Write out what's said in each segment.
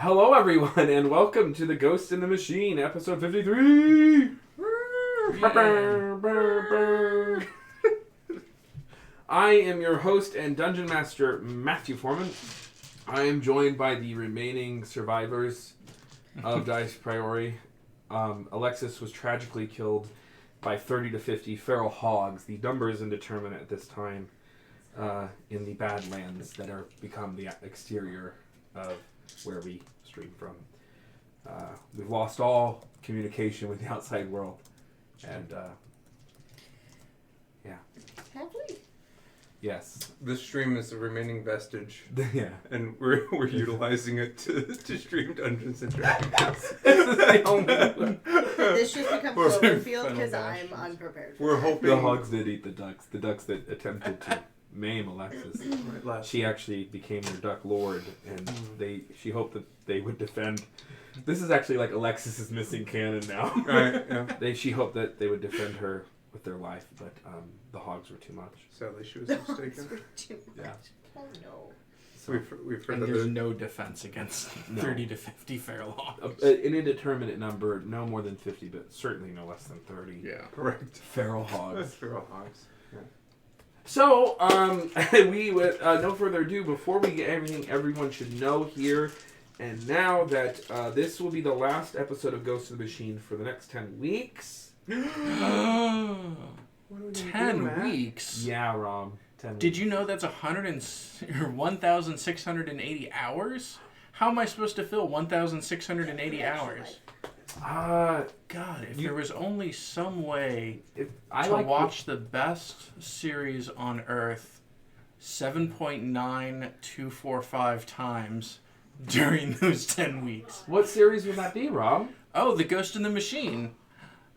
Hello, everyone, and welcome to The Ghost in the Machine, episode 53. I am your host and dungeon master, Matthew Foreman. I am joined by the remaining survivors of Dice Priori. Alexis was tragically killed by 30 to 50 feral hogs. The number is indeterminate at this time in the Badlands that are become the exterior of where we stream from. We've lost all communication with the outside world, and yeah. Have we? Yes. This stream is the remaining vestige. Yeah. And we're utilizing it to stream Dungeons and Dragons. This is the only This just becomes We're- Cloverfield because I'm unprepared for We're that. hoping The hogs did eat the ducks that attempted to maim Alexis. Right, last. She actually became their duck lord, and she hoped that they would defend. This is actually like Alexis's missing canon now. Right, yeah. She hoped that they would defend her with their life, but the hogs were too much. Sadly, she was The mistaken. hogs were too much. Yeah. Oh no. So We've heard And that there's there's no defense against No. 30 to 50 feral hogs. an indeterminate number, no more than 50, but certainly no less than 30. yeah, correct. Feral hogs. Feral hogs. Yeah. So, we with no further ado, before we get everything everyone should know here and now, that this will be the last episode of Ghost of the Machine for the next 10 weeks. 10 weeks? Yeah, Rob. 10 weeks. Did you know that's 1,680 hours? How am I supposed to fill 1,680 hours? God, if there was only some way to watch the best series on Earth 7.9245 times during those 10 weeks. What series would that be, Rob? Oh, The Ghost in the Machine.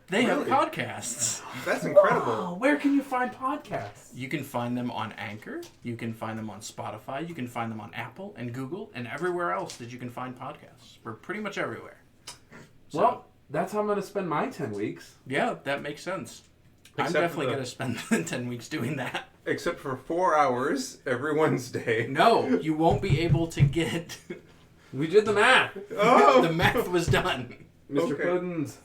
They have Really? podcasts. That's incredible. Wow, where can you find podcasts? You can find them on Anchor. You can find them on Spotify. You can find them on Apple and Google and everywhere else that you can find podcasts. We're pretty much everywhere. So, Well, that's how I'm going to spend my 10 weeks. yeah, that makes sense. I'm Except definitely for going to spend 10 weeks doing that. Except for 4 hours every Wednesday. No, you won't be able to get... We did the math. Oh! The math was done. Mr. Okay. Puddins.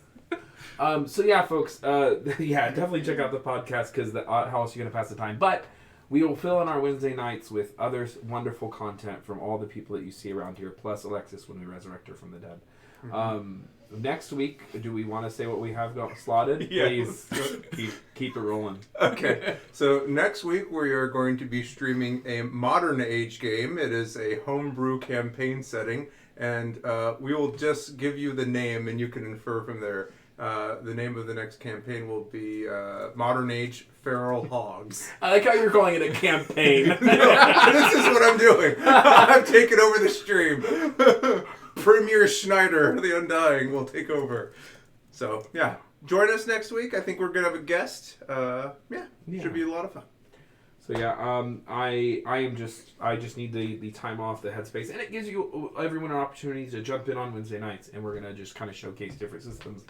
So yeah, folks, yeah, definitely check out the podcast because how else are you going to pass the time? But we will fill in our Wednesday nights with other wonderful content from all the people that you see around here, plus Alexis when we resurrect her from the dead. Next week, do we want to say what we have got slotted? Yeah. Please keep it rolling. Okay, so next week we are going to be streaming a modern age game. It is a homebrew campaign setting, and we will just give you the name, and you can infer from there. The name of the next campaign will be Modern Age Feral Hogs. I like how you're calling it a campaign. No, this is what I'm doing. I'm taking over the stream. Premier Schneider, the Undying, will take over. So, yeah. Join us next week. I think we're going to have a guest. Should be a lot of fun. So yeah, I just need the time off, the headspace, and it gives you everyone an opportunity to jump in on Wednesday nights, and we're gonna just kind of showcase different systems,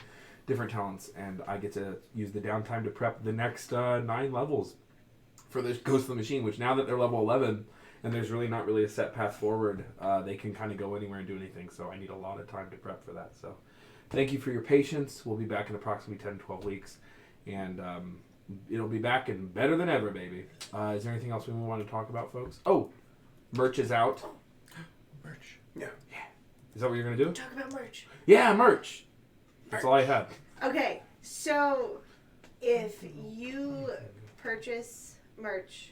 different talents, and I get to use the downtime to prep the next 9 levels for this Ghost of the Machine. Which now that they're level 11, and there's really not really a set path forward, they can kind of go anywhere and do anything. So I need a lot of time to prep for that. So thank you for your patience. We'll be back in approximately 10-12 weeks, and it'll be back and better than ever, baby. Is there anything else we want to talk about, folks? Oh, merch is out. Merch. Yeah. Is that what you're going to do? Talk about merch. Yeah, merch. That's all I had. Okay, so if you purchase merch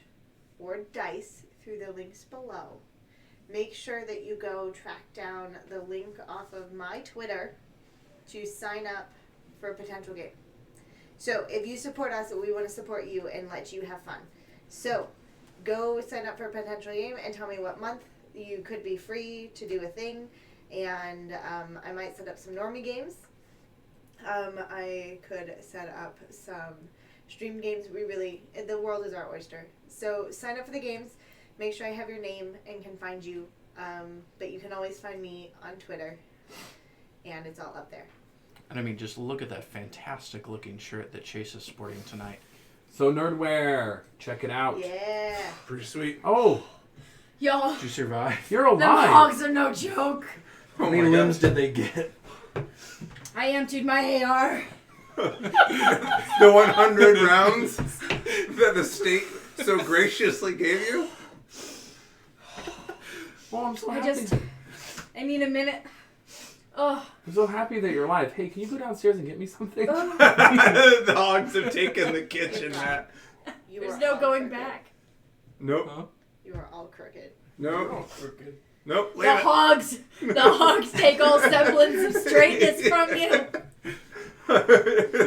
or dice through the links below, make sure that you go track down the link off of my Twitter to sign up for a potential game. So if you support us, we want to support you and let you have fun. So go sign up for a potential game and tell me what month you could be free to do a thing. And I might set up some normie games. I could set up some stream games. The world is our oyster. So sign up for the games. Make sure I have your name and can find you. But you can always find me on Twitter. And it's all up there. And I mean, just look at that fantastic looking shirt that Chase is sporting tonight. So Nerdware, check it out. Yeah. Pretty sweet. Oh, Yo, Did you survive? you're them alive. hogs are no joke. How many limbs did they get? I emptied my AR. The 100 rounds that the state so graciously gave you? Well, I'm so happy. I need a minute. Oh. I'm so happy that you're alive. Hey, can you go downstairs and get me something? The hogs have taken the kitchen, Matt. There's no going back. Nope. Huh? You are all crooked. Nope. Crooked. Nope. The hogs take all semblance of straightness from you.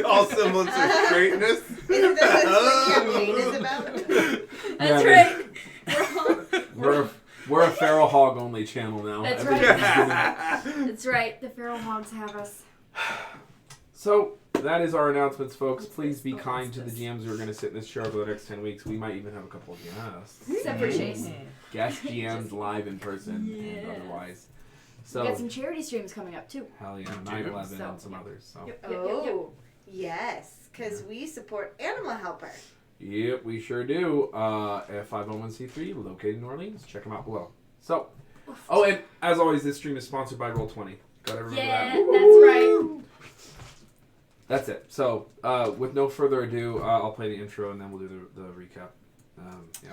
All semblance of straightness. Isn't that what the campaign is about? That's Yeah, right. We're a feral hog only channel now. That's Everything's right. good. That's right. The feral hogs have us. So that is our announcements, folks. Please be kind to the GMs who are going to sit in this chair over the next 10 weeks. We might even have a couple of guests. Except for Chase. Guest GMs live in person and otherwise. So We got some charity streams coming up too. hell yeah, 9/11 So, and some others. So Yep. Oh, yes, because we support Animal Helper. yep, we sure do. A 501c3 located in New Orleans. Check them out below. So, oh, and as always, this stream is sponsored by Roll20. Gotta remember Yeah, that. that's right. That's it. So, with no further ado, I'll play the intro and then we'll do the recap. Yeah.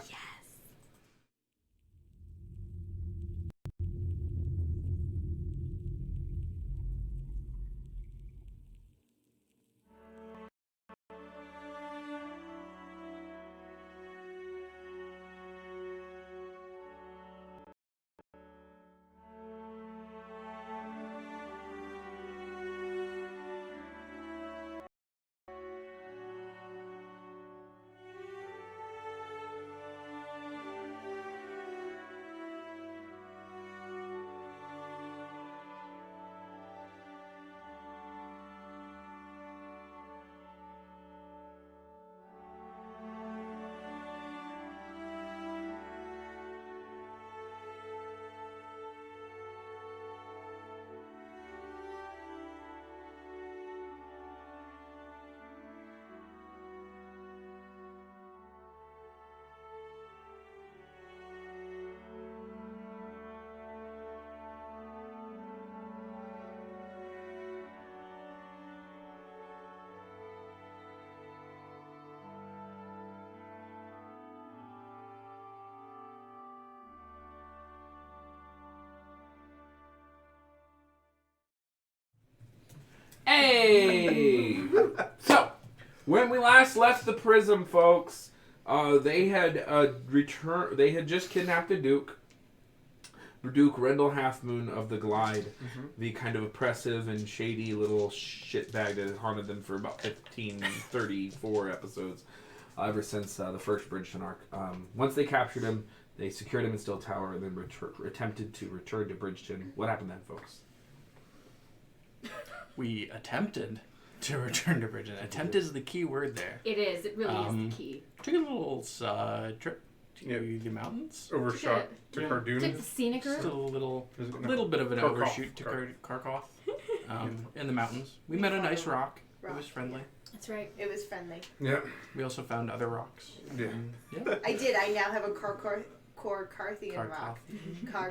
Hey! So, when we last left the Prism, folks, they had returned. They had just kidnapped the Duke Rendell Halfmoon of the Glide, the kind of oppressive and shady little shitbag that has haunted them for about 34 episodes, ever since the first Bridgeton arc. Once they captured him, they secured him in Still Tower and then attempted to return to Bridgeton. What happened then, folks? We attempted to return to Bridgeton. Attempt is the key word there. It is. It really is the key. Took a little trip to the mountains. Overshot to Yeah. Cardoon. Took the scenic route. Just a little bit of an Karkoth. overshoot to Karkoth in the mountains. We met a nice rock. It was friendly. That's right. It was friendly. Yeah. We also found other rocks. Yeah. Yeah. I did. I now have a Carthian rock.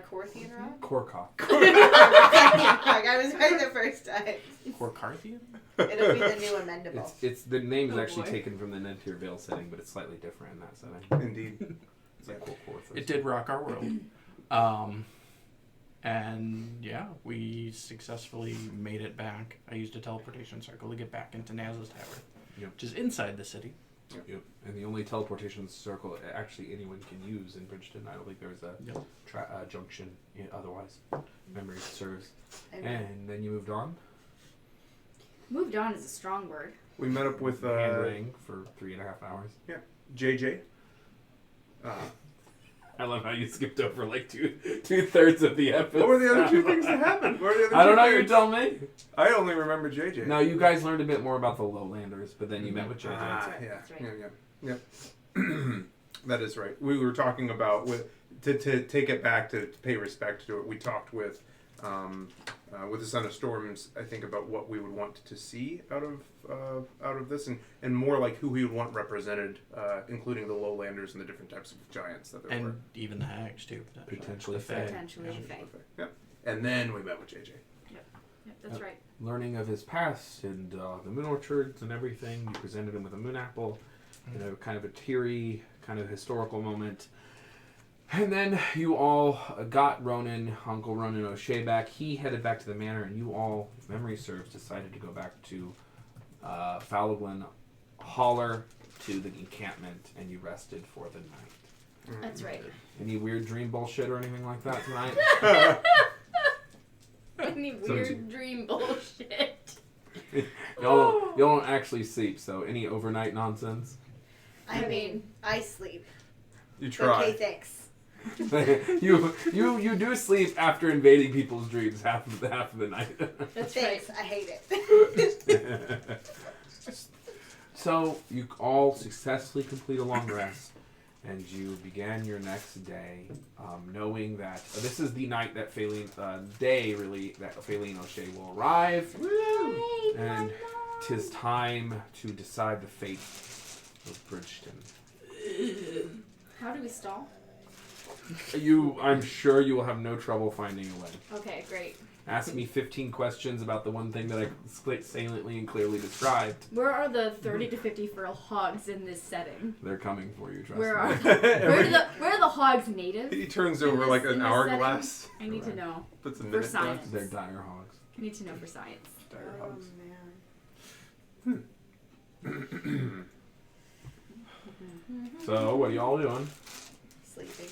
Carthian rock? Korkoth. I was right the first time. Korkarthian? It'll be the new amendable. It's the name's Oh, actually boy. taken from the Nentir Vale setting, but it's slightly different in that setting. Indeed. It's like Korkoth. It did rock our world. And yeah, we successfully made it back. I used a teleportation circle to get back into Naz's Tower, which is inside the city. Yep. And the only teleportation circle actually anyone can use in Bridgeton. I don't think there's a junction otherwise. Memory serves. And then you moved on. Moved on is a strong word. We met up with Hand rang for 3.5 hours. Yeah, JJ. I love how you skipped over like two-thirds of the episode. What were the other two things that happened? What were the other I don't two know. You things? tell me. I only remember JJ. No, you guys learned a bit more about the Lowlanders, but then you met with JJ. Yeah. That's right. Yeah. That is right. We were talking about to take it back to pay respect to it. We talked with the Son of Storms, I think, about what we would want to see out of this, and more like who we would want represented, including the Lowlanders and the different types of giants that there were. And even the hags, too. Potentially The Fae. Potentially a Fae. Yeah. and then we met with JJ. Yep, that's right. Learning of his past and the moon orchards and everything, you presented him with a moon apple, kind of a teary, kind of historical moment. And then you all got Uncle Ronan O'Shea back. He headed back to the manor, and you all, if memory serves, decided to go back to Fallowglen Holler to the encampment, and you rested for the night. That's right. Any weird dream bullshit or anything like that tonight? Any weird dream bullshit. Y'all don't actually sleep, so any overnight nonsense? I mean, I sleep. You try. Okay, thanks. you do sleep after invading people's dreams half of the night. That's Thanks, right. I hate it. So you all successfully complete a long rest, and you began your next day, knowing that this is the night that Faline O'Shea will arrive, and 'tis time to decide the fate of Bridgeton. How do we stall? I'm sure you will have no trouble finding a way. Okay, great. Ask me 15 questions about the one thing that I saliently and clearly described. Where are the 30 to 50 feral hogs in this setting? They're coming for you, trust Where me. are where are the hogs native? He turns In over this- like in an this hourglass. I need to know. Puts a For minute science. glass. They're dire hogs. I need to know for science. Dire Oh, hogs. man. So, what are y'all doing? Sleeping.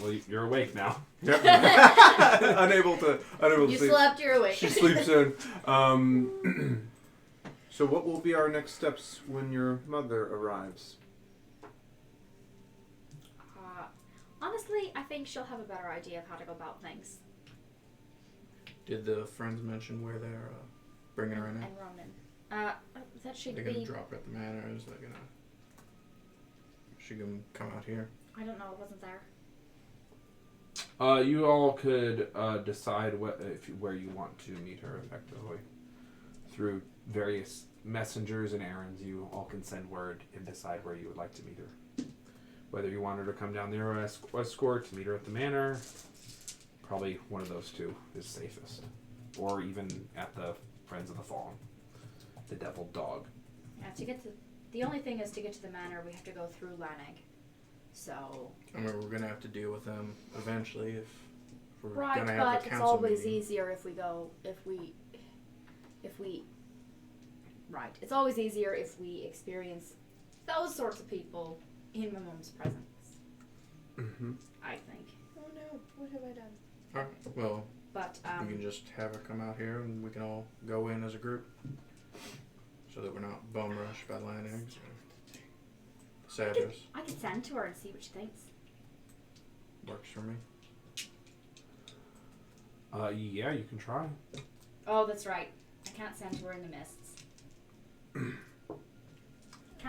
Well, you're awake now. Yep. unable to You sleep. slept, you're awake. She sleeps in. So what will be our next steps when your mother arrives? Honestly, I think she'll have a better idea of how to go about things. Did the friends mention where they're bringing her in? And Ronan. That should They're gonna be. drop her at the manor. Is that gonna? She gonna come out here? I don't know. It wasn't there. You all could decide where you want to meet her effectively. Through various messengers and errands, you all can send word and decide where you would like to meet her. Whether you want her to come down there or escort to meet her at the manor, probably one of those two is safest. Or even at the Friends of the Fallen. The Devil Dog. Yeah. The only thing is to get to the manor, we have to go through Lannig. So. I mean, we're gonna have to deal with them eventually if we're Right, gonna have but the it's council always meeting. easier if we. Right, it's always easier if we experience those sorts of people in my mom's presence. Mm-hmm. I think. Oh no, what have I done? Alright, well, But we can just have her come out here and we can all go in as a group. So that we're not bum rushed by Lannigs or Sadras. I could send to her and see what she thinks. Works for me. Yeah, you can try. Oh, that's right. I can't send to her in the mists. Can't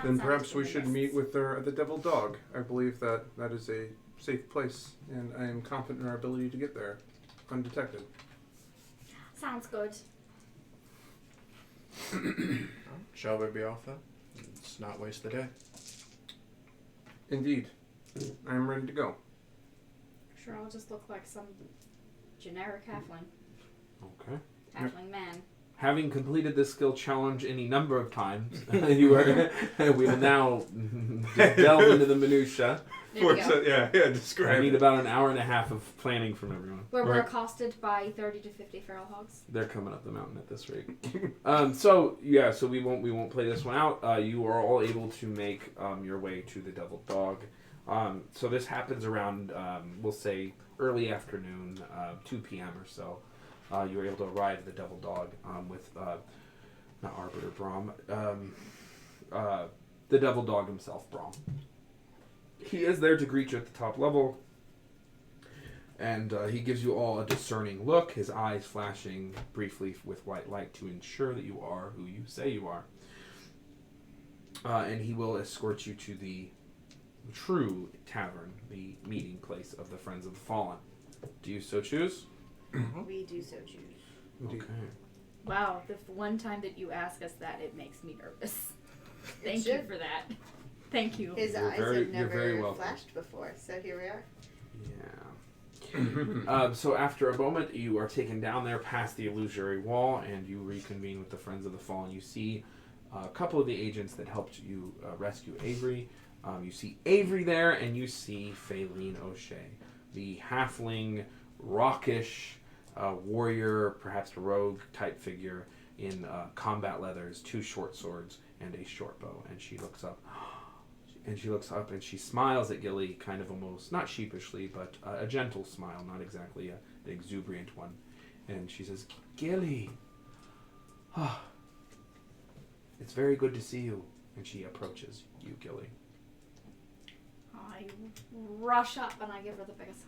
Then send perhaps in we the should mists. meet with her at the Devil Dog. I believe that is a safe place, and I am confident in our ability to get there undetected. Sounds good. Shall we be off then? Let's not waste the day. Indeed. I am ready to go. Sure, I'll just look like some generic halfling. Okay. Halfling man. Having completed this skill challenge any number of times, we will now delve into the minutia. There we go. Yeah, I describe need it. about an hour and a half of planning from everyone. Where we're Right. accosted by 30 to 50 feral hogs. They're coming up the mountain at this rate. So we won't play this one out. You are all able to make your way to the Devil Dog. So this happens around we'll say early afternoon, 2 p.m. or so. You were able to arrive at the Devil Dog with not Arbiter Brom, the Devil Dog himself, Brom. He is there to greet you at the top level, and he gives you all a discerning look, his eyes flashing briefly with white light to ensure that you are who you say you are. And he will escort you to the true tavern, the meeting place of the Friends of the Fallen. Do you so choose? We do so choose. Okay. Wow, the one time that you ask us that, it makes me nervous. Thank It you should. for that. Thank you. His You're eyes very- have you're very never welcome. flashed before, so here we are. Yeah. So after a moment, you are taken down there past the illusory wall, and you reconvene with the Friends of the Fallen. You see a couple of the agents that helped you rescue Avery. You see Avery there, and you see Faylene O'Shea, the halfling, rockish warrior, perhaps a rogue type figure in combat leathers, 2 short swords, and a short bow. And she looks up. And she looks up and she smiles at Gilly, kind of almost, not sheepishly, but a gentle smile, not exactly an exuberant one. And she says, Gilly, it's very good to see you. And she approaches you, Gilly. I rush up and I give her the biggest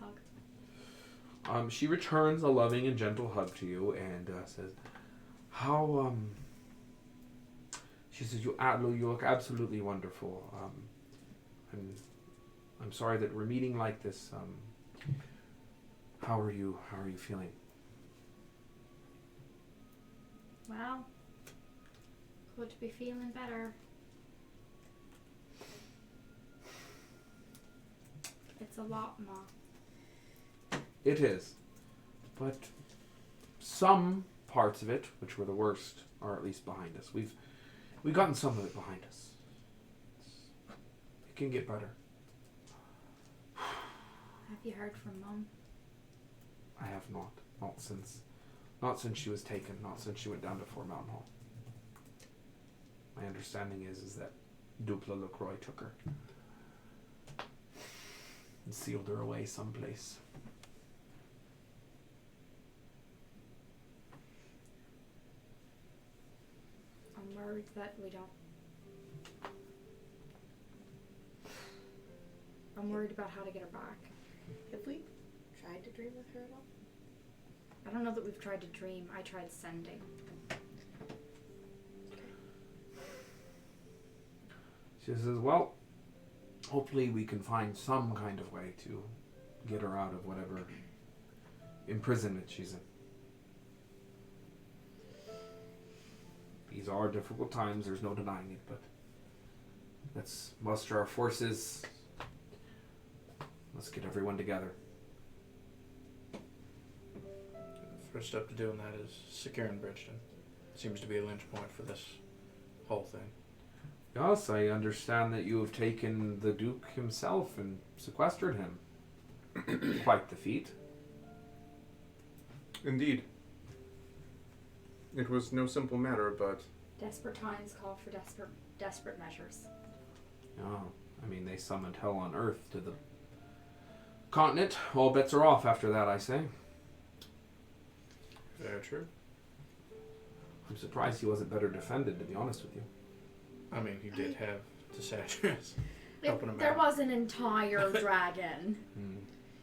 hug. She returns a loving and gentle hug to you and says, she says, you look absolutely wonderful. I'm sorry that we're meeting like this. How are you feeling? Well, could be feeling better. It's a lot, Ma. It is. But some parts of it, which were the worst, are at least behind us. We've gotten some of it behind us. It can get better. Have you heard from Mum? I have not. Not since she was taken. Not since she went down to Fort Mountain Hall. My understanding is that Dupla LaCroix took her and sealed her away someplace. I'm worried that we don't. I'm worried about how to get her back. Have we tried to dream with her at all? I don't know that we've tried to dream. I tried sending. She says, well, hopefully we can find some kind of way to get her out of whatever imprisonment she's in. These are difficult times, there's no denying it, but let's muster our forces. Let's get everyone together. First step to doing that is securing Bridgeton. Seems to be a lynch point for this whole thing. Yes, I understand that you have taken the Duke himself and sequestered him. Quite the feat. Indeed. It was no simple matter, but... Desperate times call for desperate measures. Oh, I mean, they summoned hell on earth to the continent. All bets are off after that, I say. Very true. I'm surprised he wasn't better defended, to be honest with you. I mean, he did have Tessadris helping him There out. was an entire dragon.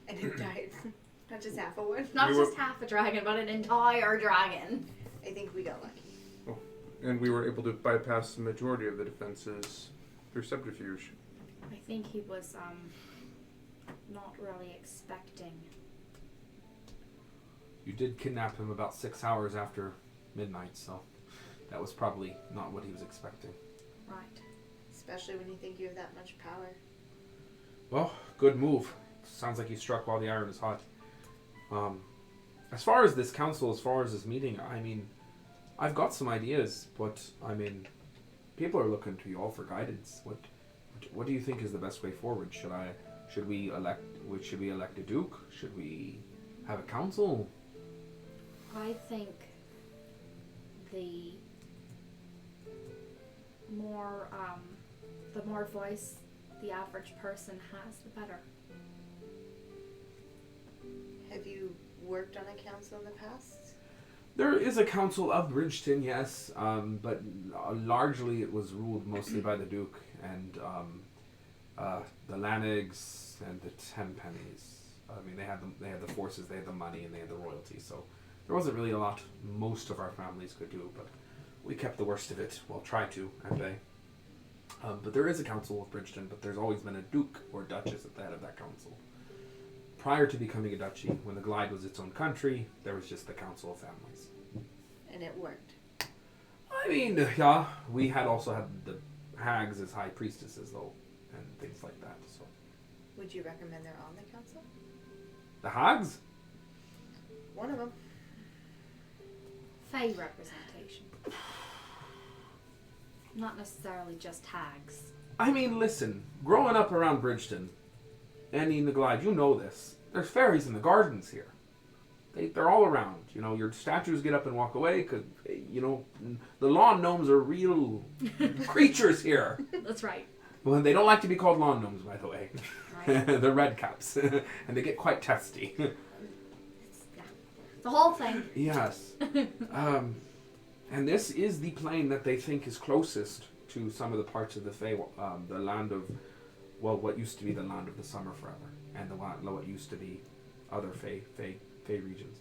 And it died. Not just half a one. Not just half a dragon, but an entire dragon. I think we got lucky. And we were able to bypass the majority of the defenses through subterfuge. I think he was not really expecting. You did kidnap him about 6 hours after midnight, so that was probably not what he was expecting. Right. Especially when you think you have that much power. Well, good move. Sounds like you struck while the iron is hot. As far as this council, as far as this meeting, I mean, I've got some ideas, but I mean, people are looking to you all for guidance. What do you think is the best way forward? Should we elect a duke? Should we have a council? I think the more voice the average person has, the better. Have you worked on a council in the past? There is a council of Bridgeton, yes, but largely it was ruled mostly by the Duke and the Lanigs and the Tenpennies. I mean, they had the forces, they had the money, and they had the royalty. So there wasn't really a lot most of our families could do, but we kept the worst of it. Well, tried to at bay. But there is a council of Bridgeton, but there's always been a duke or duchess at the head of that council. Prior to becoming a duchy, when the Glide was its own country, there was just the council of families. And it worked. I mean, yeah, we had also had the hags as high priestesses, though, and things like that. So, Would you recommend they're on the council? The hags? One of them. Fae representation. Not necessarily just hags. I mean, listen, growing up around Bridgeton and in the Glide, you know this. There's fairies in the gardens here. They're all around. You know, your statues get up and walk away because, you know, the lawn gnomes are real creatures here. That's right. Well, they don't like to be called lawn gnomes, by the way. Right. They're red caps, and they get quite testy. Yeah. The whole thing. Yes. And this is the plane that they think is closest to some of the parts of the Fae, the land of, well, what used to be the land of the summer forever, and what used to be other Fae regions.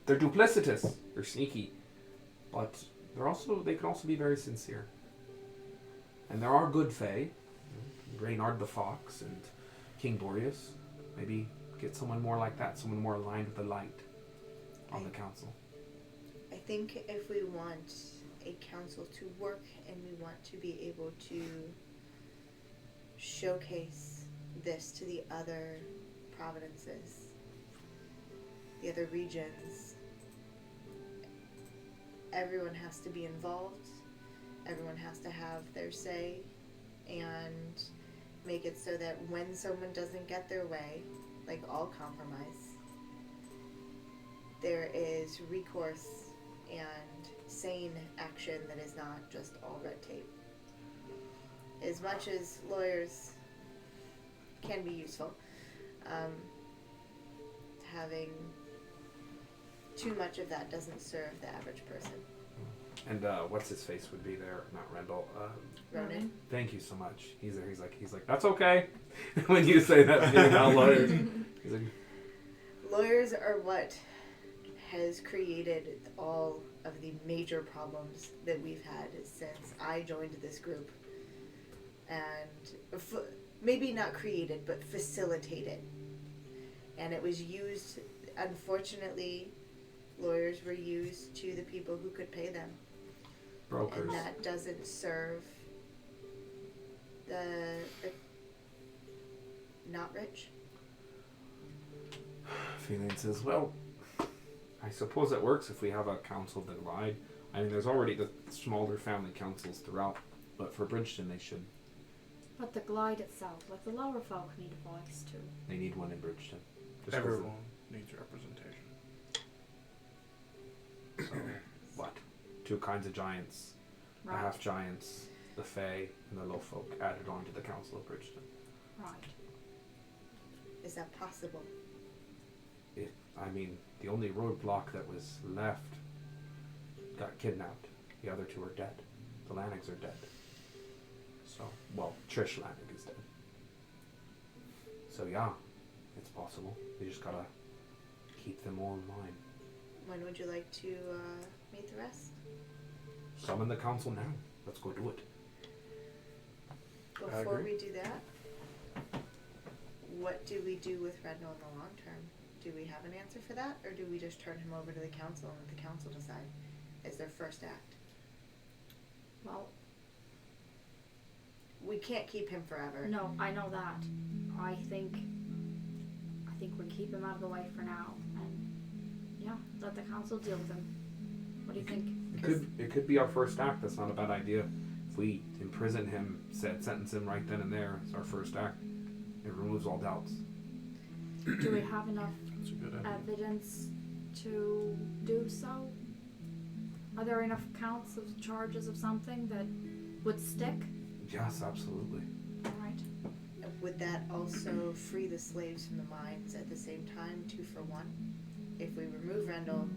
They're duplicitous. They're sneaky, but they can also be very sincere. And there are good Fae, Reynard the Fox and King Boreas. Maybe get someone more like that, someone more aligned with the light on the council. I think if we want a council to work and we want to be able to showcase this to the other provinces, the other regions, everyone has to be involved, everyone has to have their say, and make it so that when someone doesn't get their way, like all compromise, there is recourse and sane action that is not just all red tape. As much as lawyers can be useful, having too much of that doesn't serve the average person. And what's his face would be there? Not Rendell. Ronan. Thank you so much. He's there. He's like, that's okay. When you say that, being about lawyers, he's like, Lawyers are what has created all of the major problems that we've had since I joined this group, and maybe not created, but facilitated. And it was used, unfortunately, lawyers were used to the people who could pay them. brokers. And that doesn't serve the not rich. Feeling says, well, I suppose it works if we have a council of the Glide. I mean, there's already the smaller family councils throughout, but for Bridgeton they should. But the Glide itself, like the lower folk need a voice too. They need one in Bridgeton. Just 'cause Everyone needs representation. So, what? Two kinds of giants. The Right. half giants, the Fae, and the low folk added on to the council of Bridgeton. Right. Is that possible? I mean, the only roadblock that was left got kidnapped. The other two are dead. The Lanigs are dead. So, well, Trish Lanig is dead. So yeah, it's possible. You just gotta keep them all in mind. When would you like to meet the rest? Summon the council now. Let's go do it. Before agree. we do that, what do we do with Rendell in the long term? Do we have an answer for that, or do we just turn him over to the council and let the council decide as their first act? Well, We can't keep him forever. no, I know that. I think we keep him out of the way for now, and yeah, let the council deal with him. What do you think? It could be our first act. That's not a bad idea. If we imprison him, sentence him right then and there, it's our first act. It removes all doubts. Do we have enough That's a good idea. evidence to do so? Are there enough counts of charges of something that would stick? Yes, absolutely. All right. Would that also free the slaves from the mines at the same time, 2 for 1? If we remove Rendell,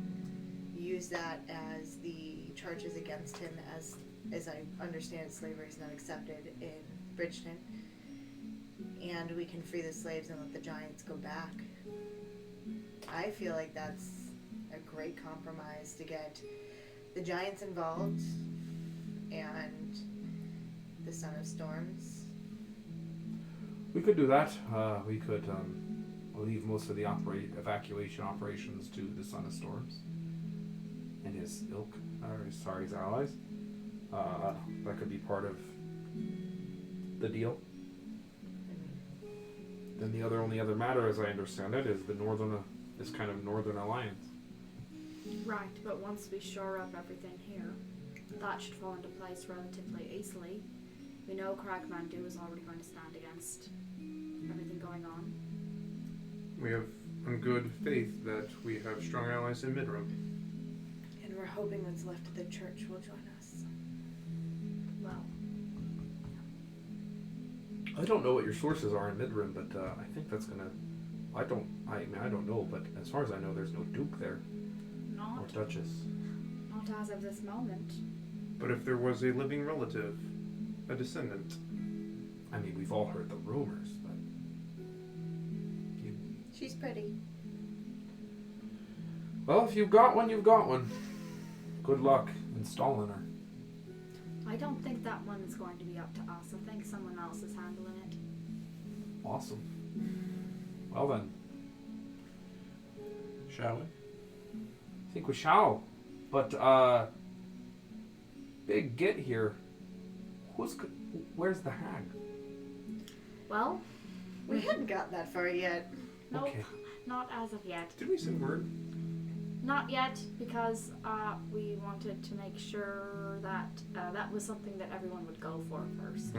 use that as the charges against him, as I understand slavery is not accepted in Bridgeton, and we can free the slaves and let the giants go back. I feel like that's a great compromise to get the giants involved and the Son of Storms. We could do that. We could leave most of the evacuation operations to the Son of Storms and his ilk, his allies. That could be part of the deal. Then the only other matter, as I understand it, is this kind of Northern Alliance. Right, but once we shore up everything here, that should fall into place relatively easily. We know Cragmandu is already going to stand against everything going on. We have in good faith that we have strong allies in Midrum. And we're hoping what's left of the church will join us. Well, I don't know what your sources are in Midrim, but I think that's gonna. I don't know, but as far as I know, there's no duke there or not duchess. as of this moment. But if there was a living relative, a descendant. I mean, we've all heard the rumors, but She's pretty. well, if you've got one, you've got one. Good luck installing her. I don't think that one is going to be up to us. I think someone else is handling it. Awesome. Well then, Shall we? I think we shall. But big get here. Where's the hag? Well, We hadn't got that far yet. nope, Okay. not as of yet. Did we send word? Not yet, because we wanted to make sure that that was something that everyone would go for first.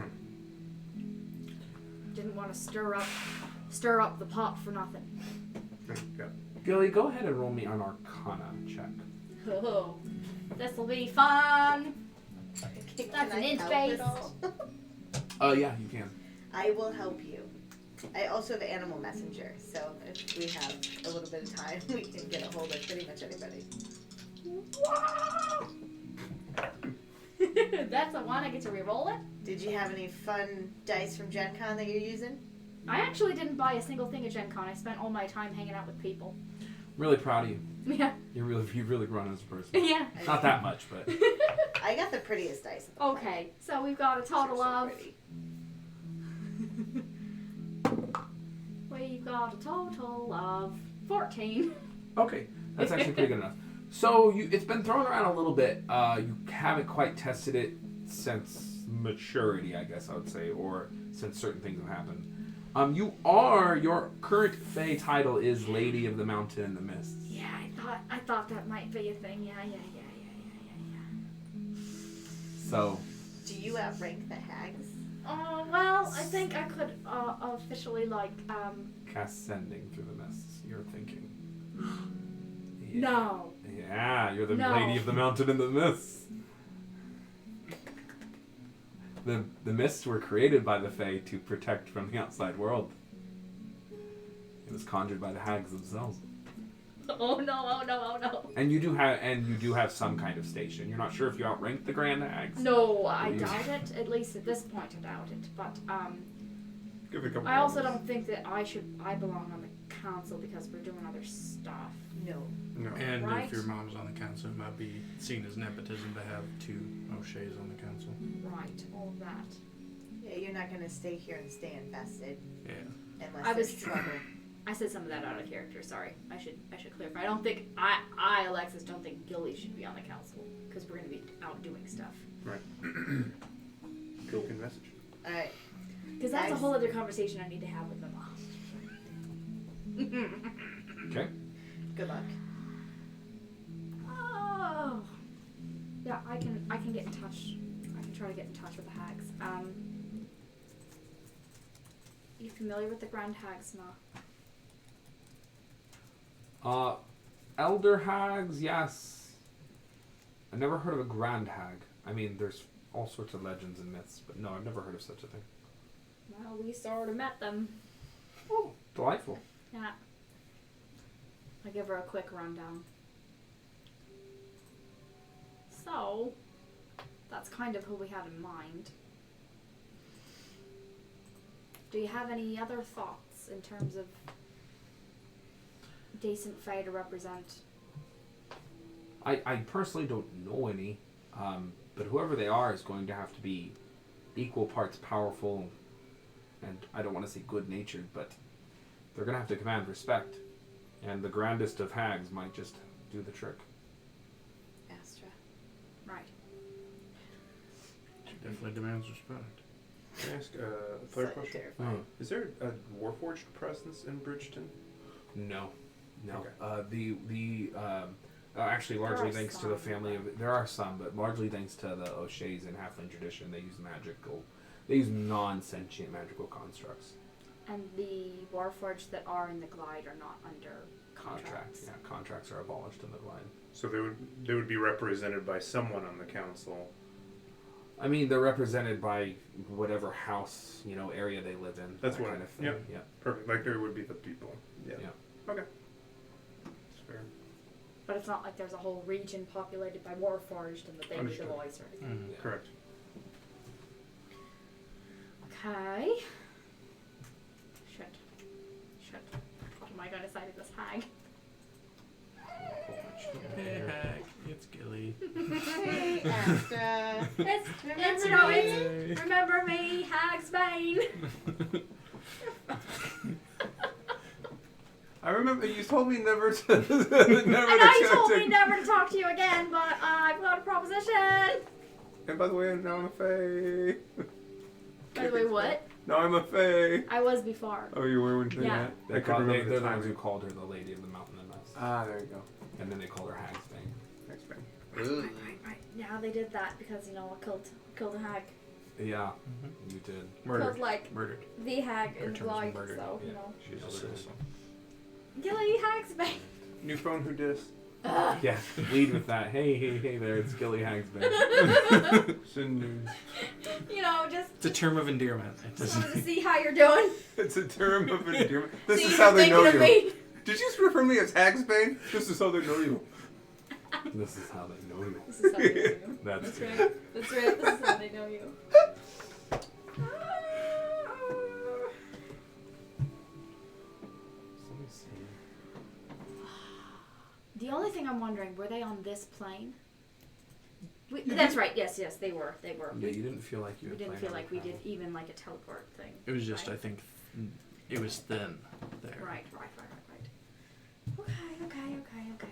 Didn't want to stir up the pot for nothing. Yeah. Gilly, go ahead and roll me an Arcana check. Oh, this will be fun. Can That's I an int help base. at all? Yeah, you can. I will help you. I also have Animal Messenger, so if we have a little bit of time, we can get a hold of pretty much anybody. That's the one I get to re-roll it. Did you have any fun dice from Gen Con that you're using? I actually didn't buy a single thing at Gen Con. I spent all my time hanging out with people. Really proud of you. Yeah. You've really grown as a person. Yeah. Not that much, but I got the prettiest dice. At the Okay, so we've got a total party. of. So pretty. We've got a total of 14. okay, that's actually pretty good enough. So it's been thrown around a little bit. You haven't quite tested it since maturity, I guess I would say, or since certain things have happened. Your current Fae title is Lady of the Mountain and the Mists. Yeah, I thought that might be a thing. Yeah. So, Do you outrank the hags? Well, I think I could officially cast sending through the mists, you're thinking. No. Yeah, you're the No. Lady of the Mountain and the Mists. The mists were created by the Fae to protect from the outside world. It was conjured by the hags themselves. Oh no. And you do have some kind of station. You're not sure if you outrank the Grand Hags. No, I doubt it. At least at this point, I doubt it. But Give it a couple I also rounds. don't think that I belong on the council because we're doing other stuff. No. No. And Right. if your mom's on the council, it might be seen as nepotism to have two O'Sheas on the council. Right, all of that. Yeah, you're not gonna stay here and stay invested Yeah. unless I there's was- trouble. I said some of that out of character. Sorry, I should clarify. I don't think I Alexis don't think Gilly should be on the council because we're going to be out doing stuff. Right. Good message. All right. Because that's a Nice. whole other conversation I need to have with my mom. Okay. Good luck. Oh. Yeah, I can get in touch. I can try to get in touch with the hags. You familiar with the Grand Hags, Ma? Elder hags, yes. I've never heard of a Grand Hag. I mean, there's all sorts of legends and myths, but no, I've never heard of such a thing. Well, we sort of met them. Oh, delightful. Yeah. I give her a quick rundown. So, that's kind of who we had in mind. Do you have any other thoughts in terms of decent Fae to represent? I personally don't know any, but whoever they are is going to have to be equal parts powerful, and I don't want to say good-natured, but they're going to have to command respect, and the grandest of hags might just do the trick. Astra. Right. She definitely demands respect. Can I ask a third question? Terrifying. Is there a Warforged presence in Bridgeton? No. Okay. Actually, There largely are thanks to the some, family but- of there are some, but largely thanks to the O'Shea's and Halfling tradition, they use non-sentient magical constructs. And the Warforged that are in the Glide are not under contracts. Yeah, contracts are abolished in the Glide. So they would be represented by someone on the council. I mean, they're represented by whatever house, area they live in. That's that what. kind of thing. Yep. Yeah. Perfect. Like there would be the people. Yeah. Yeah. Okay. That's fair. But it's not like there's a whole region populated by Warforged and that they need a Understood. voice or anything. Yeah. Correct. Okay. Shit. What am I going to say to this hag? Hey, heck, it's Gilly. Hey, Astra. It's remember me, Hag's Bane. I remember you told me never to. I know you told me never to talk to you again, but I've got a proposition. And by the way, now I'm a fae. By the way, what? Now I'm a fae. I was before. Oh, you were when Yeah. I couldn't remember They're the the ones who timing. called her the Lady of the Mountain and Mist. Ah, there you go. And then they called her Hag's Bane. Thanks, man. Right. Yeah, they did that because I killed a hag. Yeah, Mhm. you did. Killed like Murdered. the hag Her in the terms of Glide, murder, so yeah. She's a Murdered. citizen. Gilly, Hag's Bane. New phone, who dis? Yeah, lead with that. Hey there, it's Gilly Hag's Bane. Sin news. Just It's a term of endearment. It doesn't. wanted to see how you're doing. It's a term of endearment. This See is if how you're they know thinking you. of me. Did you just refer me as Hagsbane? This is how they know you. This is how they know you. This is how they know you. That's That's good. right. That's right. This is how they know you. Let me see. The only thing I'm wondering, were they on this plane? That's right. Yes, they were. They were. Yeah, you didn't feel like you We had didn't planned feel on like we travel. did even like a teleport thing. It was just, right? I think, it was thin there. Right. Okay.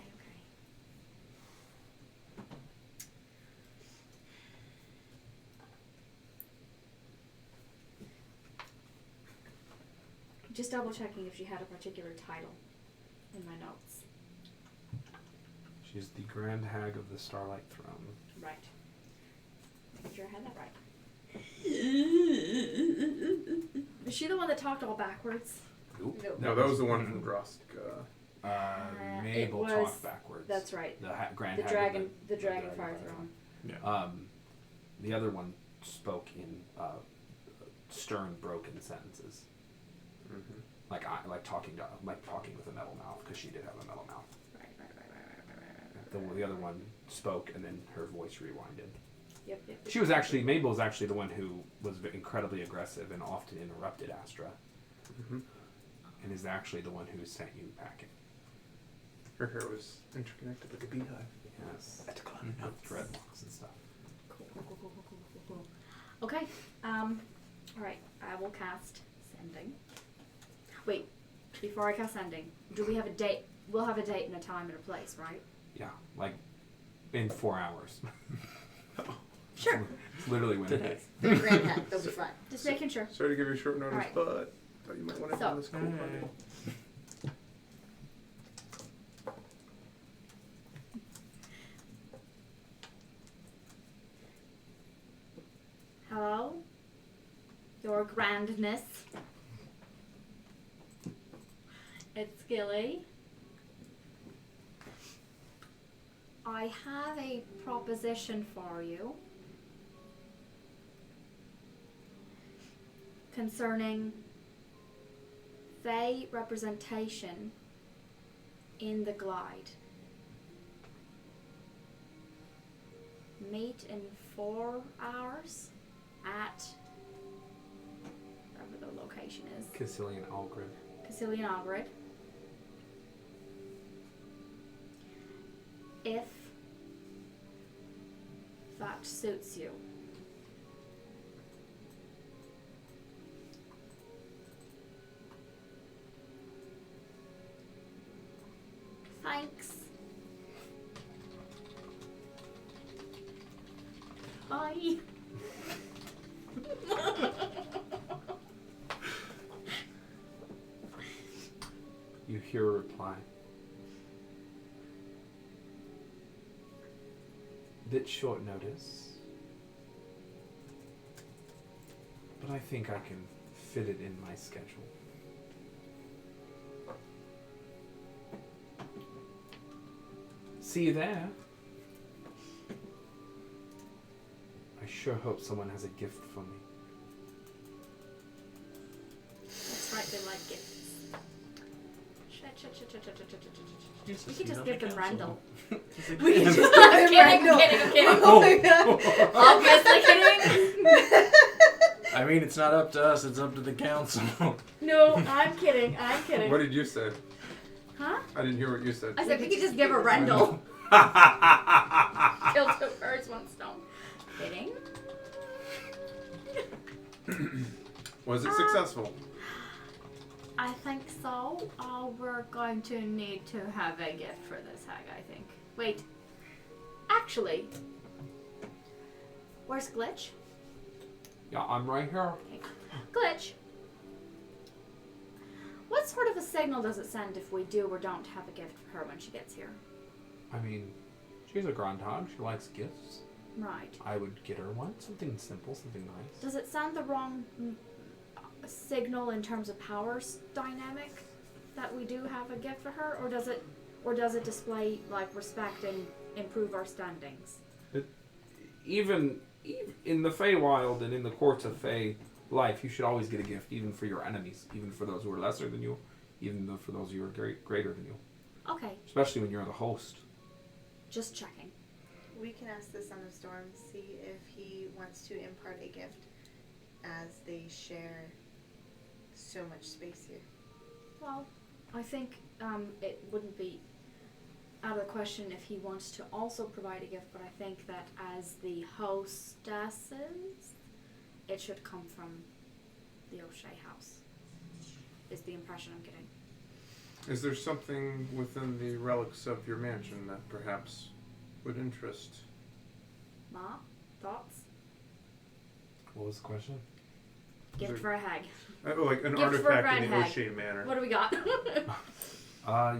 Just double checking if she had a particular title in my notes. She's the Grand Hag of the Starlight Throne. Right. Making sure I had that right. Is she the one that talked all backwards? Oop. No, that was the one from Drostka. Mabel it was- talked backwards. That's right. The Grand The Hag. dragon, of the dragon fire throne. The other one spoke in stern, broken sentences, Mm-hmm. like talking with a metal mouth, because she did have a metal mouth. Right. The other one spoke, and then her voice rewinded. Yep. Mabel was actually the one who was incredibly aggressive and often interrupted Astra, Mm-hmm. and is actually the one who sent you packing. Her hair was interconnected like a beehive. Yes. At a cloud. Dreadlocks and stuff. Cool. Okay. All right. I will cast sending. Wait. Before I cast sending, do we have a date? We'll have a date and a time and a place, right? Yeah, like in 4 hours. Sure. It's literally when it is. They're grand hat. They'll be fine. Just making sure. Sorry to give you short notice, Alright. but thought you might want to So- have this cool party. Hello? Your grandness. It's Gilly. I have a proposition for you concerning Fae representation in the Glide. Meet in 4 hours at wherever the location is. Caecilian Algrid. Caecilian Algrid. If that suits you. Thanks. Bye. You hear a reply. Bit short notice, but I think I can fit it in my schedule. See you there. I sure hope someone has a gift for me. That's right, they like gifts. We We could just give them Randall. We can just I'm give them kidding, I'm Randall. kidding, I'm kidding. Oh my god. Obviously kidding. I mean, it's not up to us, it's up to the council. No, I'm kidding, I'm kidding. What did you say? Huh? I didn't hear what you said. I said we could just give her Randall. Kill two birds, one stone. Kidding? Was it successful? I think so. We're going to need to have a gift for this hag, I think. Wait. Actually. Where's Glitch? Yeah, I'm right here. Okay. Glitch. What sort of a signal does it send if we do or don't have a gift for her when she gets here? I mean, she's a groundhog. She likes gifts. Right. I would get her one. Something simple, something nice. Does it send the wrong signal in terms of powers dynamic that we do have a gift for her, or does it display like respect and improve our standings? Even in the Feywild and in the courts of Fey life, you should always get a gift, even for your enemies, even for those who are lesser than you, even though for those who are greater than you. Okay, Especially when you're the host. just checking. We can ask the Son of Storm, see if he wants to impart a gift as they share so much space here. Well, I think it wouldn't be out of the question if he wants to also provide a gift, but I think that as the hostesses, it should come from the O'Shea house, is the impression I'm getting. Is there something within the relics of your mansion that perhaps would interest? Ma, thoughts? What was the question? Gift there- for a hag. Like an Gift for a artifact in the grand hag. O'Shea Manor. What do we got?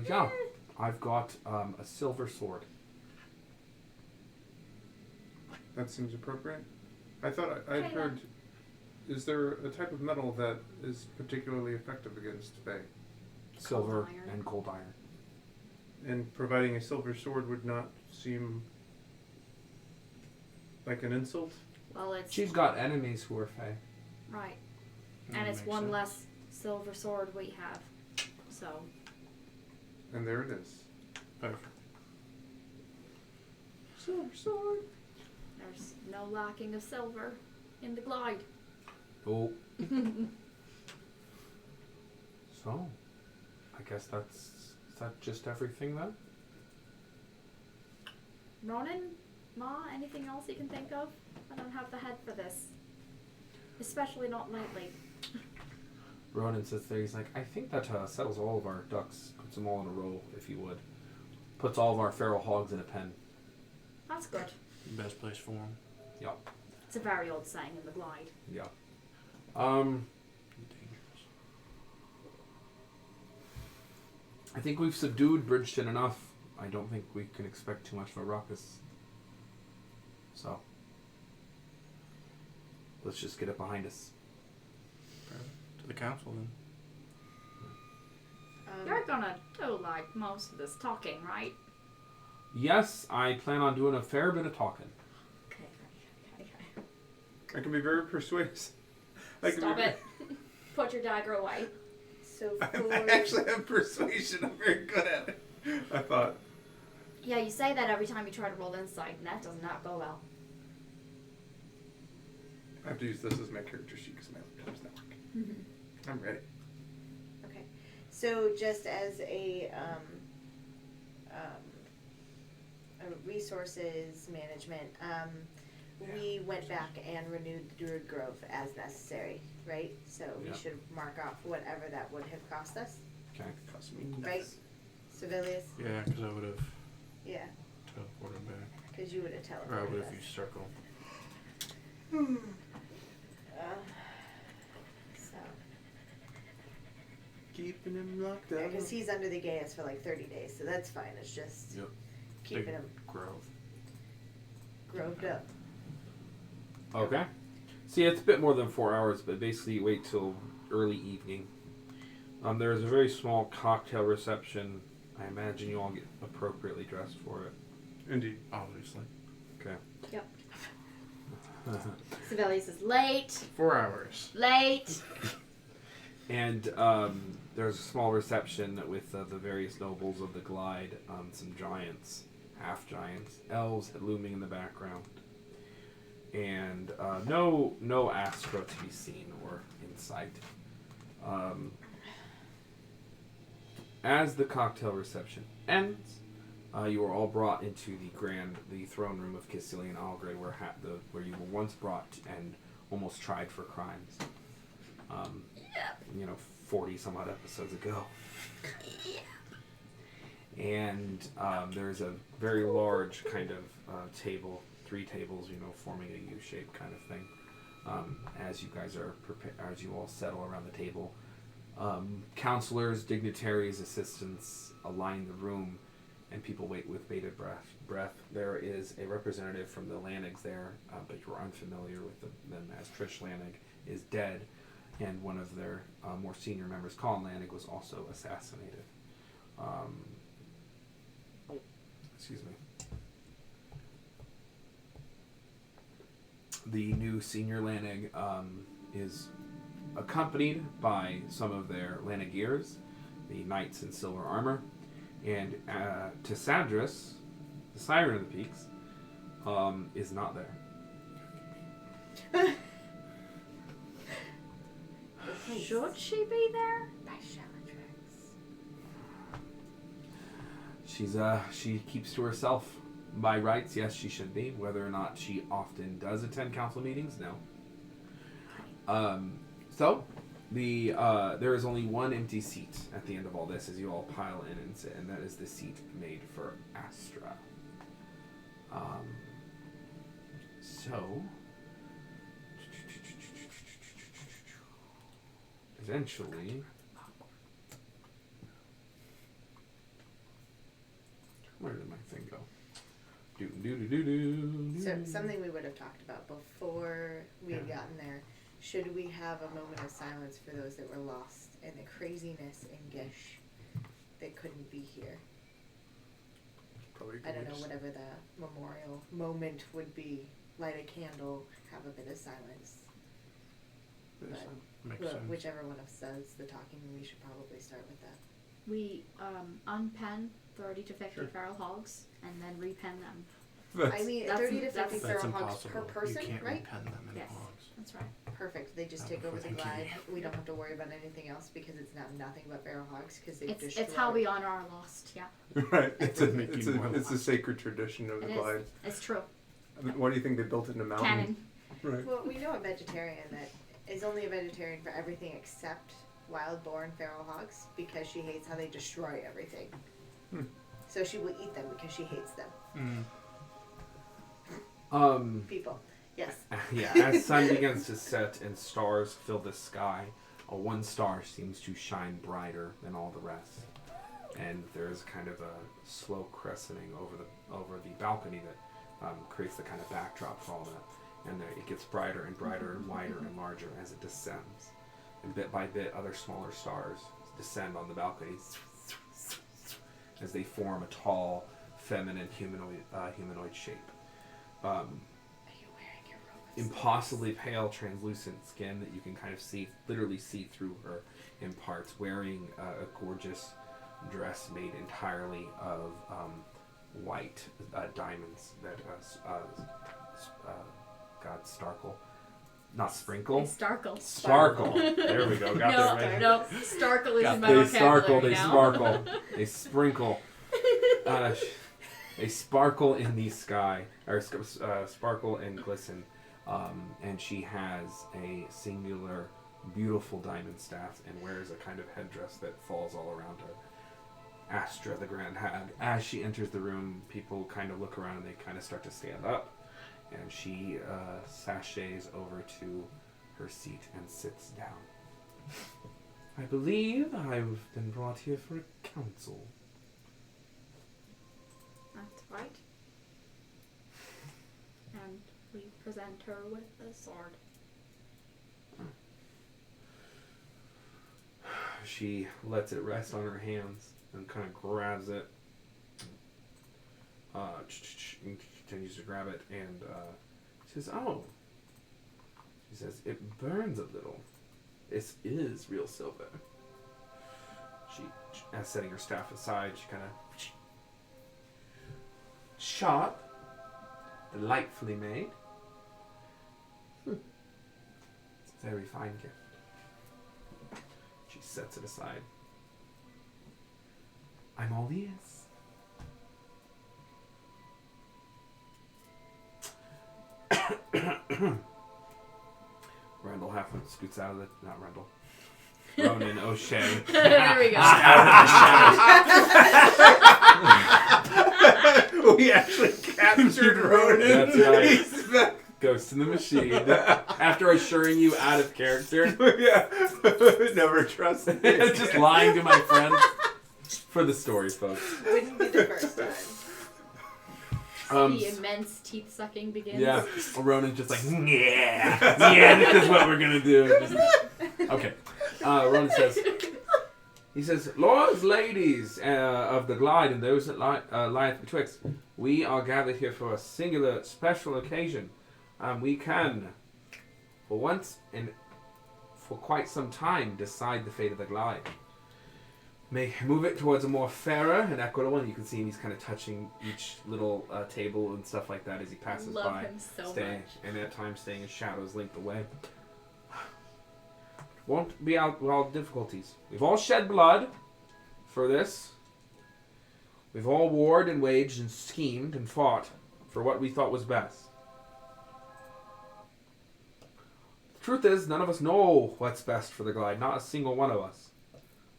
Yeah. I've got a silver sword. That seems appropriate. I thought I'd Okay, heard. Is there a type of metal that is particularly effective against Fey? Silver Cold iron. and cold iron. And providing a silver sword would not seem like an insult? Well, it's She's got enemies who are Fey. right, That and it's makes one sense. less silver sword we have. So And there it is. Perfect. Silver sword. there's no lacking of silver in the glide. Oh. So, I guess is that just everything then? Ronan, Ma, anything else you can think of? I don't have the head for this, especially not lately. Ronan sits there, he's like, I think that settles all of our ducks. Puts them all in a row, if you would. Puts all of our feral hogs in a pen. That's good. Best place for them. Yep. It's a very old saying in the glide. Yeah. Dangerous. I think we've subdued Bridgeton enough. I don't think we can expect too much of a ruckus. So, let's just get it behind us. To the council then. You're gonna do like most of this talking, right? Yes, I plan on doing a fair bit of talking. Okay. I can be very persuasive. I can Stop be it. Put your dagger away. So for I actually have persuasion. I'm very good at it. I thought. Yeah, you say that every time you try to roll insight, and that does not go well. I have to use this as my character sheet because my laptop's not working. I'm ready. okay, so just as a resources management, we went back and renewed the Druid Grove as necessary, right? So we Yeah. should mark off whatever that would have cost us, Okay. Cost me right? Civilius, Yeah, because I would have yeah, teleported back. because you would have Or I would teleported have us. used circle. So Keeping him locked Yeah, up. because he's under the gas for like 30 days, so that's fine. It's just keeping Big him growth. groved up. Okay. See, it's a bit more than 4 hours, but basically you wait till early evening. There's a very small cocktail reception. I imagine you all get appropriately dressed for it. Indeed. Obviously. Okay. Yep. Sibelius is late. 4 hours. Late. And there's a small reception with the various nobles of the Glide, some giants, half-giants, elves looming in the background. And no Astra to be seen or in sight. As the cocktail reception ends, you are all brought into the throne room of Caecilian Algred, where you were once brought and almost tried for crimes. 40 some odd episodes ago. And there's a very large kind of table, 3 tables, forming a U-shape kind of thing. As you guys are as you all settle around the table, counselors, dignitaries, assistants line the room, and people wait with bated breath. There is a representative from the Lanigs there, but you're unfamiliar with them, as Trish Lanig is dead, and one of their more senior members, Colin Lanig, was also assassinated. Excuse me. The new senior Lanig is accompanied by some of their Lanigeers, the knights in silver armor, and Tissadris, the Siren of the Peaks, is not there. Should she be there? She keeps to herself. By rights, yes, she should be. Whether or not she often does attend council meetings, no. So, there is only one empty seat at the end of all this as you all pile in and sit, and that is the seat made for Astra. So, eventually, where did my thing go? So something we would have talked about before we had gotten there. Should we have a moment of silence for those that were lost in the craziness in Gish that couldn't be here? Probably I don't know, whatever the memorial moment would be. Light a candle, have a bit of silence. Makes But sense. whichever one of us does the talking, we should probably start with that. We unpen 30 to 50 Sure. feral hogs and then repen them. I mean, That's- 30 to 50 that's feral hogs per impossible. person, You can't right? repen them in Yes. hogs. That's right. Perfect. They just Not take over before the they glide. kill We don't have to worry about anything else because it's now nothing but feral hogs because they've destroyed. It's how we honor our lost. Yeah, Right. It's a, Make it's, you a, more it's a sacred tradition of it the is. glide. It's true. Why do you think they built it in a mountain? Canon. Right. Well, we know a vegetarian that is only a vegetarian for everything except wild-born feral hogs because she hates how they destroy everything. So she will eat them because she hates them. People. Yes. Yeah, as sun begins to set and stars fill the sky, one star seems to shine brighter than all the rest. And there's kind of a slow crescenting over the balcony that creates the kind of backdrop for all that. And it gets brighter and brighter and wider and larger as it descends. And bit by bit, other smaller stars descend on the balcony as they form a tall, feminine humanoid shape. Are you wearing your robe? Impossibly pale, translucent skin that you can kind of literally see through her in parts, wearing a gorgeous dress made entirely of white diamonds that Starkle. Not Sprinkle. Starkle. Sparkle. There we go. Got that right. No, Starkle is in my They vocabulary sparkle, they now. sparkle, they sprinkle. They sparkle in the sky, or sparkle and glisten. And she has a singular, beautiful diamond staff and wears a kind of headdress that falls all around her. Astra, the Grand Hag. As she enters the room, people kind of look around and they kind of start to stand up. And she sachets over to her seat and sits down. I believe I've been brought here for a council. That's right. And we present her with a sword. She lets it rest on her hands and kind of grabs it. And continues to grab it and she says, "Oh." She says, "It burns a little. This is real silver." She, as setting her staff aside, she kind of sharp, delightfully made. It's a very fine gift. She sets it aside. I'm all ears. Randall halfway scoots out of the... Not Randall. Ronan O'Shea. There we go. We actually captured Ronan. That's right. He's back. Ghost in the machine. After assuring you out of character. Yeah. Never trust me. Just lying to my friends. For the story, folks. Wouldn't be the first time. The immense teeth sucking begins. Yeah. Ronan's just like, yeah, this is what we're gonna do. Okay. Ronan says, he says, "Lords, ladies of the Glide, and those that lieth betwixt, we are gathered here for a singular, special occasion. We can, for once and for quite some time, decide the fate of the Glide. May move it towards a more fairer and equitable," and you can see him, he's kind of touching each little table and stuff like that as he passes Love by. him so staying, much. and at times staying in shadows linked away. Won't be out without difficulties. We've all shed blood for this. We've all warred and waged and schemed and fought for what we thought was best. The truth is, none of us know what's best for the Glide. Not a single one of us.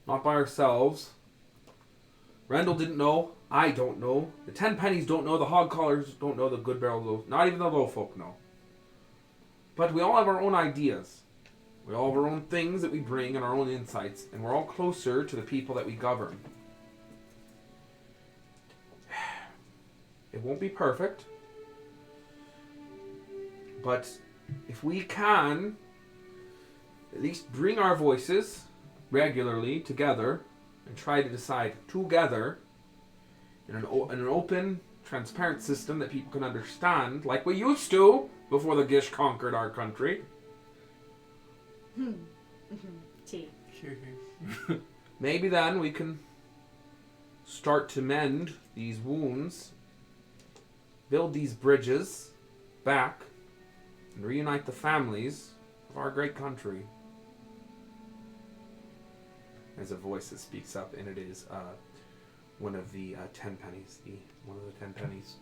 Not by ourselves. Randall didn't know. I don't know. The 10 pennies don't know. The hog collars don't know. The good barrel, not even the low folk know. But we all have our own ideas. We all have our own things that we bring and our own insights, and we're all closer to the people that we govern. It won't be perfect, but if we can at least bring our voices regularly together and try to decide together in an open, transparent system that people can understand, like we used to before the Gish conquered our country. Tea. Maybe then we can start to mend these wounds, build these bridges back, and reunite the families of our great country. There's a voice that speaks up, and it is one of the 10 pennies. One of the 10 pennies.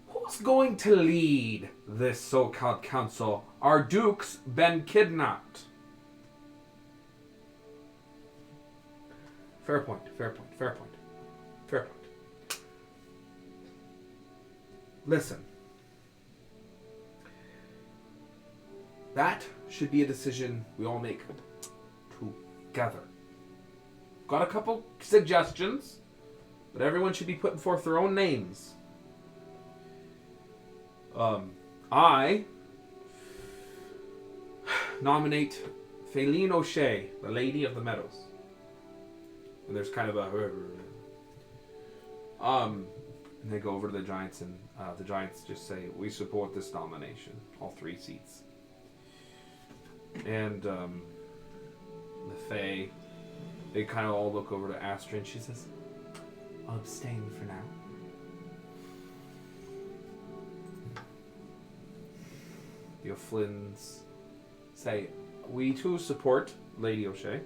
Who's going to lead this so-called council? Our duke's been kidnapped. Fair point, fair point, fair point, fair point. Listen. That should be a decision we all make together. Got a couple suggestions, but everyone should be putting forth their own names. I nominate Faylene O'Shea, the Lady of the Meadows. And there's kind of a... And they go over to the Giants, and the Giants just say, "We support this nomination." All 3 seats. And the Fae, they kind of all look over to Astra, and she says, "I'll abstain for now." The O'Flynn's say, "We too support Lady O'Shea."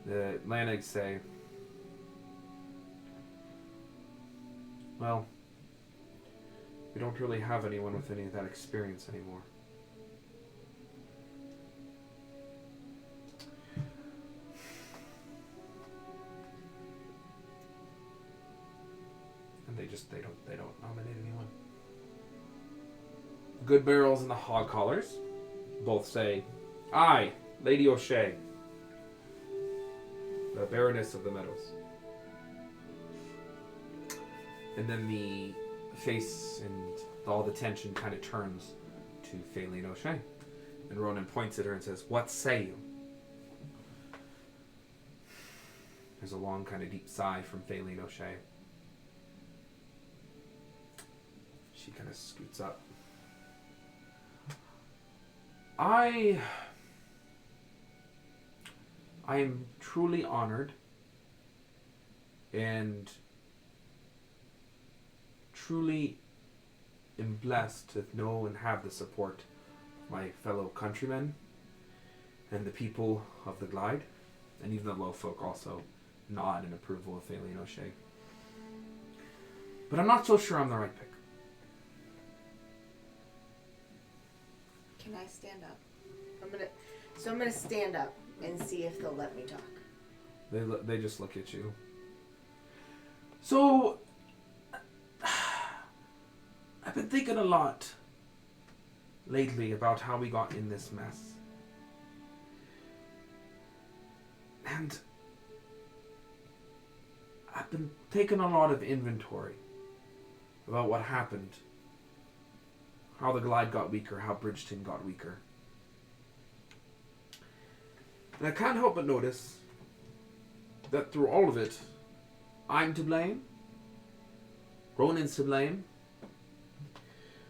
The Lanegs say, "Well, we don't really have anyone with any of that experience anymore." And they don't nominate anyone. Good Barrels and the Hog Collars both say, I, Lady O'Shea, the Baroness of the Meadows. And then the face and all the tension kind of turns to Faylene O'Shea. And Ronan points at her and says, "What say you?" There's a long kind of deep sigh from Faylene O'Shea. She kind of scoots up. I am truly honored and truly am blessed to know and have the support of my fellow countrymen and the people of the Glide, and even the low folk also nod in approval of Faylene O'Shea. But I'm not so sure I'm the right pick. Can I stand up? I'm gonna stand up and see if they'll let me talk. They just look at you. So, I've been thinking a lot lately about how we got in this mess. And I've been taking a lot of inventory about what happened. How the Glide got weaker, how Bridgeton got weaker. And I can't help but notice that through all of it, I'm to blame. Ronan's to blame.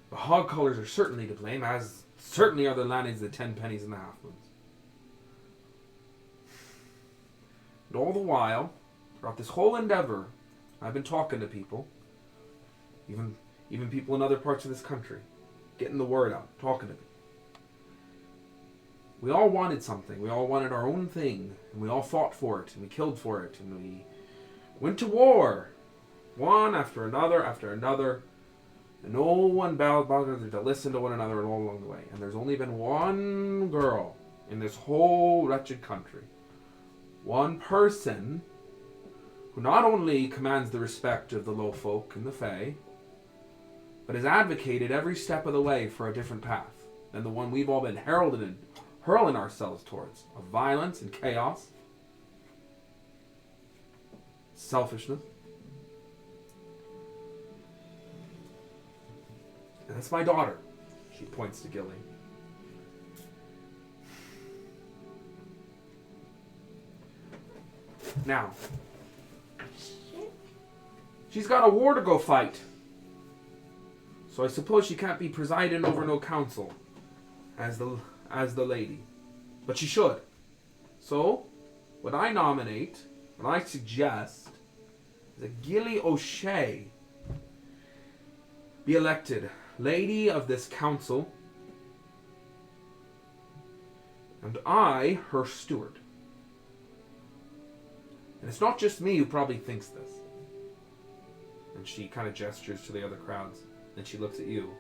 The hog callers are certainly to blame, as certainly are the landings, the 10 pennies and the halfmoons. And all the while, throughout this whole endeavor, I've been talking to people, even people in other parts of this country, getting the word out, talking to me. We all wanted something. We all wanted our own thing. And we all fought for it. And we killed for it. And we went to war. One after another after another. And no one bothered to listen to one another all along the way. And there's only been one girl in this whole wretched country. One person who not only commands the respect of the low folk and the Fae, but has advocated every step of the way for a different path than the one we've all been heralded in, hurling ourselves towards, of violence and chaos, selfishness. And that's my daughter. She points to Gilly. Now, she's got a war to go fight. So I suppose she can't be presiding over no council as the lady. But she should. So, what I nominate, what I suggest, is that Gilly O'Shea be elected lady of this council, and I, her steward. And it's not just me who probably thinks this. And she kind of gestures to the other crowds. Then she looks at you.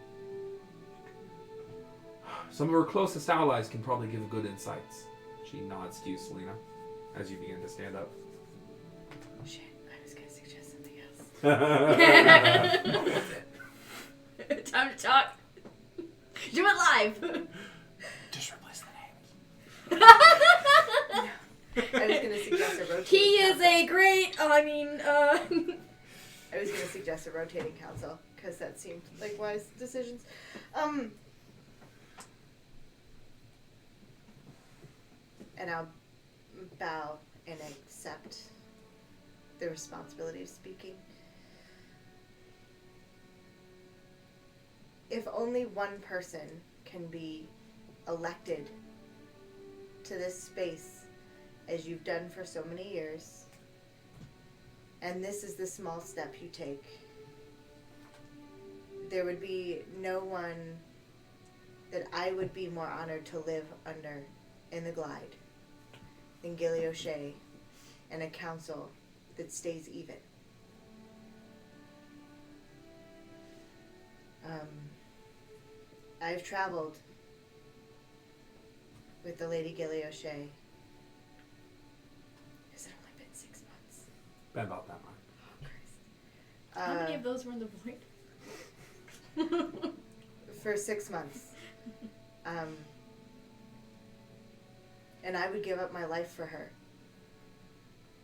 Some of her closest allies can probably give good insights. She nods to you, Selena, as you begin to stand up. Shit, I was going to suggest something else. Time to talk. Do it live. Just replace the names. I was going to suggest a rotating He is council. a great. I was going to suggest a rotating council because that seemed like wise decisions. And I'll bow and accept the responsibility of speaking. If only one person can be elected to this space as you've done for so many years, and this is the small step you take, there would be no one that I would be more honored to live under in the Glide than Gilly O'Shea and a council that stays even. I've traveled with the Lady Gilly O'Shea. Has it only been 6 months? Been about that much. Oh, Christ. How many of those were in the void? For 6 months. And I would give up my life for her,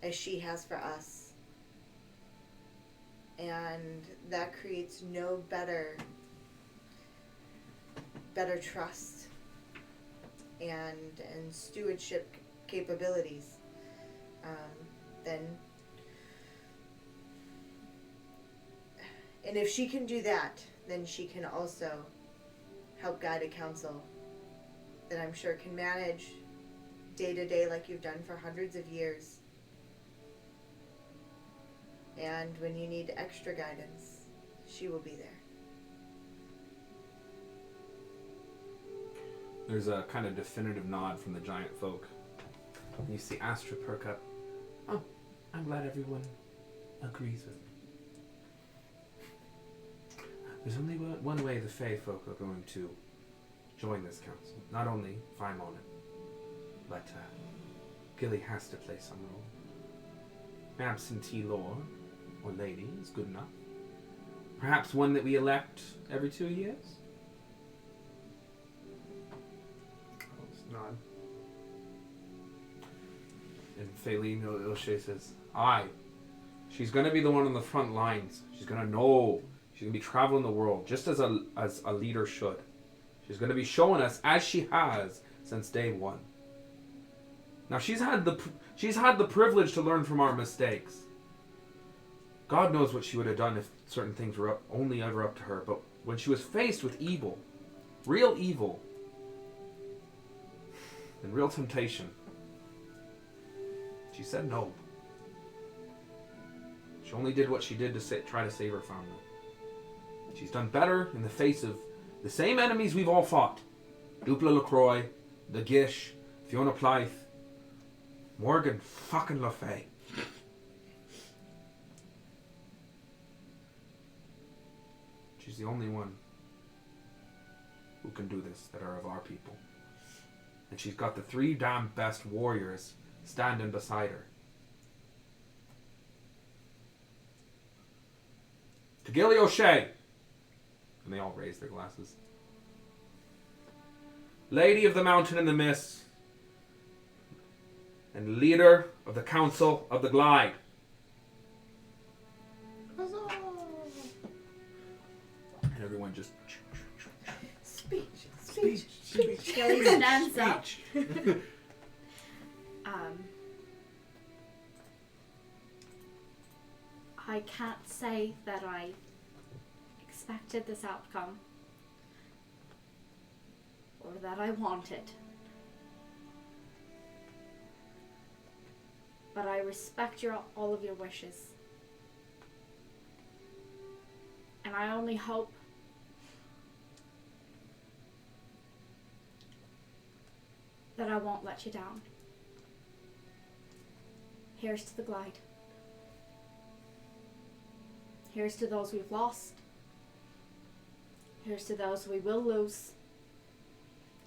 as she has for us. And that creates no better trust and stewardship capabilities than. And if she can do that, then she can also help guide a council that I'm sure can manage day to day like you've done for hundreds of years. And when you need extra guidance, she will be there. There's a kind of definitive nod from the giant folk. And you see Astra perk up. Oh, I'm glad everyone agrees with me. There's only one way the Fae folk are going to join this council. Not only Faimon, but Gilly has to play some role. An absentee lord or lady is good enough. Perhaps one that we elect every 2 years? I'll just nod. And Faylene O'Shea says, aye. She's going to be the one on the front lines. She's going to know. She's going to be traveling the world, just as a leader should. She's going to be showing us, as she has since day one. Now, she's had the privilege to learn from our mistakes. God knows what she would have done if certain things were only ever up to her. But when she was faced with evil, real evil, and real temptation, she said no. She only did what she did to try to save her family. She's done better in the face of the same enemies we've all fought. Dupla LaCroix, the Gish, Fiona Plythe, Morgan fucking Le Fay. She's the only one who can do this that are of our people. And she's got the 3 damn best warriors standing beside her. To Gilly O'Shea. And they all raise their glasses. Lady of the Mountain and the Mist, and leader of the Council of the Glide. And everyone just... Speech. Gilly stands up. I can't say that I expected this outcome or that I want it, but I respect all of your wishes, and I only hope that I won't let you down. Here's to the Glide. Here's to those we've lost. Here's to those we will lose.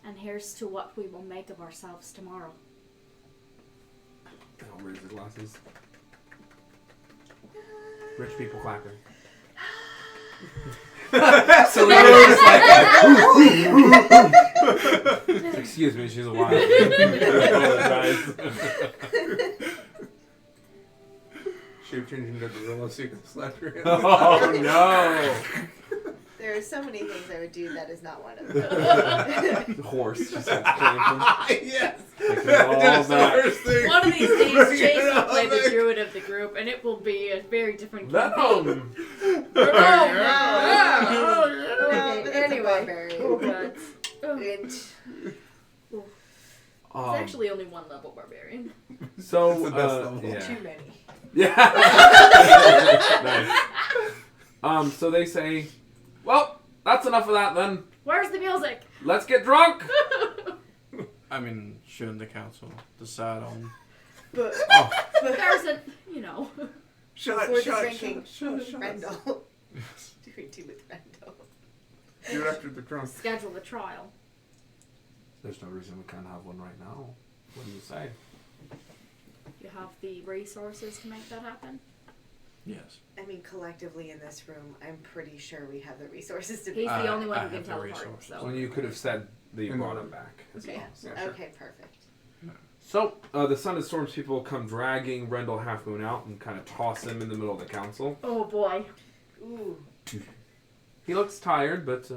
And here's to what we will make of ourselves tomorrow. They all raise their glasses. Rich people clapping. So we're just like, excuse me, she's a wild. I apologize. Shape changing into a gorilla so you can slap your hand. Oh no! There are so many things I would do. That is not one of them. Horse. Just have Yes! all that. One of these days, Chase will play the druid of the group, and it will be a very different campaign. No, Okay, but that's anyway. a barbarian. Oh, God. It's It's actually only one level barbarian. So It's the best level. yeah. too many. Yeah. Nice. So they say, well, that's enough of that then. Where's the music? Let's get drunk. I mean, shouldn't the council decide on... But There's a, you know. before the drinking, Rendell. Do we do with Rendell? Do it after the drunk. Schedule the trial. There's no reason we can't have one right now. What do you say? You have the resources to make that happen? Yes. I mean, collectively in this room, I'm pretty sure we have the resources to. He's the only one I who can have the teleport, resources. so. Well, you could have said that you brought him back. Yeah. Yeah, sure. Okay, perfect. So, the Sun and Storms people come dragging Rendell Half Moon out and kind of toss him in the middle of the council. Oh boy. Ooh. He looks tired, but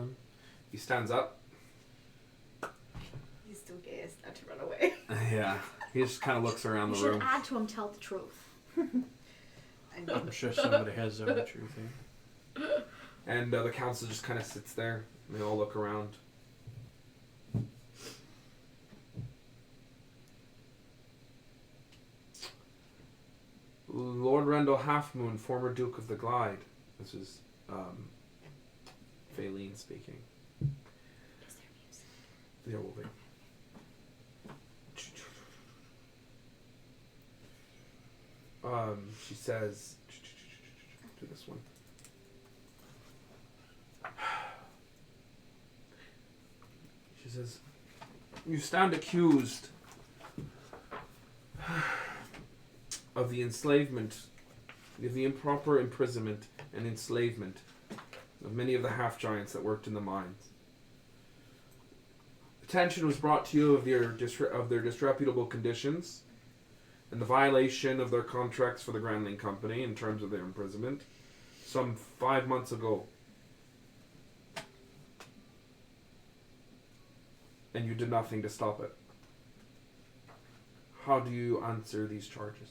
he stands up. He's still gayest not to run away. Yeah. He just kind of looks around You the should room. add to him tell the truth. I'm sure somebody has the truth here. And the council just kind of sits there. And they all look around. Lord Rendell Halfmoon, former Duke of the Glide. This is Faline speaking. Is there music? There will be. She says, do this one. She says, you stand accused of the enslavement, of the improper imprisonment and enslavement of many of the half-giants that worked in the mines. Attention was brought to you of their disreputable conditions and the violation of their contracts for the Grandling Company in terms of their imprisonment some 5 months ago. And you did nothing to stop it. How do you answer these charges?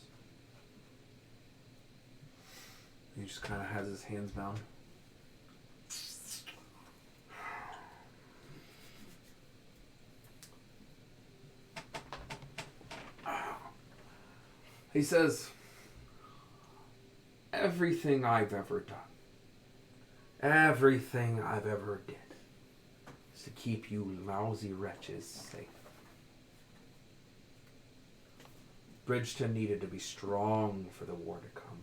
He just kind of has his hands bound. He says, everything I've ever done, everything I've ever did, is to keep you lousy wretches safe. Bridgeton needed to be strong for the war to come,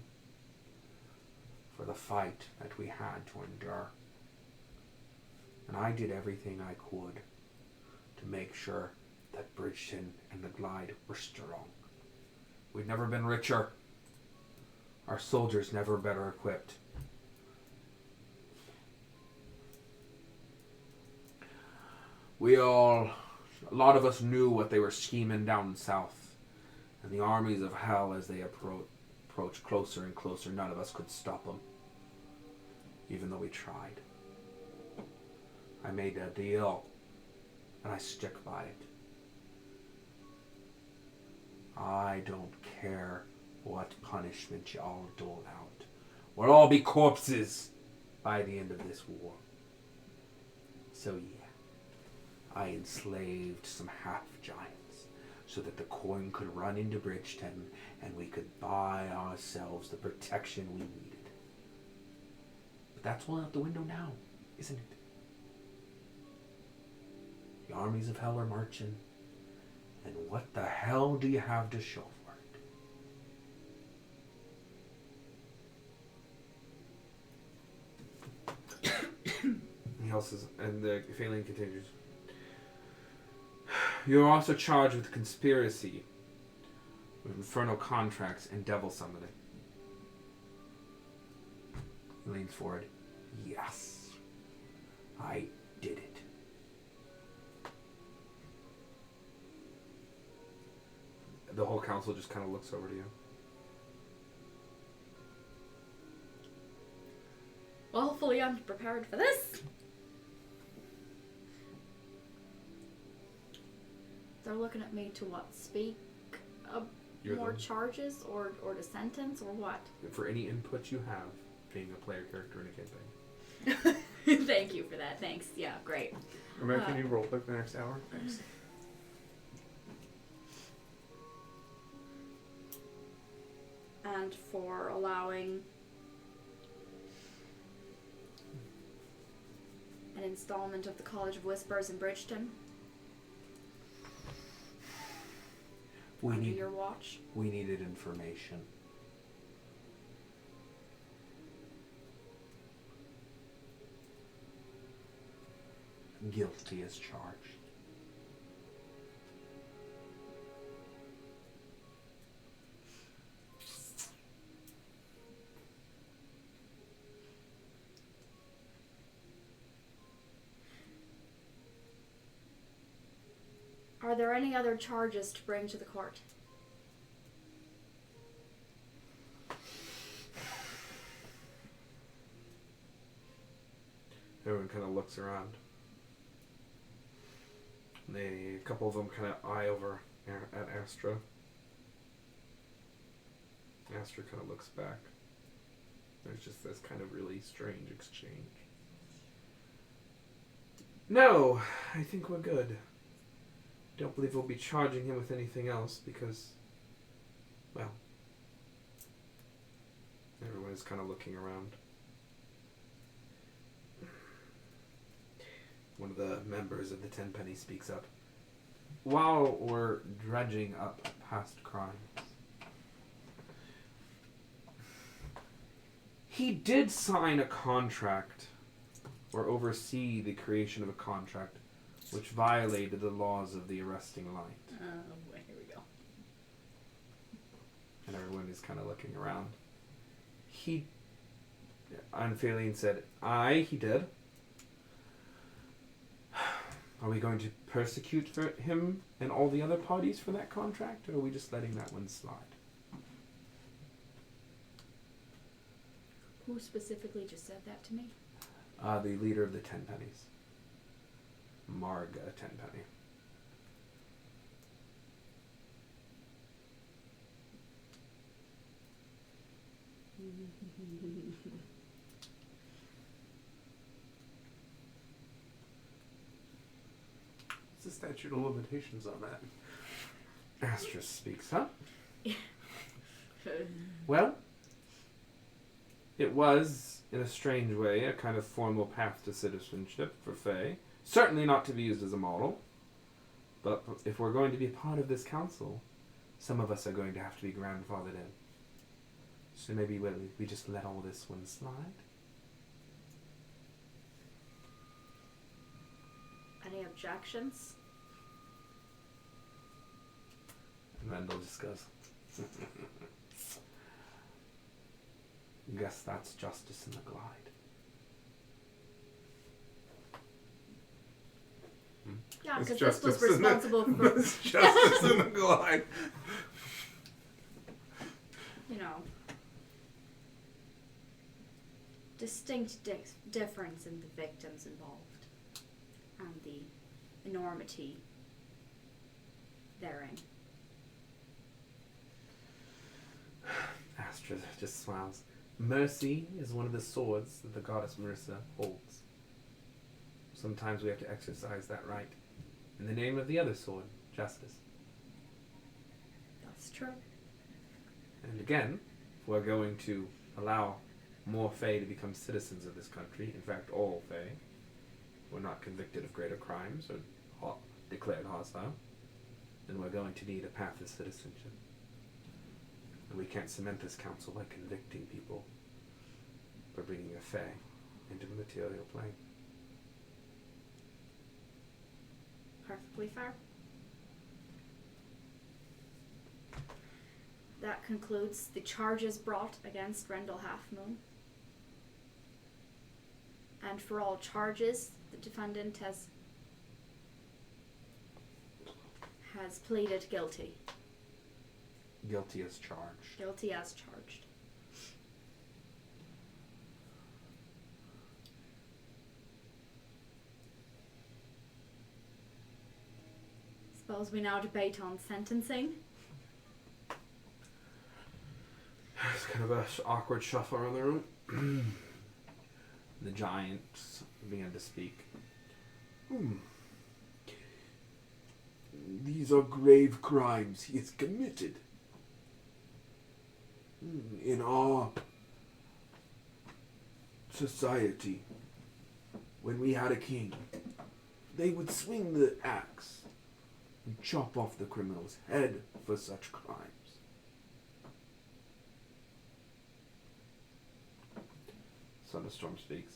for the fight that we had to endure. And I did everything I could to make sure that Bridgeton and the Glide were strong. We'd never been richer. Our soldiers never better equipped. A lot of us knew what they were scheming down south. And the armies of hell, as they approached closer and closer, none of us could stop them. Even though we tried. I made a deal. And I stuck by it. I don't care what punishment y'all dole out. We'll all be corpses by the end of this war. So yeah, I enslaved some half-giants so that the coin could run into Bridgeton and we could buy ourselves the protection we needed. But that's all out the window now, isn't it? The armies of hell are marching. And what the hell do you have to show for it? He also says, and the Phalan continues, you are also charged with conspiracy, with infernal contracts, and devil summoning. He leans forward. Yes, I did it. The whole council just kind of looks over to you. Well, hopefully I'm prepared for this. They're looking at me to what? Speak more charges or to sentence or what? For any input you have, being a player character in a campaign. Thank you for that. Thanks. Yeah, great. Remember, can you roleplay for the next hour? Thanks. And for allowing an installment of the College of Whispers in Bridgeton under your watch. We needed information. Guilty as charged. Are there any other charges to bring to the court? Everyone kind of looks around. A couple of them kind of eye over at Astra. Astra kind of looks back. There's just this kind of really strange exchange. No, I think we're good. Don't believe we'll be charging him with anything else because, well, everyone is kind of looking around. One of the members of the Tenpenny speaks up. While we're dredging up past crimes, he did sign a contract or oversee the creation of a contract which violated the laws of the arresting light. Oh, boy, here we go. And everyone is kind of looking around. Unfailing said, aye, he did. Are we going to persecute him and all the other parties for that contract, or are we just letting that one slide? Who specifically just said that to me? The leader of the Tenpennies. Marg Tenpenny. What's the statute of limitations on that? Astra speaks up. Well, it was, in a strange way, a kind of formal path to citizenship for Faye. Certainly not to be used as a model. But if we're going to be a part of this council, some of us are going to have to be grandfathered in. So maybe we just let all this one slide? Any objections? And Rendell just goes, guess that's justice in the glide. Yeah, It's because this was justice in the- responsible for, It's justice in the glide. you know, distinct difference in the victims involved and the enormity therein. Astra just smiles. Mercy is one of the swords that the goddess Marissa holds. Sometimes we have to exercise that right in the name of the other sword, justice. That's true. And again, if we're going to allow more Fae to become citizens of this country, in fact all Fae, who are not convicted of greater crimes or declared hostile, then we're going to need a path of citizenship. And we can't cement this council by convicting people for bringing a Fae into the material plane. Perfectly fair. That concludes the charges brought against Rendell Halfmoon. And for all charges, the defendant has pleaded guilty. Guilty as charged. Guilty as charged. Suppose we now debate on sentencing. It's kind of an awkward shuffle around the room. The giants began to speak. These are grave crimes he has committed. In our society, when we had a king, they would swing the axe and chop off the criminal's head for such crimes. Thunderstorm speaks.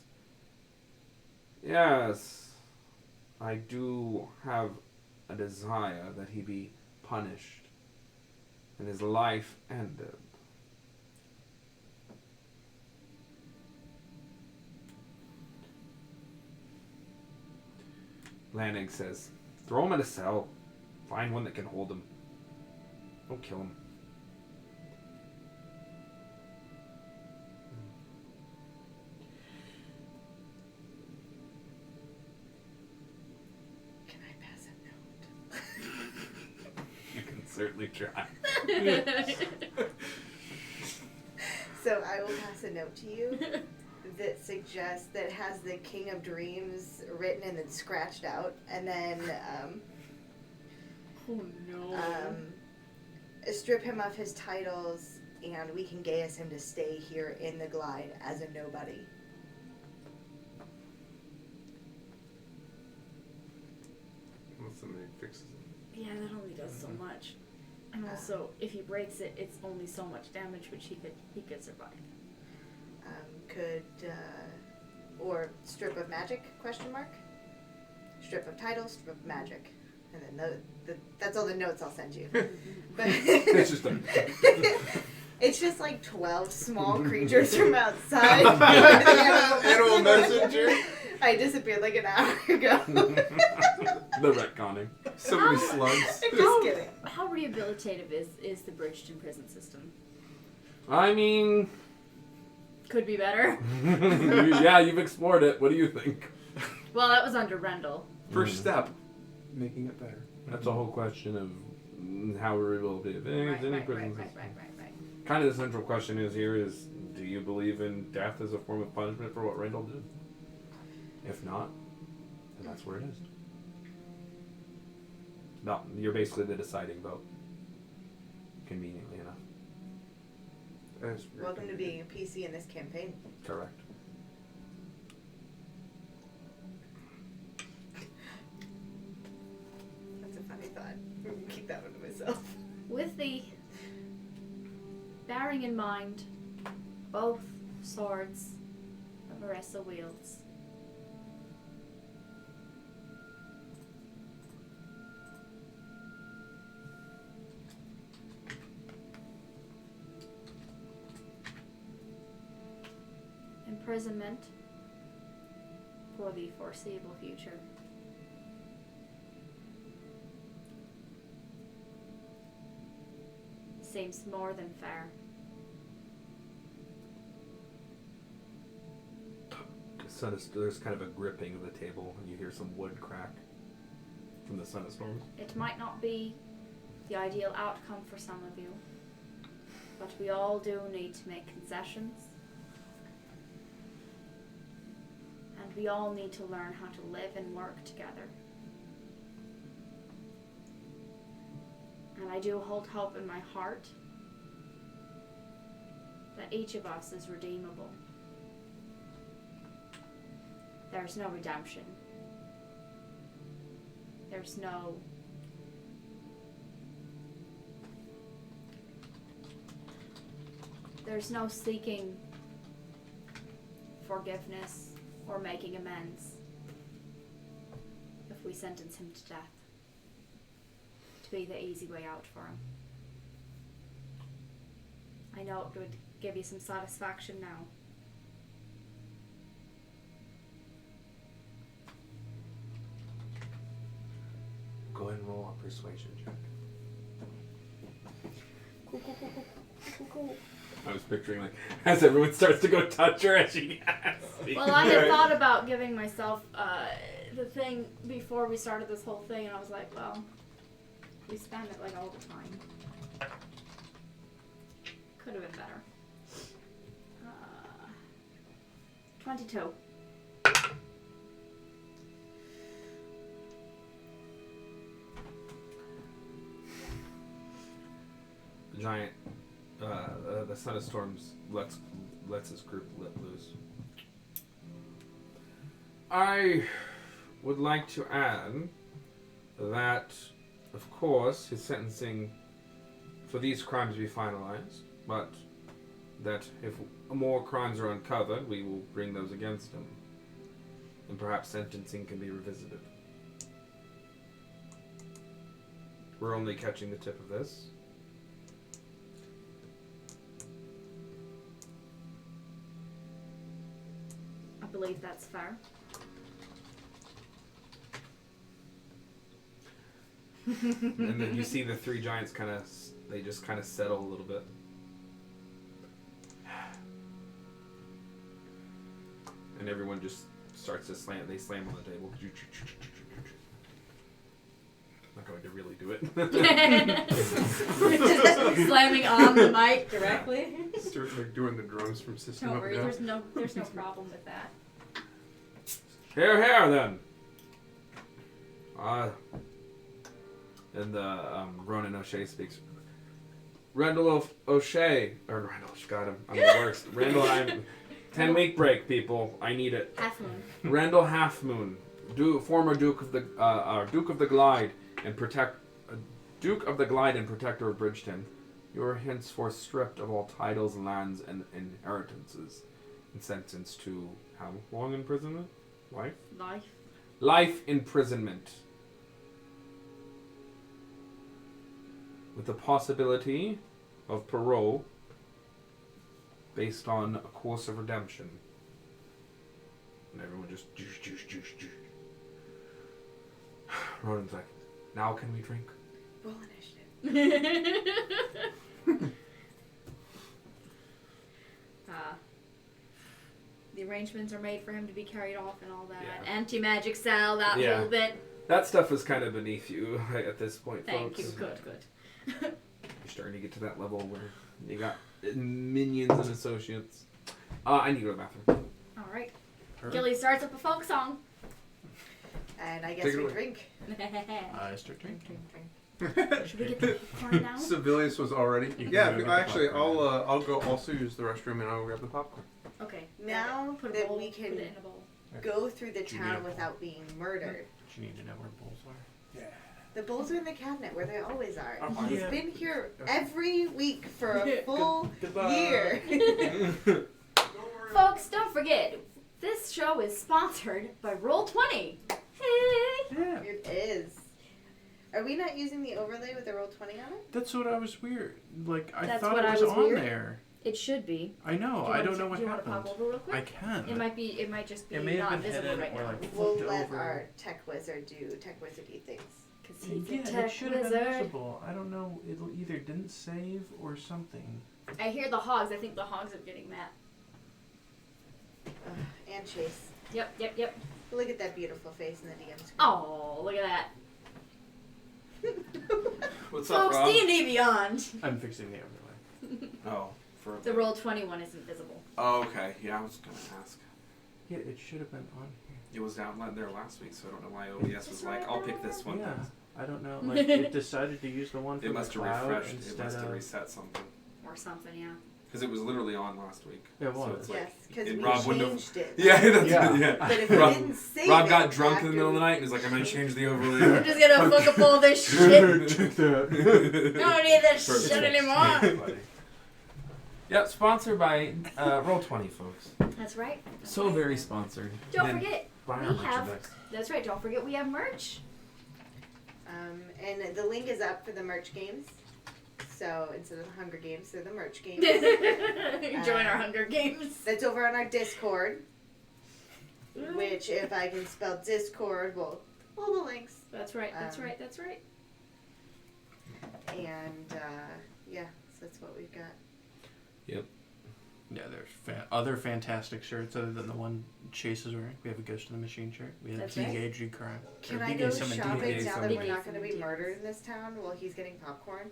Yes, I do have a desire that he be punished and his life ended. Lannig says, throw him in a cell. Find one that can hold him. Don't kill him. Can I pass a note? You can certainly try. So I will pass a note to you that suggests that has the King of Dreams written and then scratched out, and then Oh no. strip him of his titles, and we can gaius him to stay here in the glide as a nobody. Unless somebody fixes it. Yeah, that only does so much. And also, if he breaks it, it's only so much damage, which he could survive. Or strip of magic, question mark? Strip of title, strip of magic. And then that's all the notes I'll send you. But It's just a... it's just like 12 small creatures from outside. Animal messenger. I disappeared like an hour ago. The retconning. So many slugs. Just kidding. How rehabilitative is the Bridgeton prison system? I mean... Could be better. Yeah, you've explored it. What do you think? Well, that was under Rendell. First step, making it better. That's a whole question of how rehabilitative is any prison system. Right. Kind of the central question is do you believe in death as a form of punishment for what Randall did? If not, then that's where it is. No, you're basically the deciding vote. Conveniently enough. Welcome to being a PC in this campaign. Correct. That's a funny thought. I'm gonna keep that one to myself. With the bearing in mind both swords that Marissa wields, imprisonment for the foreseeable future. Seems more than fair. There's kind of a gripping of the table, and you hear some wood crack from the Son of Storms. It might not be the ideal outcome for some of you, but we all do need to make concessions. And we all need to learn how to live and work together. And I do hold hope in my heart that each of us is redeemable. There's no redemption. There's no seeking forgiveness or making amends if we sentence him to death. To be the easy way out for him. I know it would give you some satisfaction now. Go ahead and roll a persuasion check. Cool. I was picturing like as everyone starts to go touch her as she asks. Well, I had thought about giving myself the thing before we started this whole thing, and I was like, well, we spend it like all the time. Could have been better. 22. The giant, the Son of Storms lets his group let loose. I would like to add that, of course, his sentencing for these crimes be finalized, but that if more crimes are uncovered, we will bring those against him, and perhaps sentencing can be revisited. We're only catching the tip of this. I believe that's fair. And then you see the three giants they just kind of settle a little bit. And everyone just starts to slam. They slam on the table. I'm not going to really do it. Slamming on the mic directly. Start like doing the drums from System Don't of a worry, Down. there's no problem with that. Here, then. And Ronan O'Shea speaks. Randall O'Shea, or Randall, got him. I'm the worst. Randall, 10-week break, people. I need it. Half Moon. Randall Halfmoon, former Duke of the Glide and Duke of the Glide and Protector of Bridgeton. You are henceforth stripped of all titles, lands, and inheritances, and sentenced to how long imprisonment? Life? Life imprisonment. With the possibility of parole based on a course of redemption. And everyone just juice. Ronan's like, now can we drink? Roll initiative. The arrangements are made for him to be carried off and all that. Yeah. Anti-magic cell, that Yeah. whole bit. That stuff is kind of beneath you at this point, Thank folks. you. Good. You're starting to get to that level where you got minions and associates. I need to go to the bathroom. All right. Gilly starts up a folk song. And I guess Take it we away. drink. I start drinking. Should we get the popcorn now? Civilius was already. You can Yeah, go get the actually, popcorn. I'll go also use the restroom and I'll grab the popcorn. Okay. Now Put a that bowl, we put it can in a bowl. go through the Do you need a town bowl? without being murdered. Do you need to know where bowls are? The bowls are in the cabinet where they always are. Oh, He's yeah. been here every week for a full Goodbye. year. Folks, don't forget, this show is sponsored by Roll20. Hey! Yeah. It is. Are we not using the overlay with the roll 20 on it? That's what I was weird. Like, I That's thought what it I was was on weird. there. It should be. I know. I don't know what do you happened. Want to pop over real quick? I can. It might just be It may have not been visible hidden right or now. like We'll flipped let over. our tech wizard do tech wizardy things. Because he's a Yeah, tech it should have been wizard. visible. I don't know. It either didn't save or something. I hear the hogs. I think the hogs are getting mad. And Chase. Yep. Look at that beautiful face in the DM screen. Oh, look at that. What's up, Folks, Rob? D&D Beyond. I'm fixing the overlay. Oh, for The Roll20 one isn't visible. Oh, okay. Yeah, I was gonna ask. Yeah, it should have been on here. It was down there last week, so I don't know why OBS was like, I'll pick this one. Yeah. I don't know. Like, it decided to use the one for It the must have cloud refreshed. It instead must have of... reset something. Or something, yeah. Because it was literally on last week. It So was. it's like, Yes, because and we Rob wouldn't have- changed it. Yeah, that's Yeah. yeah. But if we Rob- didn't save Rob it got drunk in the after middle of the we- night and he's like, I'm gonna change the I'm overlay. just gonna fuck up all this shit. Check that. I don't need that Perfect. shit anymore. Yeah, sponsored by Roll20, folks. That's right. So very sponsored. Don't And forget, buy we our have. merchandise. That's right. Don't forget, we have merch. And the link is up for the merch games. So instead of the Hunger Games, they're the merch games. Join our Hunger Games. That's over on our Discord. Which, if I can spell Discord, well, all the links. That's right. That's right. That's right. And yeah, so that's what we've got. Yeah, there's other fantastic shirts other than the one Chase is wearing. We have a Ghost in the Machine shirt. We have That's right. D-Gage Crime. Can Or I D-Gage go Summon, shopping D-Gage now that Summon. we're not going to be D-Gage murdered in this town while he's getting popcorn?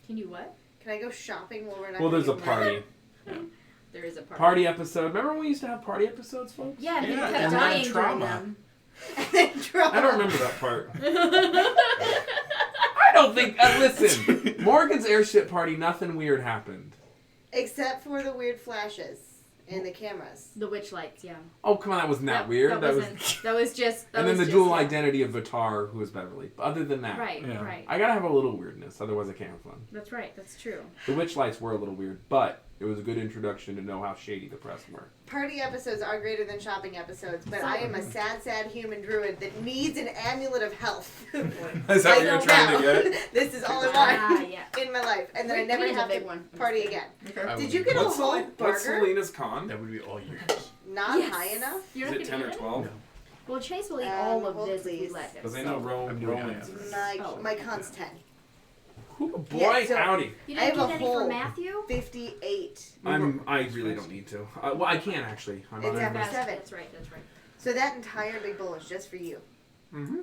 Can you what? Can I go shopping while we're not Well, gonna there's a get murdered? party. There is a party. Party episode. Remember when we used to have party episodes, folks? Yeah, and Yeah, people kept and then dying during trauma. them. I don't remember that part. I don't think. Listen, Morgan's airship party, nothing weird happened. Except for the weird flashes in the cameras. The witch lights, yeah. Oh, come on, that wasn't that weird. That was. was just. That And then was the just, dual yeah. identity of Vitar, who is Beverly. But other than that, Right, Yeah. right. I gotta have a little weirdness, otherwise I can't have fun. That's right. That's true. The witch lights were a little weird, but it was a good introduction to know how shady the press were. Party episodes are greater than shopping episodes, but I am a sad human druid that needs an amulet of health. Is that I what you're know trying to now. get? This is all I Ah, want yeah. in my life, and then I We never need a have big to one. party again. I Did would- you get a What's whole What's burger? Selena's con? That would be all yours. Not Yes. high enough? You're Is not it gonna 10 or eat 12? Well, Chase will eat all of hold this if we please. let him. Because I know I'm doing Romans. Oh. My con's 10. Boy, Yeah, so- howdy. You I didn't have get a any for whole- Matthew? 58. I really don't need to. Well, I can actually. I'm It's on after Amazon. seven. That's right. So that entire big bowl is just for you. Mm-hmm.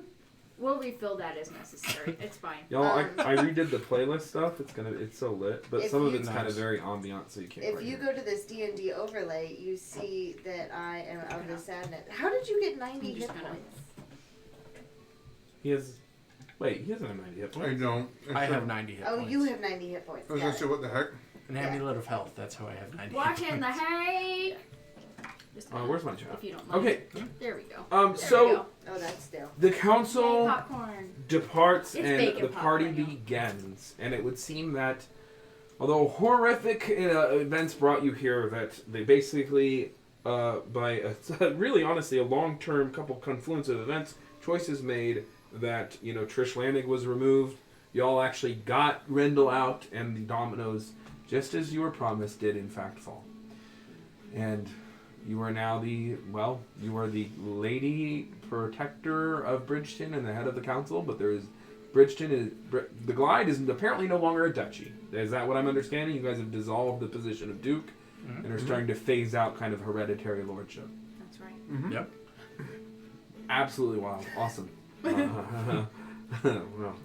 We'll refill that as necessary. It's fine. Y'all, I redid the playlist stuff. It's so lit, but If some of you- it's kind of very ambient, so you can't. If quite you hear go to this D&D overlay, you see that I am of the sadness. How did you get 90 I'm hit just gonna- points? it. He has. Wait, he doesn't have 90 hit I points. don't. I have 90 hit Oh, points. you have 90 hit points. I was Got gonna say, what the heck? An amulet of health. That's how I have 90 Watch hit in the points. hay. Just Where's my chat? if you don't mind. Okay. There we go. There we So go. Oh, that's still. the Yay, council popcorn. departs It's and bacon the party popcorn, y'all. begins, and it would seem that although horrific events brought you here, that they basically by really honestly a long-term couple confluence of events, choices made that Trish Landing was removed. Y'all actually got Rendell out, and the dominoes, just as you were promised, did in fact fall. And you are now you are the lady protector of Bridgeton and the head of the council, but the Glide is apparently no longer a duchy. Is that what I'm understanding? You guys have dissolved the position of duke and are starting to phase out kind of hereditary lordship. That's right. Mm-hmm. Yep. Absolutely wild. Awesome. Well,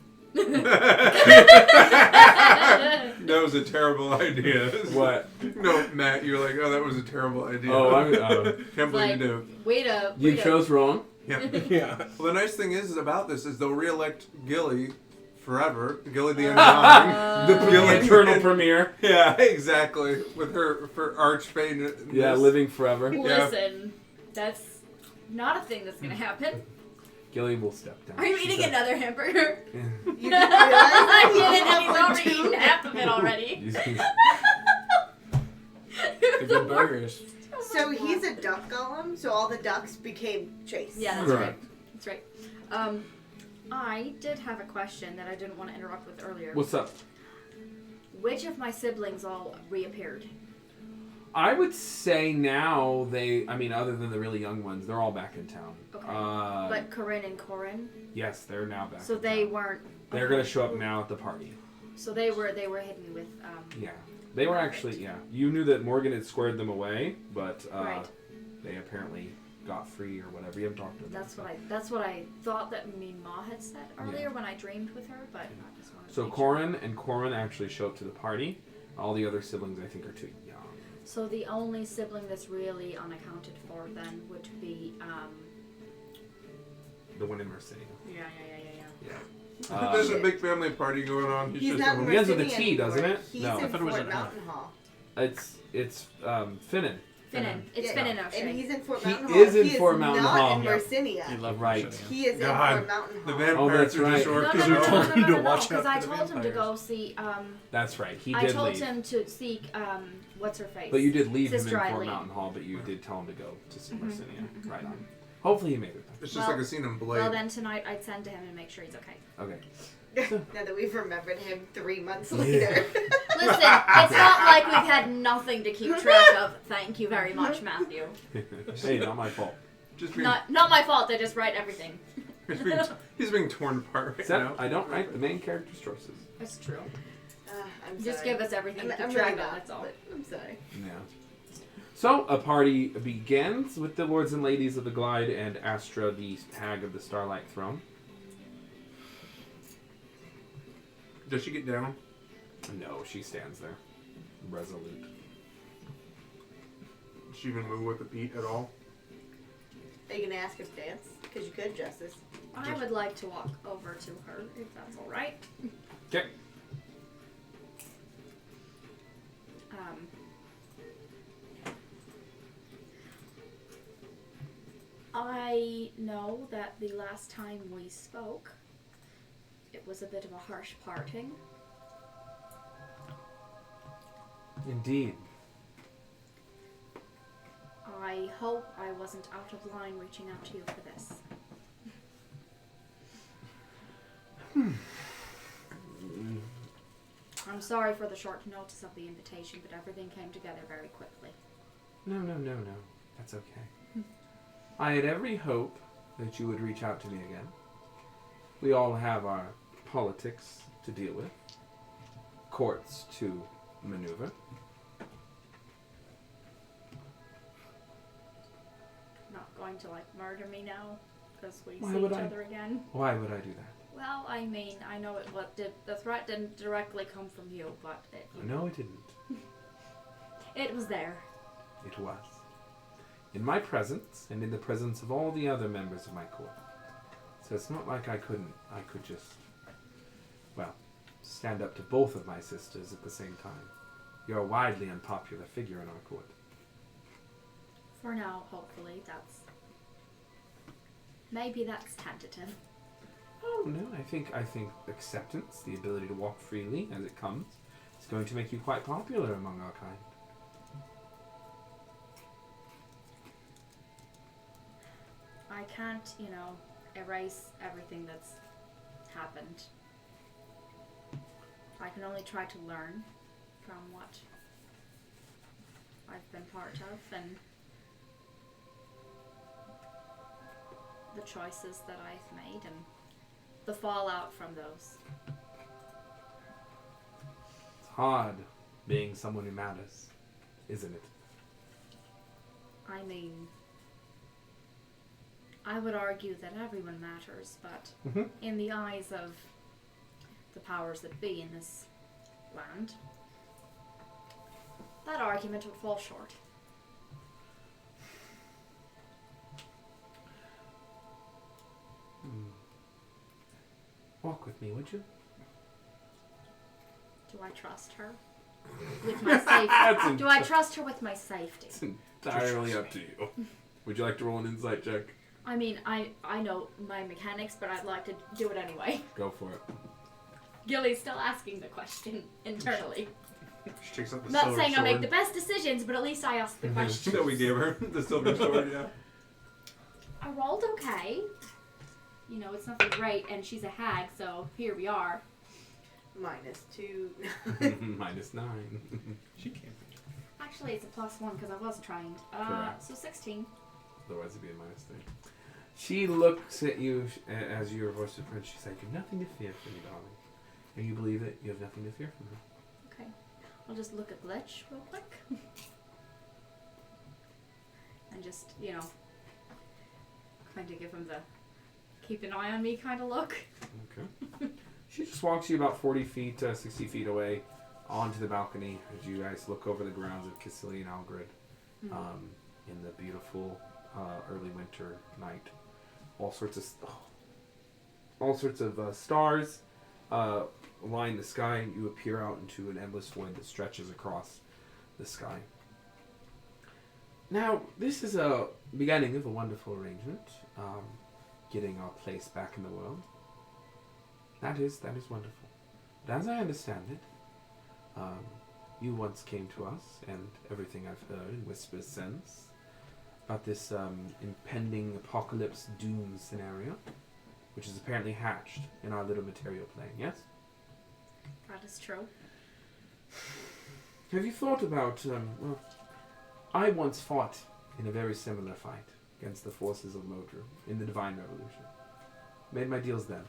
That was a terrible idea. what? No, Matt, you're like, oh, that was a terrible idea. Oh, Can't believe Like, you do. you chose wrong. Yeah. Yeah. Well, the nice thing is about this is they'll re-elect Gilly forever. Gilly the Undying. The eternal premiere. Yeah, exactly. With her for archfame. Yeah, living forever. Listen, that's not a thing that's gonna happen. Gilly will step down. Are you She's eating a- another hamburger? You didn't realize I that? didn't, and he's already eaten half of it already. The good burgers. So he's a duck golem, so all the ducks became Chase. Yeah, that's Right. right. That's right. I did have a question that I didn't want to interrupt with earlier. What's up? Which of my siblings all reappeared? I would say now other than the really young ones, they're all back in town. Okay. But Corinne and Corin, Yes, they're now back. so in they town. weren't. They're gonna show up now at the party. So they were hidden with. Yeah, they were Right. actually. Yeah, you knew that Morgan had squared them away, but Right. they apparently got free or whatever. You haven't talked to them. That's what I thought that me and Ma had said earlier when I dreamed with her, but I just wanted to So make sure. Corin and Corin actually show up to the party. All the other siblings, I think, are too young. So the only sibling that's really unaccounted for then would be The one in Mercedes. yeah. Yeah. There's a big family party going on. He's just not a in He has with a Mercidia T, doesn't anymore. it? He's No. in I thought it was Fort an F. Mountain Hall. It's Finnan. Finnan. It's Yeah, Finnan And O'Shea. he's in Fort He Mountain is Hall. in He Fort is Mountain not Hall. in Yeah. Mercidia. You love Right. Mercedes. He is God. in Fort Mountain The Hall. vampires that's are right. just No, orcs. Because you told him to watch out because I for the told him to vampires. go see. That's right. He I did told leave. him to seek. What's her face? But you did leave him in Sister Fort Eileen. Mountain Hall, but you did tell him to go to see Mhm, Mercidia. Right on. Hopefully he made it It's just Well- like a scene in Blade. Well, then tonight I'd send to him and make sure he's okay. back. Okay. Now that we've remembered him 3 months Yeah. later. Listen, it's not like we've had nothing to keep track of. Thank you very much, Matthew. Hey, not my fault. Just being, Not my fault. I just write everything. he's being torn apart right Except now. I don't write the main character's choices. That's true. I'm Just sorry. give us everything to I'm keep track really of. not, That's all. but I'm sorry. Yeah. So a party begins with the lords and ladies of the Glide and Astra, the hag of the Starlight Throne. Does she get down? No, she stands there, resolute. Does she even move with the Pete at all? Are you gonna ask her to dance? Because you could, Justice. I would like to walk over to her, if that's all right. Okay. I know that the last time we spoke, it was a bit of a harsh parting. Indeed. I hope I wasn't out of line reaching out to you for this. I'm sorry for the short notice of the invitation, but everything came together very quickly. No. That's okay. I had every hope that you would reach out to me again. We all have our politics to deal with, courts to maneuver. Not going to like murder me now because we Why see would each I? other again. Why would I do that? Well, I mean, I know the threat didn't directly come from you, but No, it didn't. it was there. It was. In my presence, and in the presence of all the other members of my court. So it's not like I could just, well, stand up to both of my sisters at the same time. You're a widely unpopular figure in our court. For now, hopefully, maybe that's tentative. Oh no, I think acceptance, the ability to walk freely as it comes, is going to make you quite popular among our kind. I can't, erase everything that's happened. I can only try to learn from what I've been part of and the choices that I've made and the fallout from those. It's hard being someone who matters, isn't it? I mean, I would argue that everyone matters, but in the eyes of the powers that be in this land, that argument would fall short. Walk with me, would you? Do I trust her with my safety? Do I trust her with my safety? It's entirely up to you. Would you like to roll an insight check? I mean, I know my mechanics, but I'd like to do it anyway. Go for it. Gilly's still asking the question internally. She takes up the Not silver saying I sword make the best decisions, but at least I ask the question. that we gave her. The silver sword, yeah. I rolled okay. It's nothing great, and she's a hag, so here we are. -2. -9. She can't. Actually, it's a +1 because I was trained. Correct. So 16. Otherwise it'd be a -3. She looks at you as your voice is Prince. She's like, "You have nothing to fear from me, darling." And you believe it, you have nothing to fear from her. Okay. I'll just look at Glitch real quick. And just, kind of give him the keep an eye on me kind of look. Okay. She just walks you about 40 feet, 60 feet away onto the balcony as you guys look over the grounds of Cassilia and Algrid in the beautiful early winter night. All sorts of stars line the sky, and you appear out into an endless void that stretches across the sky. Now, this is a beginning of a wonderful arrangement, getting our place back in the world. That is wonderful. But as I understand it, you once came to us, and everything I've heard in whispers since, about this impending apocalypse doom scenario, which is apparently hatched in our little material plane, yes? That is true. Have you thought about, I once fought in a very similar fight against the forces of Modru in the Divine Revolution. Made my deals then.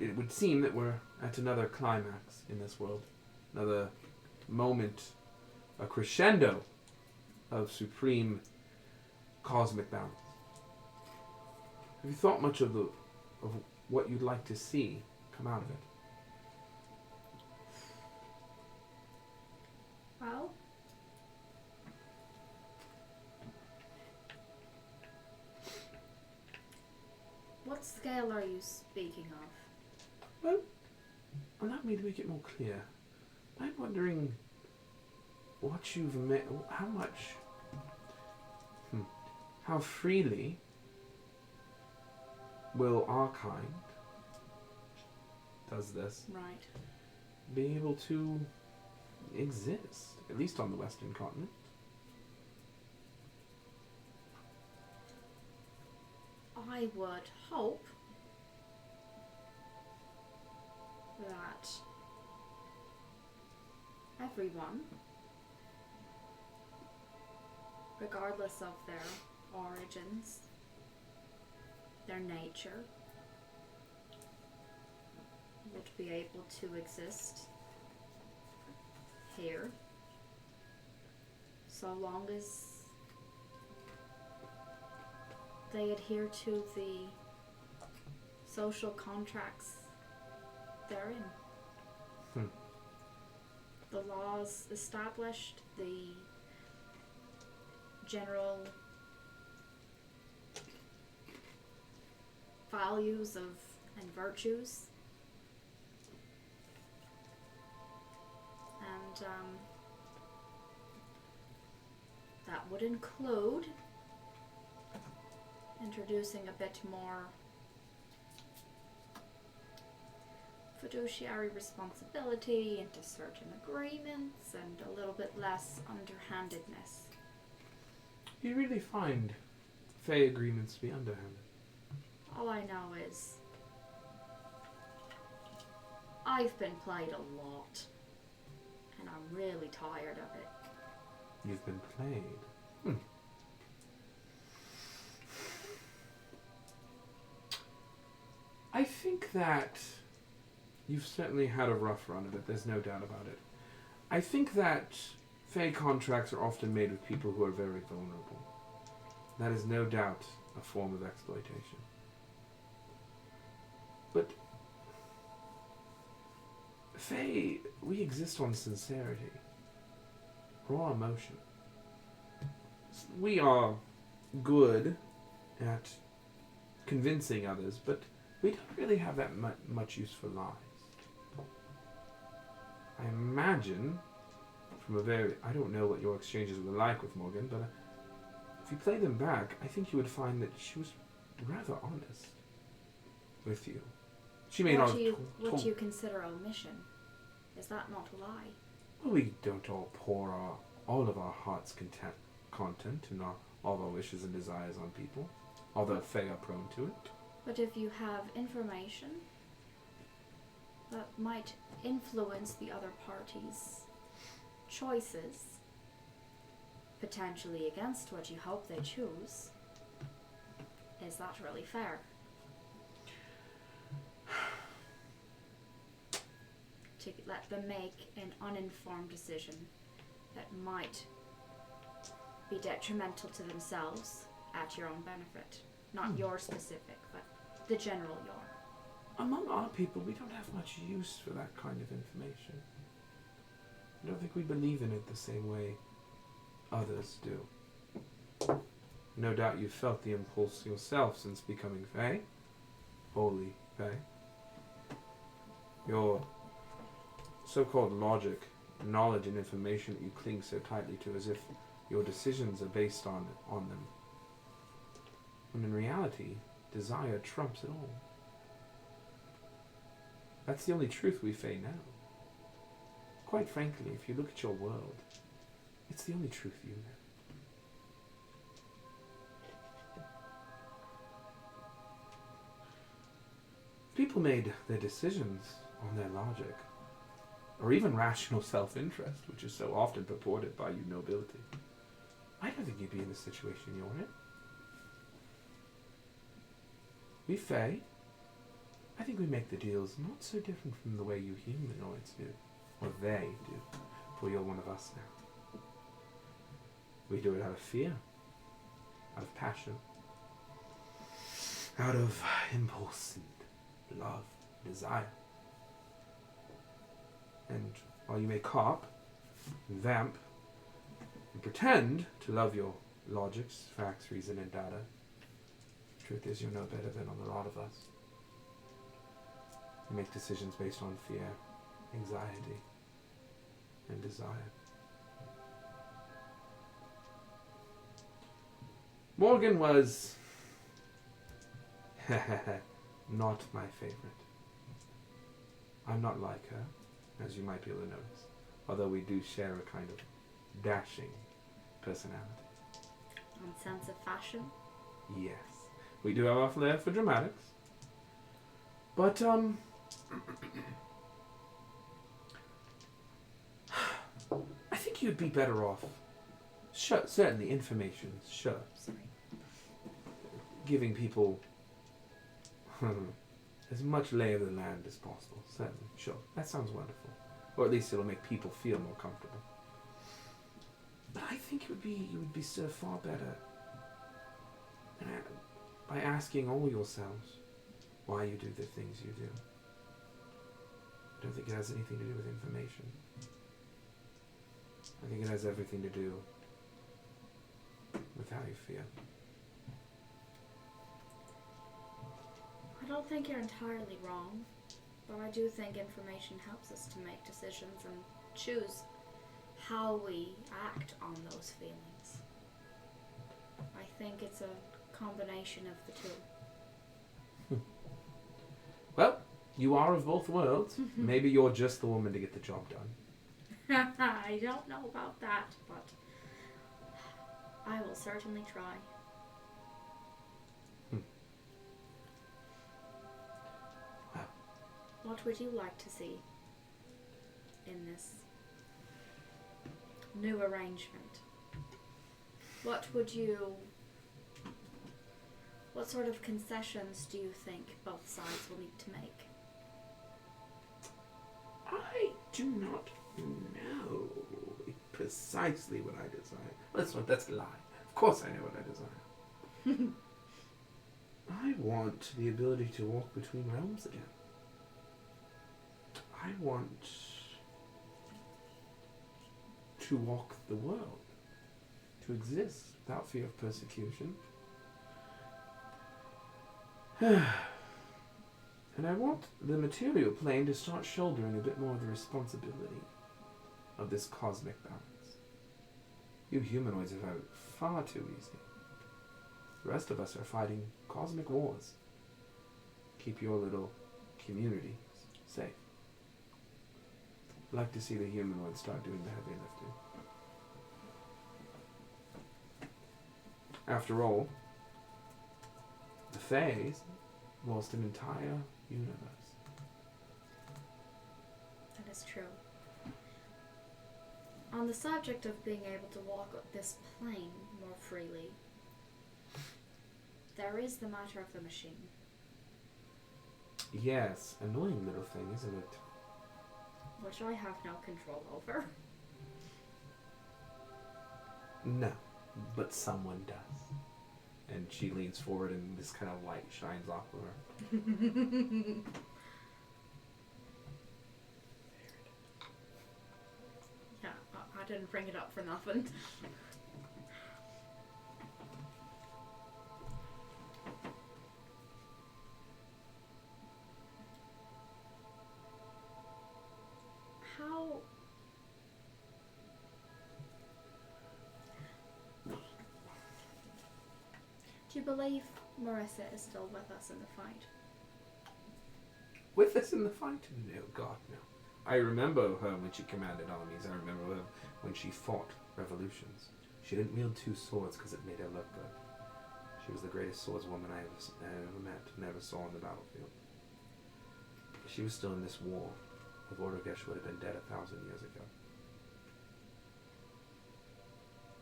It would seem that we're at another climax in this world. Another moment, a crescendo of supreme cosmic balance. Have you thought much of what you'd like to see come out of it? Well, what scale are you speaking of? Well, allow me to make it more clear. I'm wondering what you've met, how much, how freely will our kind, does this, Right. be able to exist, at least on the Western continent? I would hope that everyone regardless of their origins, their nature, would be able to exist here so long as they adhere to the social contracts they're in. The laws established, the general values and virtues. And that would include introducing a bit more fiduciary responsibility into certain agreements and a little bit less underhandedness. You really find Fey agreements to be underhanded? All I know is I've been played a lot and I'm really tired of it. You've been played. I think that you've certainly had a rough run of it, there's no doubt about it. I think that Fey contracts are often made with people who are very vulnerable. That is no doubt a form of exploitation. But Fey, we exist on sincerity, raw emotion. We are good at convincing others, but we don't really have that much use for lies. I imagine, I don't know what your exchanges were like with Morgan, but if you play them back, I think you would find that she was rather honest with you. She may not. What do you consider omission? Is that not a lie? Well, we don't all pour all of our heart's content and all of our wishes and desires on people, although Fey are prone to it. But if you have information that might influence the other party's choices, potentially against what you hope they choose, is that really fair? To let them make an uninformed decision that might be detrimental to themselves at your own benefit. Not your specific, but the general your. Among our people, we don't have much use for that kind of information. I don't think we believe in it the same way others do. No doubt you've felt the impulse yourself since becoming Fae. Holy Fae. Your so-called logic, knowledge and information that you cling so tightly to as if your decisions are based on them. When in reality, desire trumps it all. That's the only truth we Fae know. Quite frankly, if you look at your world, it's the only truth you know. People made their decisions on their logic, or even rational self-interest, which is so often purported by you nobility. I don't think you'd be in the situation you're in. We Fae, I think we make the deals not so different from the way you humanoids do, or they do, for you're one of us now. We do it out of fear, out of passion, out of impulse and love, desire. And while you may cop and vamp and pretend to love your logics, facts, reason, and data, the truth is you're no better than a lot of us. You make decisions based on fear, anxiety, and desire. Morgan was not my favorite. I'm not like her, as you might be able to notice, although we do share a kind of dashing personality. And sense of fashion? Yes. We do have our flair for dramatics. But, I think you'd be better off Sure, certainly information. Sure, Sorry. giving people as much lay of the land as possible. Certainly, sure. That sounds wonderful. Or at least it'll make people feel more comfortable. But I think you would be served far better by asking all yourselves why you do the things you do. I don't think it has anything to do with information. I think it has everything to do with how you feel. I don't think you're entirely wrong, but I do think information helps us to make decisions and choose how we act on those feelings. I think it's a combination of the two. Well, you are of both worlds. Maybe you're just the woman to get the job done. I don't know about that, but I will certainly try. Well. What would you like to see in this new arrangement? What sort of concessions do you think both sides will need to make? I do not know precisely what I desire. That's a lie. Of course I know what I desire. I want the ability to walk between realms again. I want to walk the world, to exist without fear of persecution. And I want the material plane to start shouldering a bit more of the responsibility of this cosmic balance. You humanoids have had it far too easy. The rest of us are fighting cosmic wars. Keep your little community safe. I'd like to see the humanoids start doing the heavy lifting. After all, the Fays lost an entire universe. That is true. On the subject of being able to walk this plane more freely, there is the matter of the machine. Yes, annoying little thing, isn't it? Which I have no control over. No, but someone does. And she leans forward and this kind of light shines off of her. Yeah, I didn't bring it up for nothing. How... Do you believe Marissa is still with us in the fight? With us in the fight? No, God, no. I remember her when she commanded armies. I remember her when she fought revolutions. She didn't wield two swords because it made her look good. She was the greatest swordswoman I ever met and ever saw on the battlefield. She was still in this war. The Vortigesh would have been dead 1,000 years ago.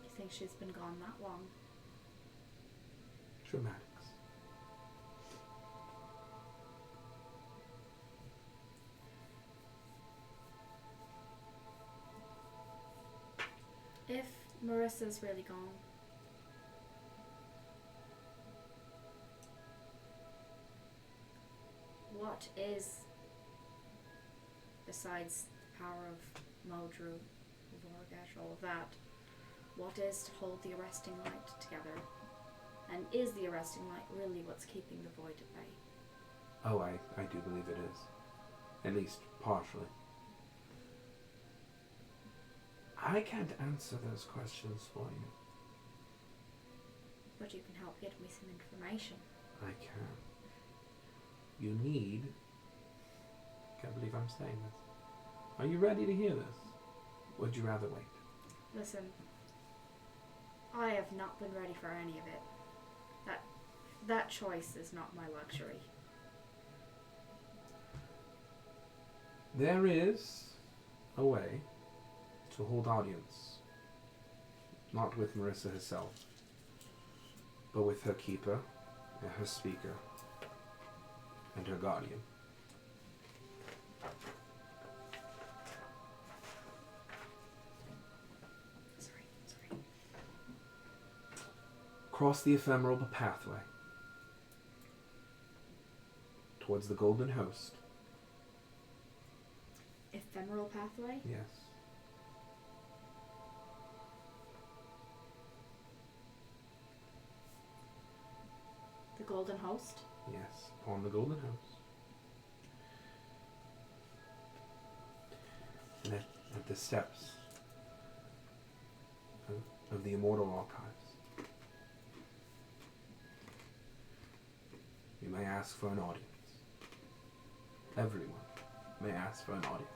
You think she's been gone that long? Dramatics. If Marissa's really gone, what is, besides the power of Modru, Vorgesh, all of that, what is to hold the arresting light together? And is the arresting light really what's keeping the void at bay? Oh, I do believe it is. At least partially. I can't answer those questions for you. But you can help get me some information. I can. You need... Can't believe I'm saying this. Are you ready to hear this? Would you rather wait? Listen, I have not been ready for any of it. That choice is not my luxury. There is a way to hold audience Not with Marissa herself, but with her keeper, and her speaker, and her guardian. Sorry. Cross the ephemeral pathway towards the golden host. Ephemeral pathway? Yes. The golden host? Yes, upon the golden host. And at the steps of the immortal archives, you may ask for an audience. Everyone may ask for an audience.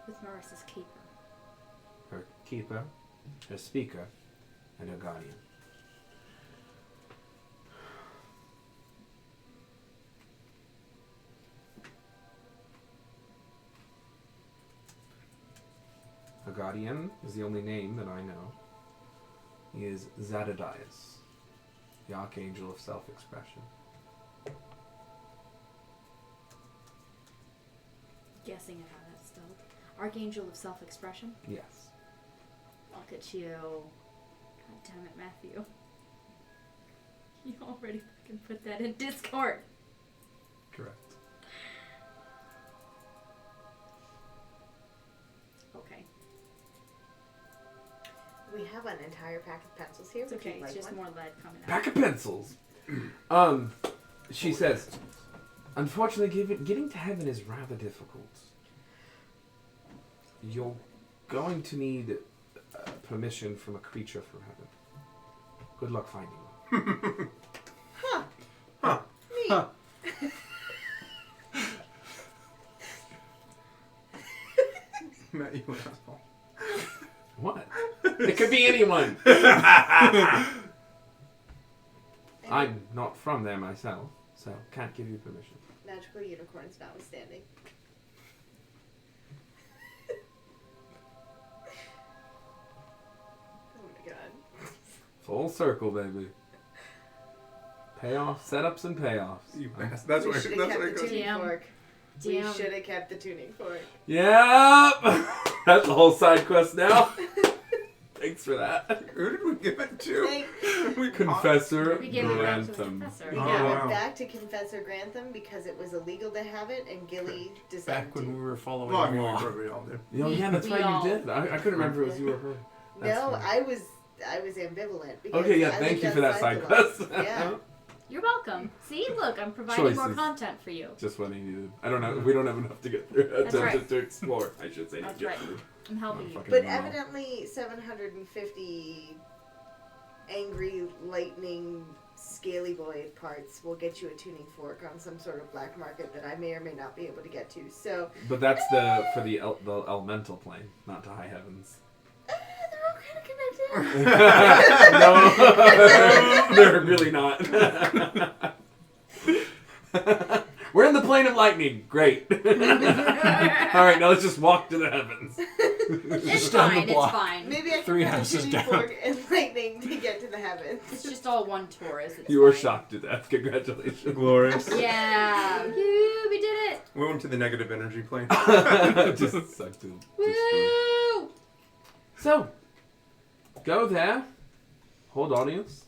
With Marissa's keeper. Her keeper, her speaker, and her guardian. Her guardian is the only name that I know. He is Zadadias, the archangel of self-expression. Guessing at how that's spelled. Archangel of self-expression? Yes. Look at you. God damn it, Matthew. You already fucking put that in Discord. Correct. Okay. We have an entire pack of pencils here. It's Would you okay. It's like just one? more lead coming out. Pack of pencils. She says, unfortunately, getting to heaven is rather difficult. You're going to need permission from a creature from heaven. Good luck finding one. Neat. Huh. Matt, you asshole. What? It could be anyone. I'm not from there myself, so can't give you permission. Magical unicorns notwithstanding. Oh my god. Full circle, baby. Payoff, setups, and payoffs. You bastard. That's We why. should That's have why I kept the go. tuning Damn. fork. We Damn. should have kept the tuning fork. Yep. That's the whole side quest now. Thanks for that. Who did we give it to? Thank- We Confessor We gave it back to the Grantham. professor. We Oh, gave wow. it back to Confessor Grantham because it was illegal to have it, and Gilly decided Back when we to. were following Well, I the mean, law. we all did. Oh, yeah, that's We right, all- you did. I couldn't remember if it was you or her. That's No, fine. I was ambivalent. Because Okay, yeah, I thank lived you for that outside side the laws. quest. Yeah. You're welcome. See, look, I'm providing more Choices. content for you. Just what he needed. I don't know. We don't have enough to get through. right. To explore, I should say. That's to get right. through. I'm helping you. Fucking But wow. evidently, 750 angry lightning scaly boy parts will get you a tuning fork on some sort of black market that I may or may not be able to get to. So But that's for the elemental plane, not to high heavens. they're all kind of connected. No, they're really not. We're in the plane of lightning. Great. All right, now let's just walk to the heavens. It's Just down the fine. It's block. fine. Maybe I Three can have a houses tuning down. fork and lightning to get to the heavens. It's just all one Taurus. It's You were fine. shocked to death. Congratulations. Glorious. Yeah. We did it. We went to the negative energy plane. Just sucked to. Woo! So, go there. Hold audience.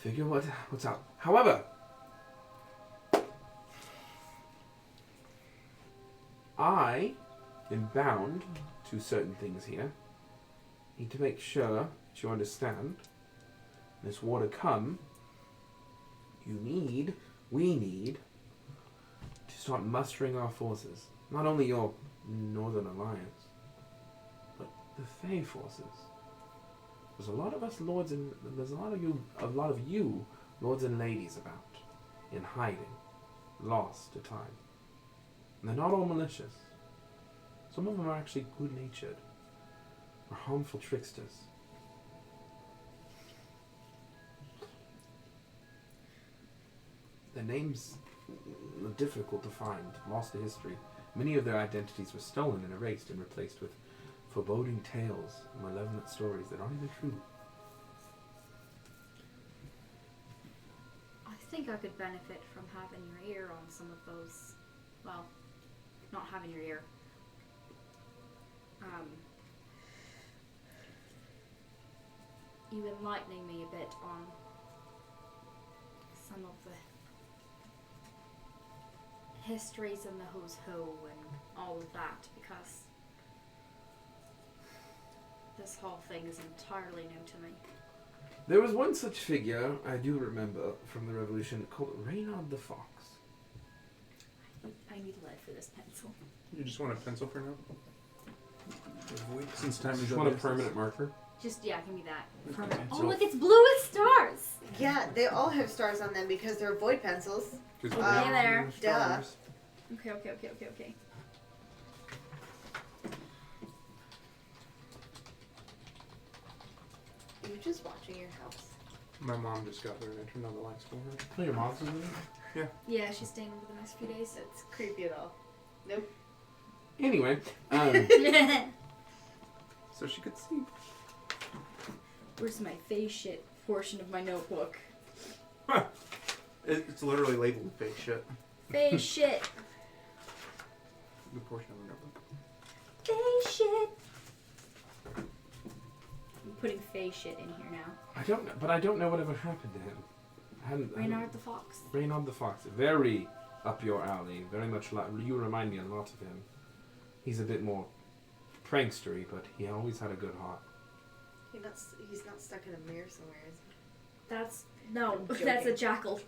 Figure what's up. However, I am bound to certain things here. Need to make sure that you understand. This war to come, we need to start mustering our forces. Not only your Northern Alliance, but the Fey forces. There's a lot of us lords and there's a lot of you lords and ladies about, in hiding, lost to time. And they're not all malicious. Some of them are actually good-natured, or harmful tricksters. Their names are difficult to find, lost to history. Many of their identities were stolen and erased and replaced with foreboding tales, malevolent stories that aren't even true. I think I could benefit from having your ear on some of those. Well, not having your ear. You enlightening me a bit on some of the histories and the who's who and all of that, because this whole thing is entirely new to me. There was one such figure, I do remember, from the Revolution, called Reynard the Fox. I need lead for this pencil. You just want a pencil for now? Since time You is just of want a the essence. permanent marker? Just, yeah, give me that. Okay. Oh, So- look, it's blue with stars! Yeah, they all have stars on them because they're void pencils. Just Okay, round there. stars. Okay. Are you just watching your house? My mom just got there and I turned on the lights for her. Oh, your mom's in there? Yeah, she's staying over the next few days. It's creepy at all. Nope. Anyway, So she could see. Where's my face shit portion of my notebook? It's literally labeled fake shit. Face shit. The portion of the notebook. Face shit. I'm putting face shit in here now. I don't know, but I don't know whatever happened to him. Reynard the Fox. Reynard the Fox, very up your alley. Very much like you remind me a lot of him. He's a bit more prankstery, but he always had a good heart. He's not stuck in a mirror somewhere, is he? That's I'm that's a joking. jackal.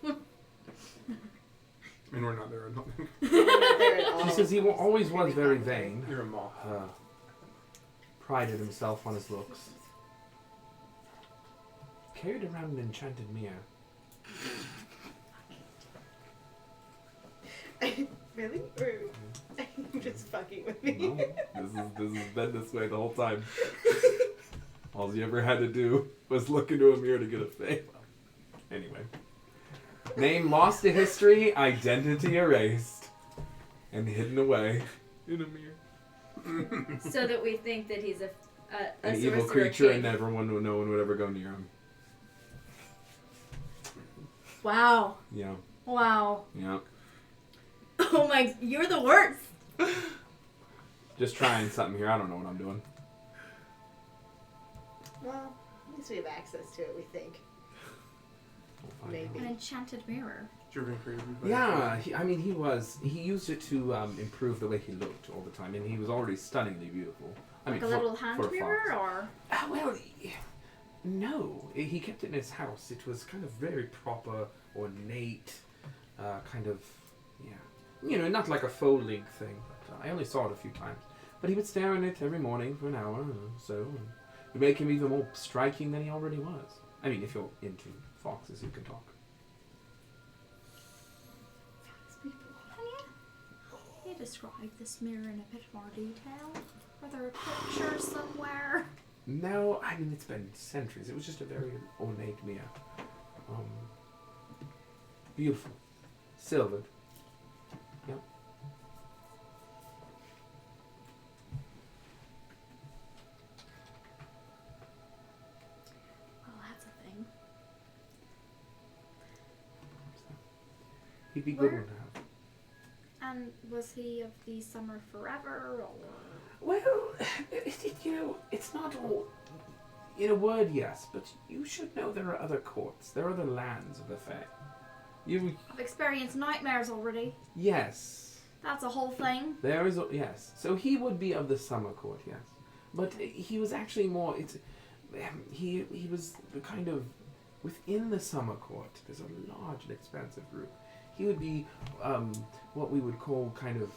And we're not there, I don't think. We're not there at all. She says he always was very vain. You're a moth. Prided himself on his looks. Carried around an enchanted mirror. Really? Or are you just fucking with me? No, this has been this way the whole time. All you ever had to do was look into a mirror to get a fame. Anyway. Name lost to history, identity erased, and hidden away in a mirror. So that we think that he's a An evil sorcerer creature king. and no one would ever go near him. Wow. Yeah. Wow. Yeah. Oh my, you're the worst. Just trying something here. I don't know what I'm doing. Well, at least we have access to it, we think. We'll find Maybe. An enchanted mirror. Driven creatively. Yeah, he used it to improve the way he looked all the time, and he was already stunningly beautiful. Like a little hand for a mirror, fox. or Well, no. He kept it in his house. It was kind of very proper, ornate, kind of, not like a faux link thing. But, I only saw it a few times. But he would stare in it every morning for an hour or so, and it would make him even more striking than he already was. I mean, if you're into foxes, you can talk. Can you describe this mirror in a bit more detail? Are there a picture somewhere? No, I mean, it's been centuries. It was just a very ornate mirror. Beautiful. Silvered. Yep. Well, that's a thing. He'd be a good Where- one to have. And was he of the summer forever, or? Well, it's not all... In a word, yes, but you should know there are other courts. There are other lands of the Fae. I've experienced nightmares already. Yes. That's a whole thing. There is, yes. So he would be of the summer court, yes. But he was actually more, he was the kind of, within the summer court, there's a large and expansive group. He would be what we would call kind of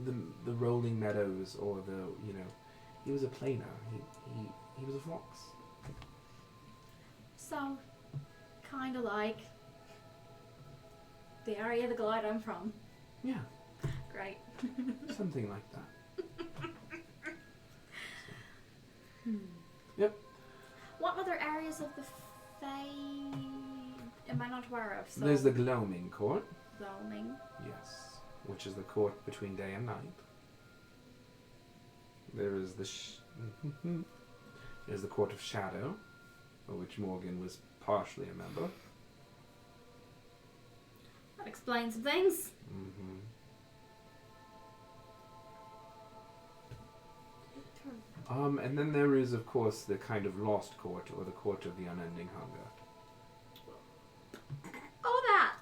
the rolling meadows, or he was a plainer. He was a fox. So, kind of like the area of the glide I'm from. Yeah, Great. something like that. What other areas of the Fae am I not aware of? So There's the gloaming court. Gloaming. Yes. which is the court between day and night. There is there's the Court of Shadow, of which Morgan was partially a member. That explains some things. Mm-hmm. And then there is, of course, the kind of lost court, or the Court of the Unending Hunger. Oh, that!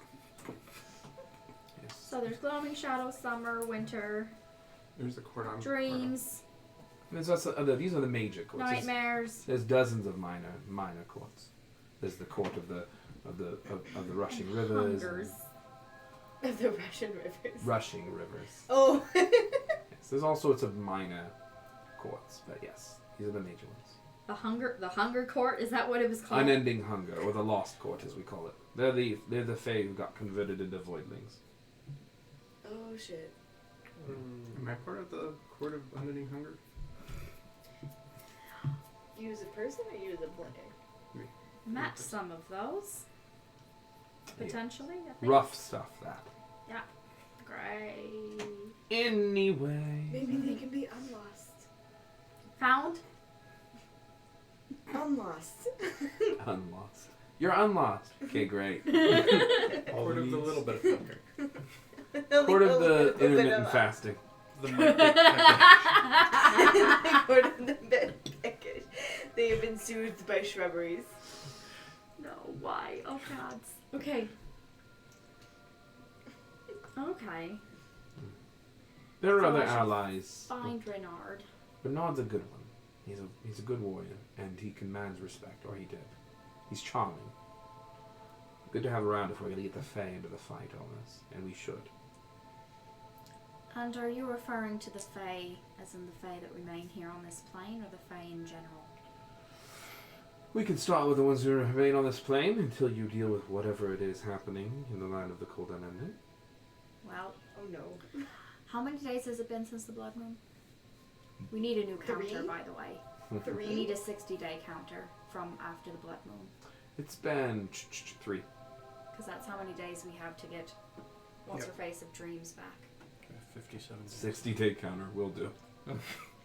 Yes. So there's gloaming shadows, summer, winter, There's the court on dreams, There's also, these are the major courts. nightmares. There's dozens of minor courts. There's the court of the rushing rivers. Hungers. Of the Russian rivers. Rushing rivers. Oh. Yes, there's all sorts of minor courts, but yes, these are the major ones. The hunger court, is that what it was called? Unending Hunger, or the Lost Court, as we call it. They're the Fae who got converted into voidlings. Oh shit. Am I part of the Court of Unending Hunger? You as a person or you as a player? Met some of those. Potentially, I think. Rough stuff, that. Great. Anyway. Maybe they can be unlost. Found? Unlost. Unlost. You're unlost. Okay, great. Court of the little bit of hunger. Court of the intermittent fasting. The might Court of the bed package. They have been soothed by shrubberies. No, why? Oh, gods. Okay. Okay. There are So other I should allies. Find Reynard. Bernard's a good one. He's a good warrior, and he commands respect, or he did. He's charming. Good to have around if we're going to get the Fae into the fight on this, and we should. And are you referring to the Fae as in the Fae that remain here on this plane, or the Fae in general? We can start with the ones who remain on this plane until you deal with whatever it is happening in the land of the cold unending. Well, Oh no. how many days has it been since the blood moon? We need a new counter, 3? by the way. 3? We need a 60-day counter from after the blood moon. It's been 3. Because that's how many days we have to get What's-Her-Face of Dreams back. 57 days. 60-day counter will do.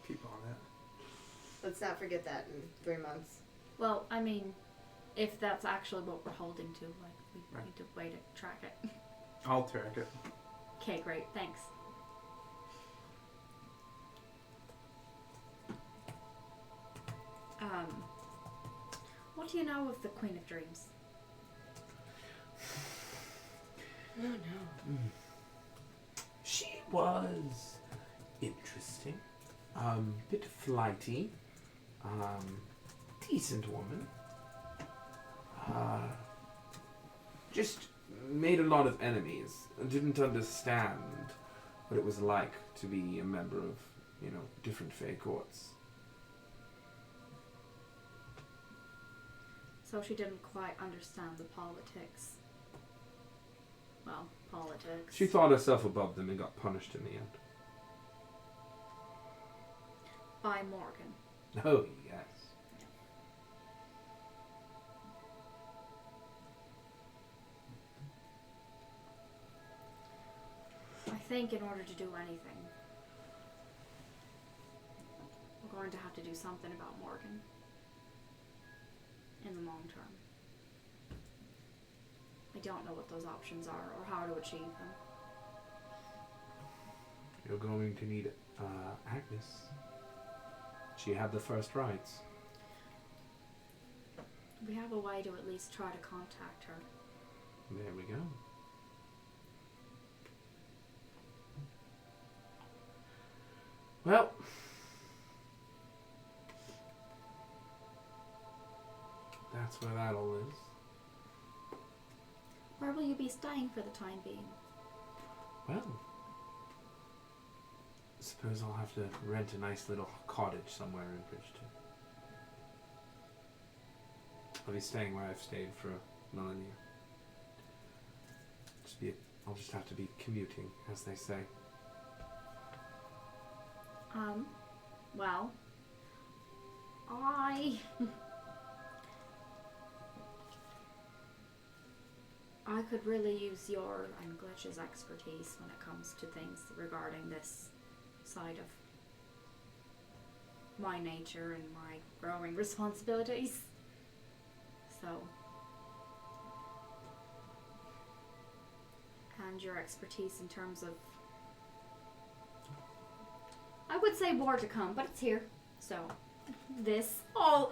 Keep on that. Let's not forget that in 3 months. Well, I mean, if that's actually what we're holding to, like, we Right. need to way to track it. I'll track it. Okay, great, thanks. What do you know of the Queen of Dreams? Oh no. She was interesting, bit flighty, decent woman. Just made a lot of enemies and didn't understand what it was like to be a member of, different Fae courts. So she didn't quite understand the politics. Well, politics. She thought herself above them and got punished in the end. By Morgan. Oh, yes. I think in order to do anything, we're going to have to do something about Morgan. In the long term. I don't know what those options are or how to achieve them. You're going to need Agnes. She had the first rights. We have a way to at least try to contact her. There we go. Well, that's where that all is. Where will you be staying for the time being? Well, I suppose I'll have to rent a nice little cottage somewhere in Bridgeton. I'll be staying where I've stayed for millennia. I'll just have to be commuting, as they say. Well, I could really use your and Glitch's expertise when it comes to things regarding this side of my nature and my growing responsibilities. So, and your expertise in terms of, I would say more to come, but it's here. So, this, all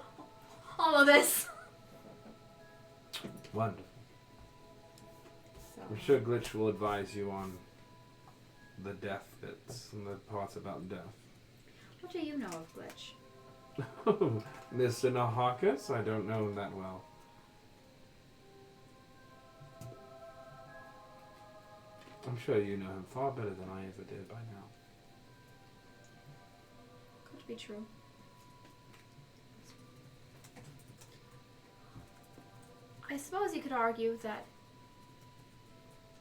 of this. Wonderful. So, I'm sure Glitch will advise you on the death bits and the parts about death. what do you know of Glitch? Mr. Nahakas? I don't know him that well. I'm sure you know him far better than I ever did by now. Could be true. I suppose you could argue that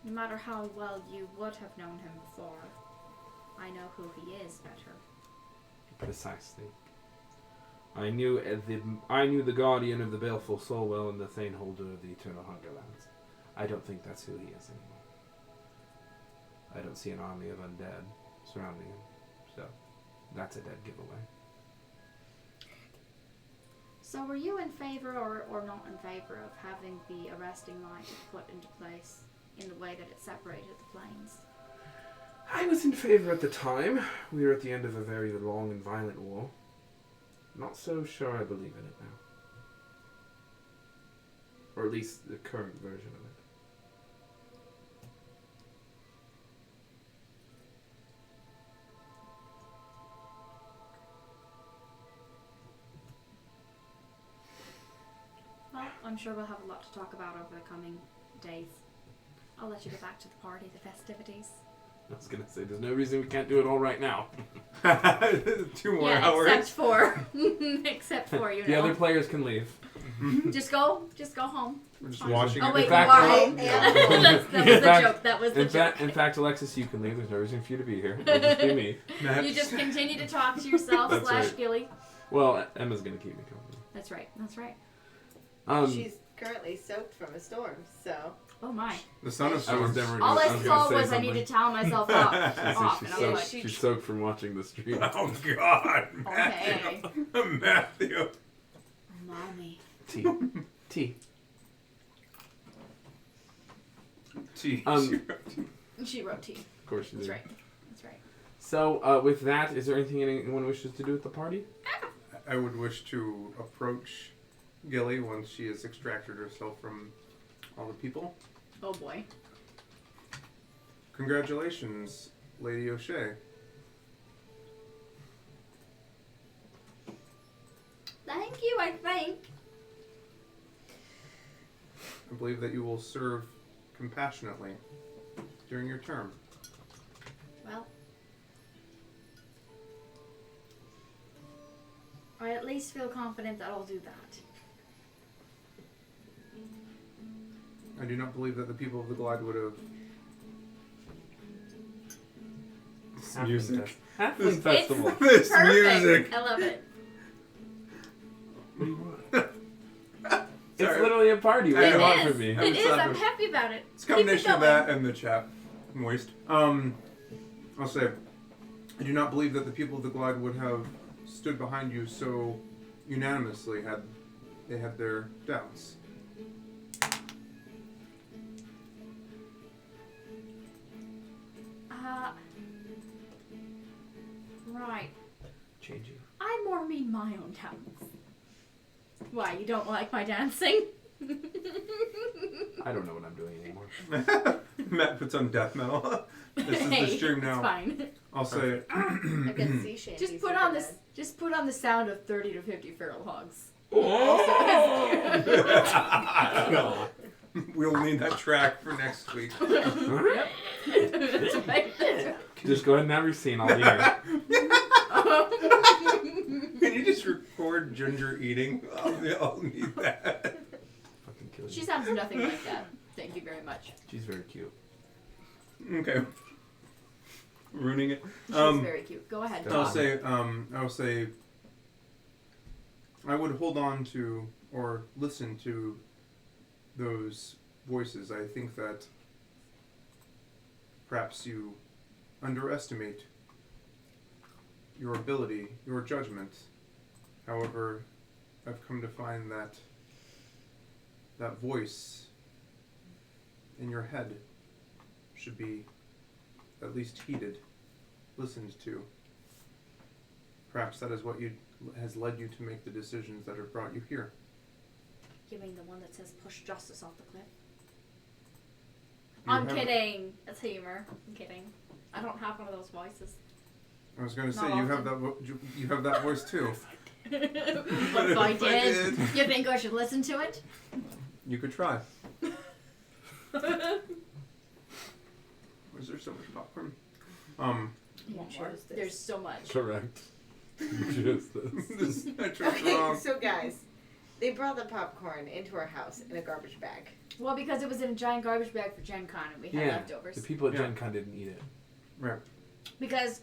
no matter how well you would have known him before, I know who he is better. Precisely. I knew the guardian of the baleful soul well and the Thane holder of the eternal hungerlands. I don't think that's who he is anymore. I don't see an army of undead surrounding him, so that's a dead giveaway. So were you in favor or not in favor of having the arresting light put into place in the way that it separated the planes? I was in favor at the time. We were at the end of a very long and violent war. Not so sure I believe in it now. Or at least the current version of it. Well, I'm sure we'll have a lot to talk about over the coming days. I'll let you get back to the party, the festivities. I was going to say, there's no reason we can't do it all right now. 2 more hours. Except for, you know. The other players can leave. Just go home. We're just Fine. watching Oh it. wait, In you fact- are home. Yeah. that was the joke. That was the joke. In fact, Alexis, you can leave. There's no reason for you to be here. It'll just be me. You just continue to talk to yourself That's slash right. Gilly. Well, Emma's going to keep me company. That's right. That's right. She's currently soaked from a storm, so. Oh my. The sun is I was storm. never All I gonna saw say was I something. need to towel myself off. She's, And I was like, she's soaked from watching the stream. Oh God, okay. Matthew. Matthew. Mommy. Tea. Tea. Jeez. She wrote tea. Of course she That's did. right. That's right. So, with that, is there anything anyone wishes to do at the party? I would wish to approach Gilly once she has extracted herself from all the people. Oh boy. Congratulations, Lady O'Shea. Thank you, I think. I believe that you will serve compassionately during your term. Well, I at least feel confident that I'll do that. I do not believe that the people of the Glide would have. This music. Halfling Festival. This Perfect. music. I love it. It's Sorry. literally a party. I What do you know. want It from me? is. I'm It is. sorry. I'm happy about it. It's a combination of going. that and the chat. Moist. I'll say, I do not believe that the people of the Glide would have stood behind you so unanimously had they had their doubts. Right. Changing. I more mean my own dance. Why, you don't like my dancing? I don't know what I'm doing anymore. Matt puts on death metal. This is the Hey, stream it's now. fine. I'll say, I can see Shandy. Just put on the sound of 30 to 50 feral hogs. we'll need that track for next week. Yep. That's right. Just go ahead and have your scene. I'll be here. Can you just record Ginger eating? I'll need that. Fucking kill you. She sounds nothing like that. Thank you very much. She's very cute. Okay. Ruining it. She's very cute. Go ahead. I'll Talk. say, I would hold on to or listen to those voices, I think that perhaps you underestimate your ability, your judgment. However, I've come to find that that voice in your head should be at least heeded, listened to. Perhaps that is what has led you to make the decisions that have brought you here. You mean the one that says push justice off the cliff? You I'm have- kidding. It's humor. I'm kidding. I don't have one of those voices. I was going to Not say you have often. you have that voice too. What if I did? You think I should listen to it? You could try. Why is there so much popcorn? You More. chose this. There's so much. Correct. You chose this. I chose Okay, wrong. so guys, they brought the popcorn into our house in a garbage bag. Well, because it was in a giant garbage bag for Gen Con and we had Yeah. leftovers. The people at Yeah. Gen Con didn't eat it. Right. Because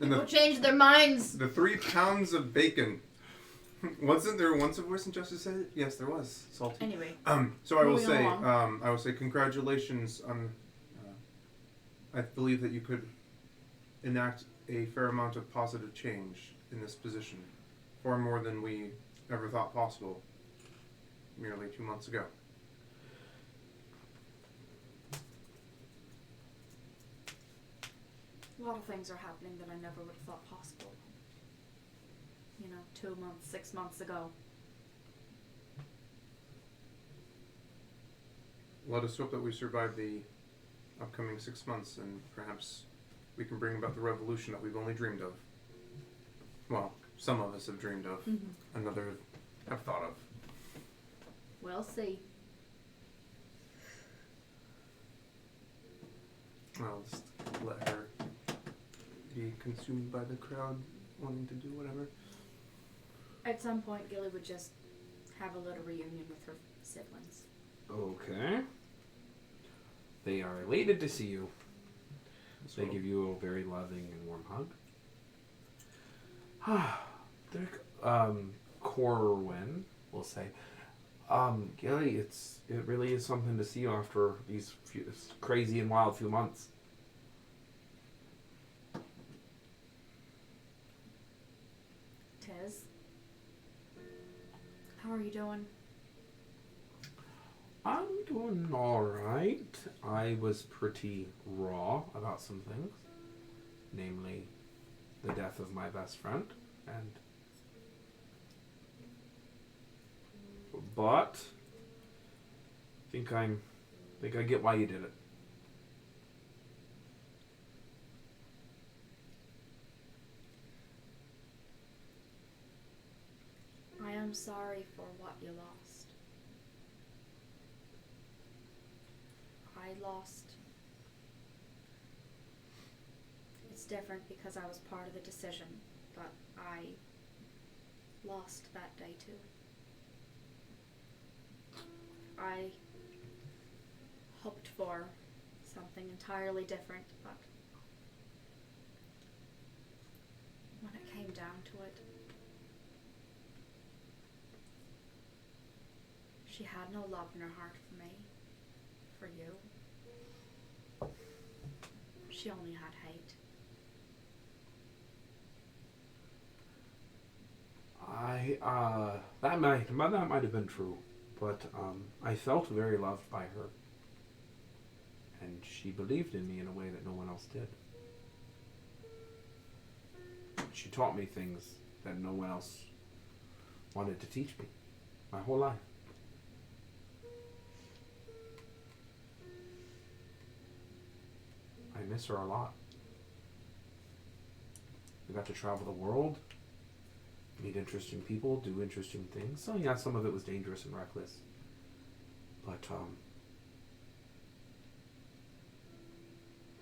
And people changed their minds. the 3 pounds of bacon. Wasn't there once a voice in Justice said it? Yes, there was. Salty. Anyway, So I will Moving say, along. I will say congratulations on. I believe that you could enact a fair amount of positive change in this position, far more than we ever thought possible. Merely 2 months ago. a lot of things are happening that I never would have thought possible. 2 months, 6 months ago. Let us hope that we survive the upcoming 6 months, and perhaps we can bring about the revolution that we've only dreamed of. Well, some of us have dreamed of, and others have thought of. We'll see. I'll just let her be consumed by the crowd wanting to do whatever. At some point, Gilly would just have a little reunion with her siblings. Okay. They are elated to see you. They So, give you a very loving and warm hug. Corwin will say, Gilly, it really is something to see you after these crazy and wild few months. Tiz, how are you doing? I'm doing alright. I was pretty raw about some things. Namely, the death of my best friend. But I think I get why you did it. I am sorry for what you lost. I lost. It's different because I was part of the decision, but I lost that day too. I hoped for something entirely different, but when it came down to it, she had no love in her heart for me, for you. She only had hate. That might have been true, but I felt very loved by her, and she believed in me in a way that no one else did. She taught me things that no one else wanted to teach me my whole life. I miss her a lot. We got to travel the world, meet interesting people, do interesting things. So yeah, some of it was dangerous and reckless. But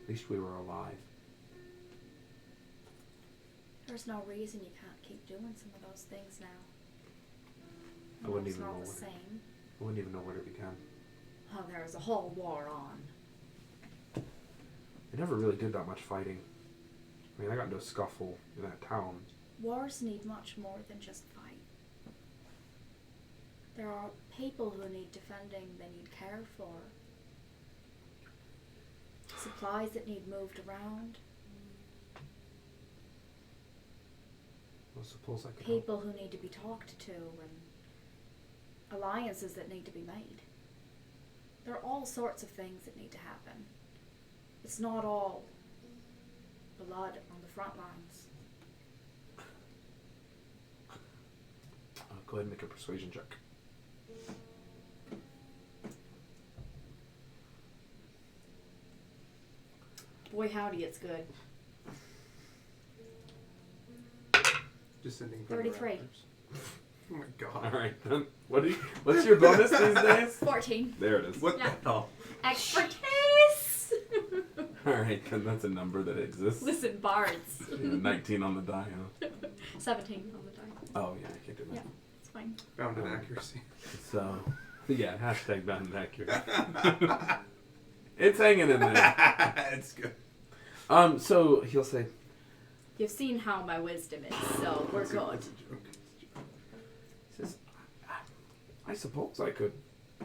at least we were alive. There's no reason you can't keep doing some of those things now. I wouldn't It's even not know the where. same. I wouldn't even know where to begin. Oh, there was a whole war on. I never really did that much fighting. I mean, I got into a scuffle in that town. Wars need much more than just fight. There are people who need defending, they need cared for. Supplies that need moved around. I suppose I could. People who need to be talked to, and alliances that need to be made. There are all sorts of things that need to happen. It's not all blood on the front lines. Go ahead and make a persuasion check. Boy, howdy, it's good. Descending from 33. the rafters. Oh my god. All right, then. What's your bonus these days? 14. There it is. What Yeah. the hell? Expertise! All right, then that's a number that exists. Listen, bards. 19 on the die, huh? 17 on the die. Oh yeah, I can't do that. Yeah, it's fine. Found an accuracy. So, yeah, hashtag bound accurate. It's hanging in there. It's good. So he'll say, You've seen how my wisdom is, so we're It's a good. joke. he says, I suppose I could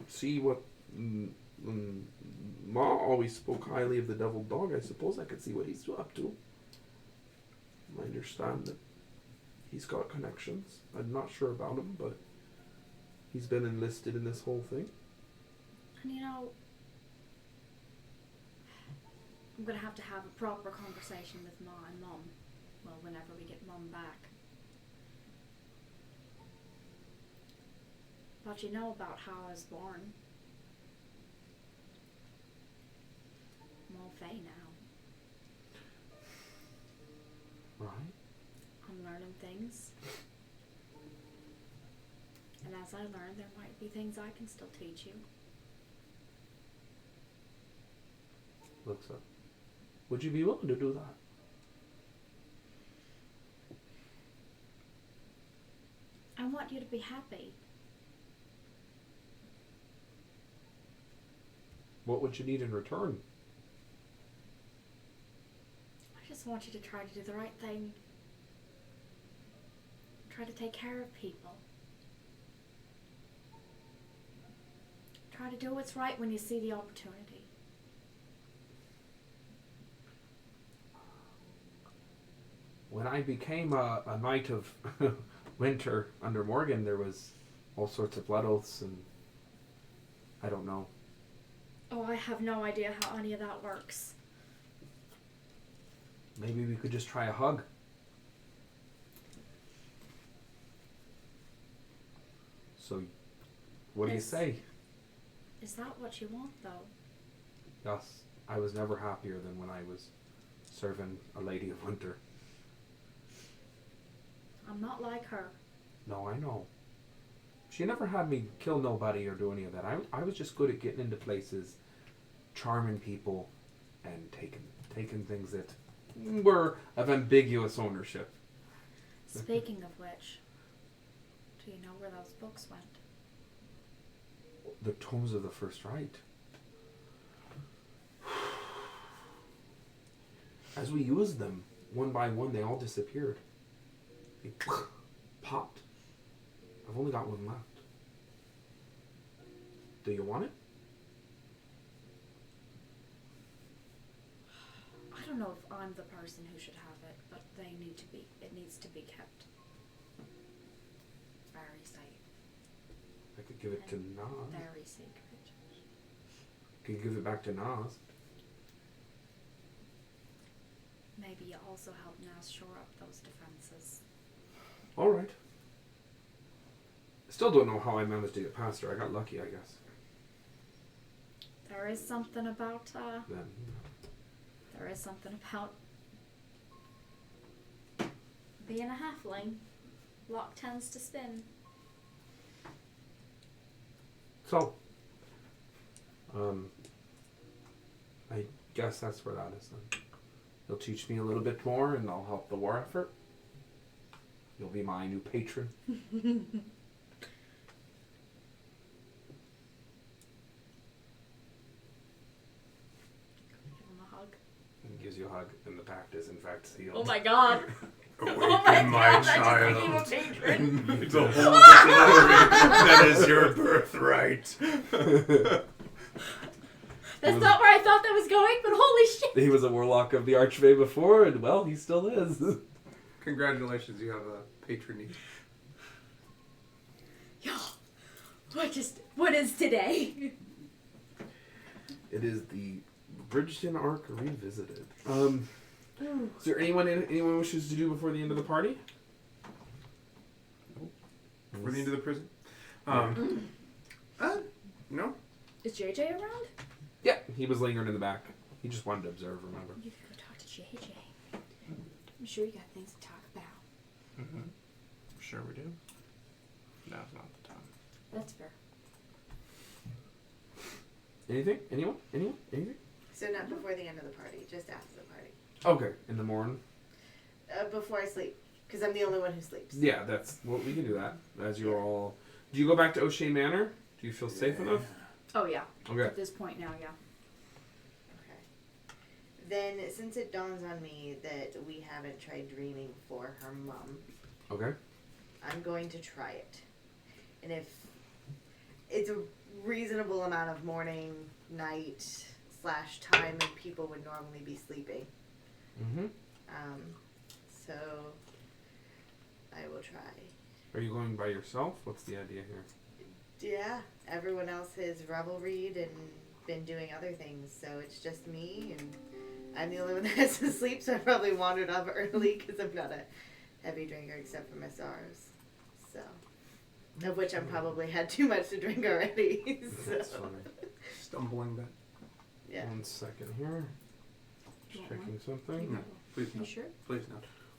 see what Ma always spoke highly of the deviled dog. I suppose I could see what he's up to. I understand that he's got connections. I'm not sure about him, but he's been enlisted in this whole thing. And you know, I'm gonna have to have a proper conversation with Ma and Mum. Well, whenever we get Mum back. But you know about how I was born. I'm all Fae now. Right. I'm learning things. And as I learn, there might be things I can still teach you. Looks up. Would you be willing to do that? I want you to be happy. What would you need in return? I just want you to try to do the right thing. Try to take care of people. Try to do what's right when you see the opportunity. When I became a knight of winter under Morgan, there was all sorts of blood oaths and I don't know. Oh, I have no idea how any of that works. Maybe we could just try a hug. So, what do you say? Is that what you want, though? Yes, I was never happier than when I was serving a lady of winter. I'm not like her. No, I know. She never had me kill nobody or do any of that. I was just good at getting into places, charming people, and taking things that were of ambiguous ownership. Speaking of which, do you know where those books went? The tomes of the First Rite. As we used them, one by one, they all disappeared. They popped. I've only got one left. Do you want it? I don't know if I'm the person who should have it, but it needs to be kept very safe. I could give it to Nas. Very secret. Could give it back to Nas. Maybe you also help Nas shore up those defenses. All right. Still don't know how I managed to get past her. I got lucky, I guess. There is something about Then. being a halfling. Luck tends to spin. So, I guess that's where that is then. You'll teach me a little bit more and I'll help the war effort. You'll be my new patron. Give him a hug. And gives you a hug and the pact is in fact sealed. Oh my god! Awaken Oh my my God, I child. just became a patron. It's a whole glory. That is your birthright. That's not where I thought that was going, but holy shit. He was a warlock of the Archfey before, and well, he still is. Congratulations, you have a patronage. Yo, what is today? It is the Bridgeton Arc revisited. Is there anyone wishes to do before the end of the party? Before the end of the prison? No. Is JJ around? Yeah, he was lingering in the back. He just wanted to observe, remember? You could go talk to JJ. I'm sure you got things to talk about. Mm-hmm. Sure we do. Now's not the time. That's fair. Anything? Anyone? Anything? So not before the end of the party, just after the party. Okay, in the morning. Before I sleep, because I'm the only one who sleeps. Yeah, that's well, we can do that. As you're all, do you go back to O'Shea Manor? Do you feel safe enough? Oh yeah. Okay. At this point now, yeah. Okay. Then, since it dawns on me that we haven't tried dreaming for her mom, Okay. I'm going to try it. And if it's a reasonable amount of morning, night / time when people would normally be sleeping. Mm-hmm. So I will try. Are you going by yourself? What's the idea here? Yeah, everyone else has revelried and been doing other things, so it's just me, and I'm the only one that has to sleep, so I probably wandered off early because I'm not a heavy drinker except for my SARS. So, of which I'm probably had too much to drink already. So. That's funny. Stumbling back. Yeah. 1 second here. Just checking something. No, please You no. sure? Please no.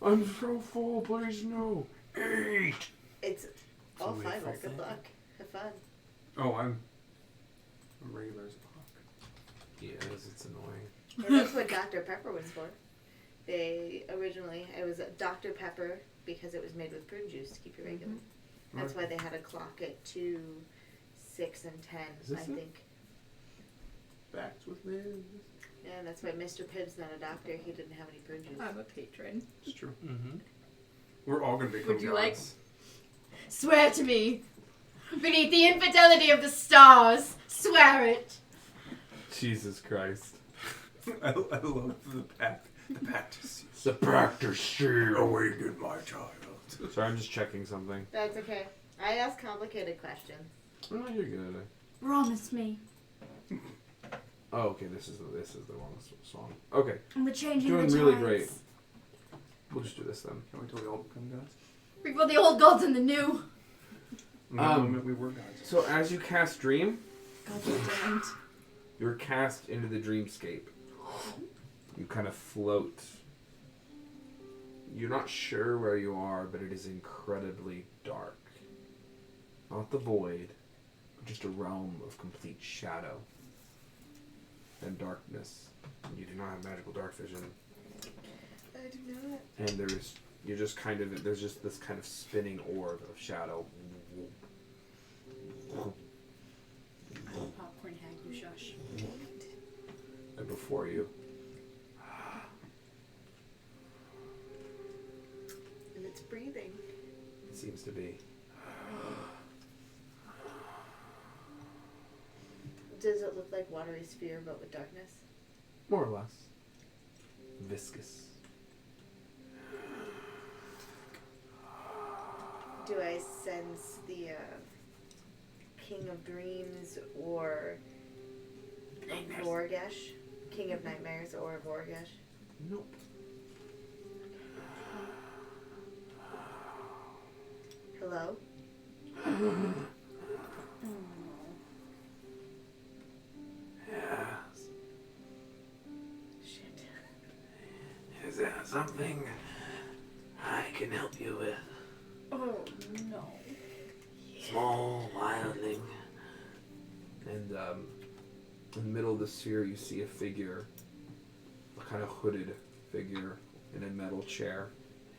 I'm so full, please no. 8. It's all So we fine. full Good thing? luck. Have fun. Oh, I'm regular as a hawk. Yes, it's annoying. And that's what Dr. Pepper was for. They originally, it was Dr. Pepper because it was made with prune juice to keep you regular. That's why they had a clock at 2, 6, and 10, Is this I it? think. Facts with me. Yeah, that's why Mr. Pibb's not a doctor. He didn't have any prune juice. I'm a patron. It's true. Mm-hmm. We're all gonna become Would you like- gods. Swear to me. Beneath the infidelity of the stars. Swear it. Jesus Christ. I love the pact. The pact is The practice shield. awaken my child. Sorry, I'm just checking something. That's okay. I ask complicated questions. Oh, you're good. Promise me. Oh, okay. This is the wrong song. Okay, I'm the changing Doing of the really tides. great. we'll just do this then. Can't wait till we all become gods. Bring both the old gods and the new. In the moment we were gods. So as you cast Dream, God damned. you're cast into the dreamscape. You kind of float. You're not sure where you are, but it is incredibly dark. Not the void, but just a realm of complete shadow and darkness. You do not have magical dark vision. I do not. And there's just this kind of spinning orb of shadow. Popcorn hag, you shush. And before you. And it's breathing. It seems to be. Does it look like watery sphere but with darkness? More or less. Viscous. Do I sense the King of Dreams or Vorgesh? King of Nightmares or Vorgesh? Nope. Hello? Yes. Shit. Is there something I can help you with? Oh no. Small wildling. And in the middle of the sphere, you see a figure, a kind of hooded figure in a metal chair.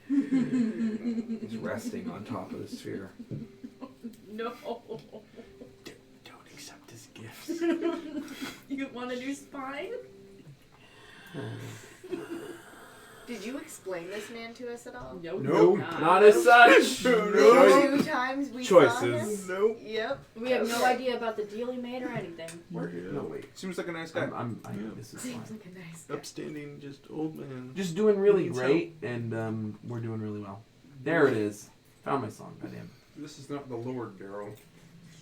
He's resting on top of the sphere. No. Don't accept his gifts. You want a new spine? Did you explain this man to us at all? Nope. Nope. Not as such. The 2 times we saw Choices. him? Nope. Yep. We have no idea about the deal he made or anything. No wait. Seems like a nice guy. This is Seems fine. like a nice guy. Upstanding, just old man. Just doing really Needs great, and we're doing really well. There it is. Found my song. Goddamn. This is not the Lord, Daryl.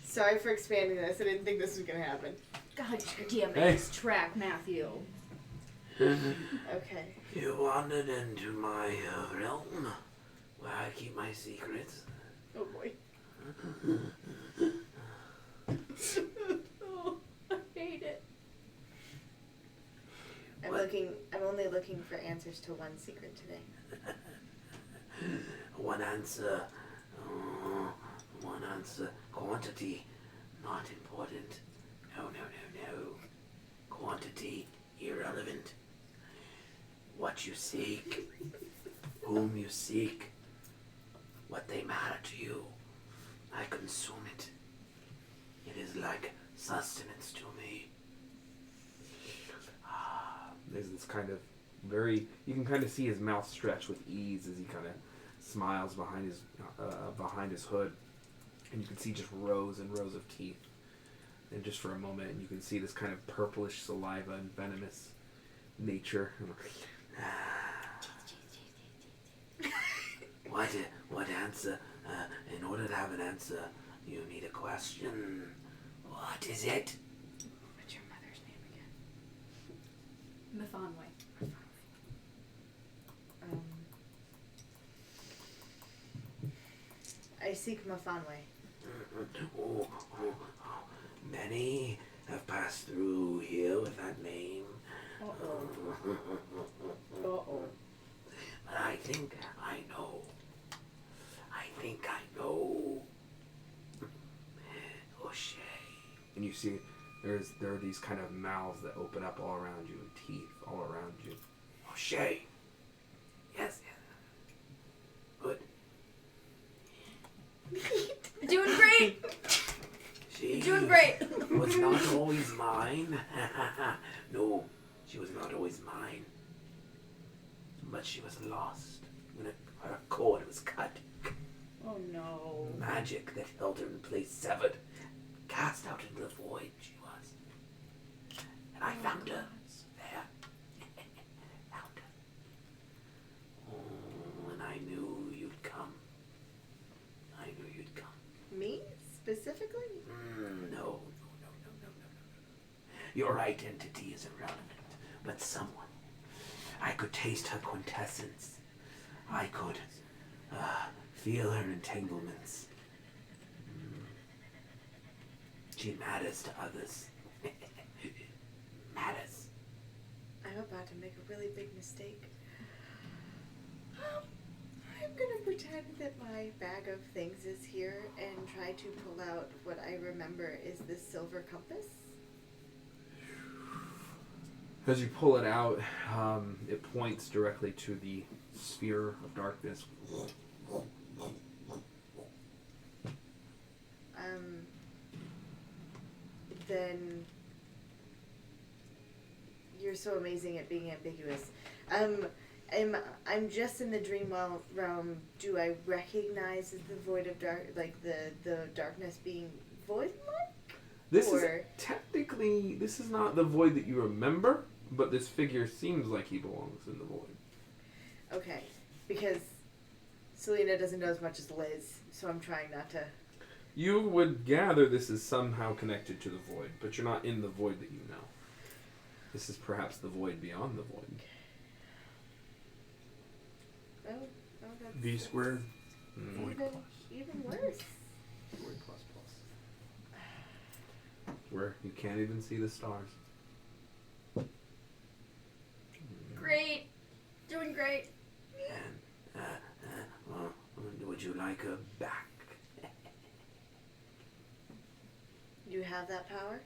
Sorry for expanding this. I didn't think this was going to happen. God damn it, Hey. this track, Matthew. Okay. You wandered into my realm, where I keep my secrets. Oh boy. Oh, I hate it. I'm only looking for answers to one secret today. One answer. One answer. Quantity, not important. No. Quantity, irrelevant. What you seek, whom you seek, what they matter to you. I consume it. It is like sustenance to me. There's this kind of very. You can kind of see his mouth stretch with ease as he kind of smiles behind his hood, and you can see just rows and rows of teeth. And just for a moment, you can see this kind of purplish saliva and venomous nature. What answer? In order to have an answer, you need a question. What is it? What's your mother's name again? Mephanway. I seek Mephanway. Oh. Many have passed through here with that name. Uh-oh. But I think I know. O'Shea. And you see there are these kind of mouths that open up all around you and teeth all around you. O'Shea. Yes. Good. Doing great! She Doing great! was not always mine. No, she was not always mine. But she was lost when her cord was cut. Oh no. Magic that held her in place severed. Cast out into the void she was. And I found her there. Found her. Oh, and I knew you'd come. Me? Specifically? No. Your identity is irrelevant, but someone. I could taste her quintessence. I could feel her entanglements. She matters to others. Matters. I'm about to make a really big mistake. I'm gonna pretend that my bag of things is here and try to pull out what I remember is this silver compass. As you pull it out, it points directly to the sphere of darkness. Then you're so amazing at being ambiguous. I'm just in the dream realm. Do I recognize the void of dark, like the darkness being void-like? This is not the void that you remember, but this figure seems like he belongs in the void. Okay, because Selena doesn't know as much as Liz, so I'm trying not to. You would gather this is somehow connected to the void, but you're not in the void that you know. This is perhaps the void beyond the void. Oh, that's V squared. even worse. Void plus. Where you can't even see the stars. Great! Doing great! And, would you like her back? You have that power?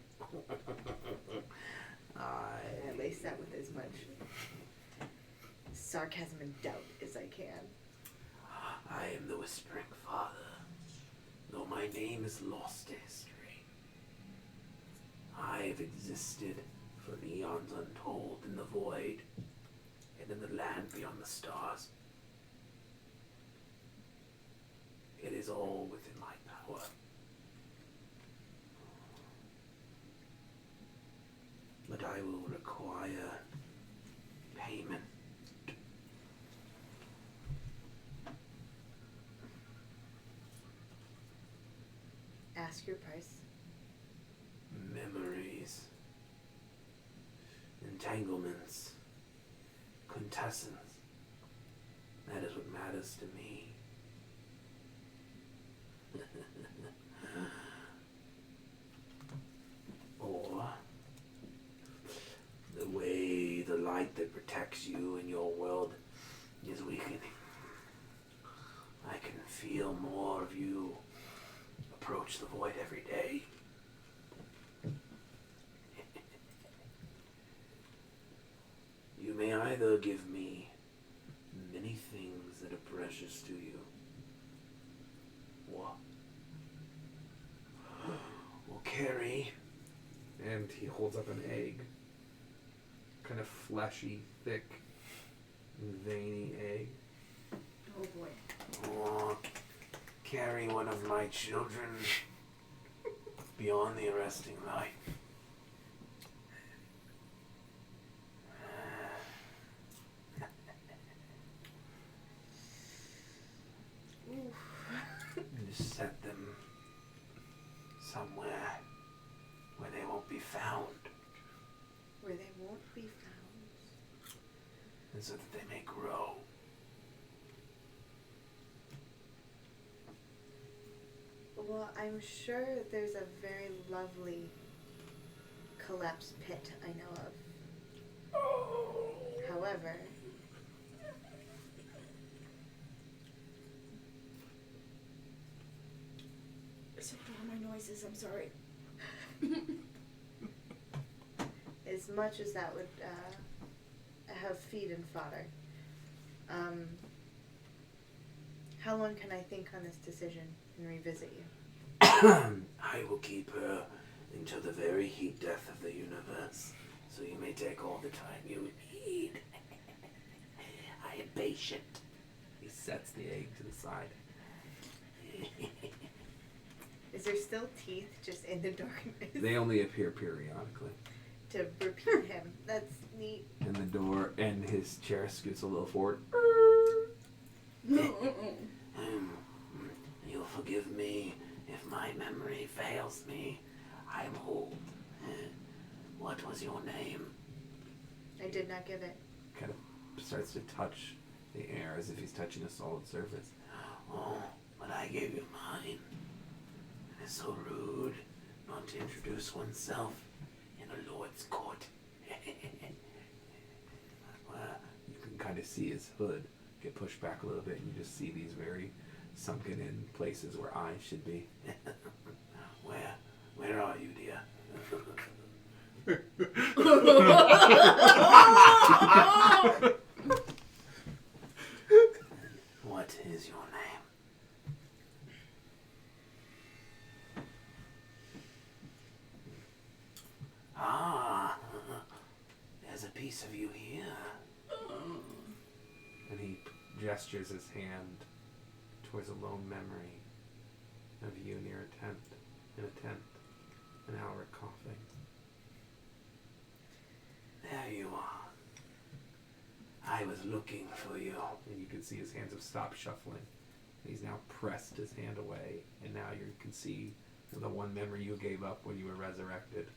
I lace that with as much sarcasm and doubt as I can. I am the Whispering Father, though my name is lost to history. I have existed for eons untold in the void, and in the land beyond the stars. It is all within my power. But I will require payment. Ask your price. Memories. Entanglements. Quintessence. That is what matters to me. Or the way the light that protects you in your world is weakening. I can feel more of you approach the void every day. You may either give me many things that are precious to you, or carry. And he holds up an egg. Kind of fleshy, thick, veiny egg. Oh boy. Or carry one of my children beyond the arresting light. And just set them somewhere where they won't be found, Where they won't be found. and so that they may grow. Well, I'm sure there's a very lovely collapsed pit I know of. However, So what are my noises? I'm sorry. as much as that would have feed and fodder, how long can I think on this decision and revisit you? I will keep her until the very heat death of the universe, so you may take all the time you need. I am patient. He sets the egg to the side. Is there still teeth just in the darkness They only appear periodically. to repeat him? That's neat. And the door, and his chair scoots a little forward. You'll forgive me if my memory fails me. I am old. What was your name? I did not give it. Kind of starts to touch the air as if he's touching a solid surface. Oh, but I gave you mine. It is so rude not to introduce oneself in a lord's court. You can kind of see his hood get pushed back a little bit, and you just see these very sunken in places where eyes should be. Where are you, dear? What is your name? Ah, there's a piece of you here. And he gestures his hand towards a lone memory of you near a tent, an hour coughing. There you are. I was looking for you. And you can see his hands have stopped shuffling. He's now pressed his hand away, and now you can see the one memory you gave up when you were resurrected.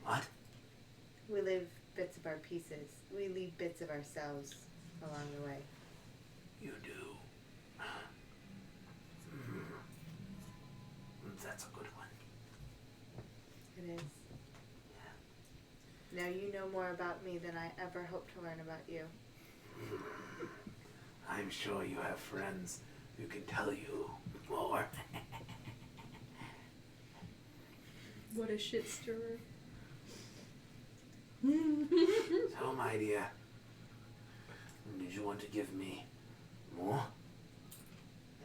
What? We leave bits of our pieces. We leave bits of ourselves along the way. You do. That's a good one. It is. Now you know more about me than I ever hoped to learn about you. I'm sure you have friends who can tell you more. What a shit stirrer. So, my dear, did you want to give me more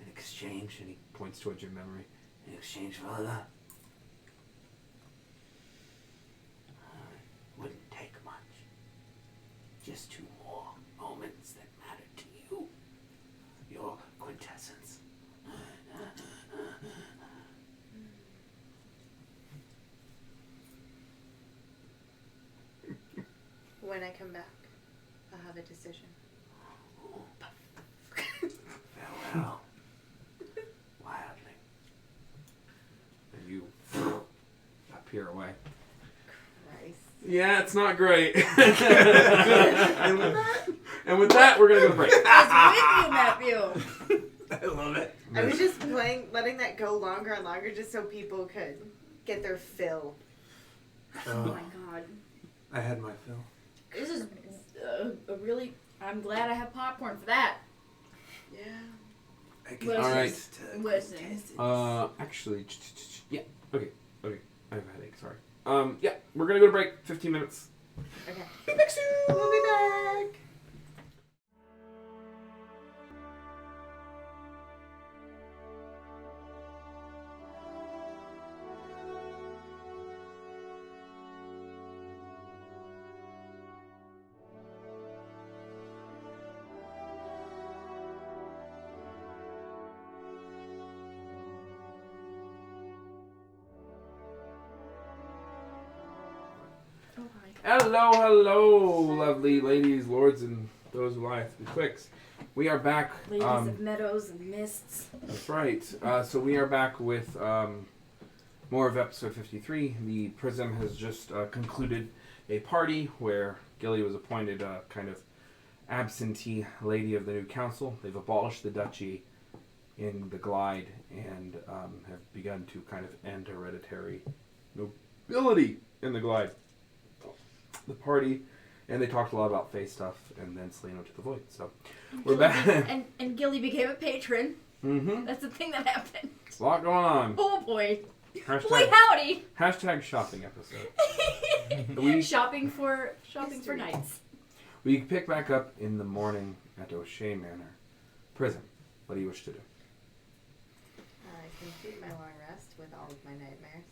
in exchange? And he points towards your memory. In exchange for that? Wouldn't take much. when I come back, I'll have a decision. Farewell, wildling. And you appear away. Christ. Yeah, it's not great. And with that, we're gonna go to break. I was with you, Matthew. I love it. I was just letting that go longer and longer just so people could get their fill. Oh my god. I had my fill. This is a really. I'm glad I have popcorn for that. Yeah. Listen. All right. Listen. Actually, yeah. Okay. I have a headache. Sorry. Yeah, we're gonna go to break. 15 minutes. Okay. Be back soon. We'll be back. Hello, lovely ladies, lords, and those who lie to be quicks. We are back. Ladies of meadows and mists. That's right. So we are back with more of episode 53. The Prism has just concluded a party where Gilly was appointed kind of absentee lady of the new council. They've abolished the duchy in the Glide and have begun to kind of end hereditary nobility in the Glide. The party, and they talked a lot about face stuff, and then Selena to the Void. So we're back. And Gilly became a patron. Mm-hmm. That's the thing that happened. A lot going on. Oh boy. Hashtag, Boy howdy. hashtag shopping episode. shopping for nights. We pick back up in the morning at O'Shea Manor. Prison. What do you wish to do? I complete my long rest with all of my nightmares.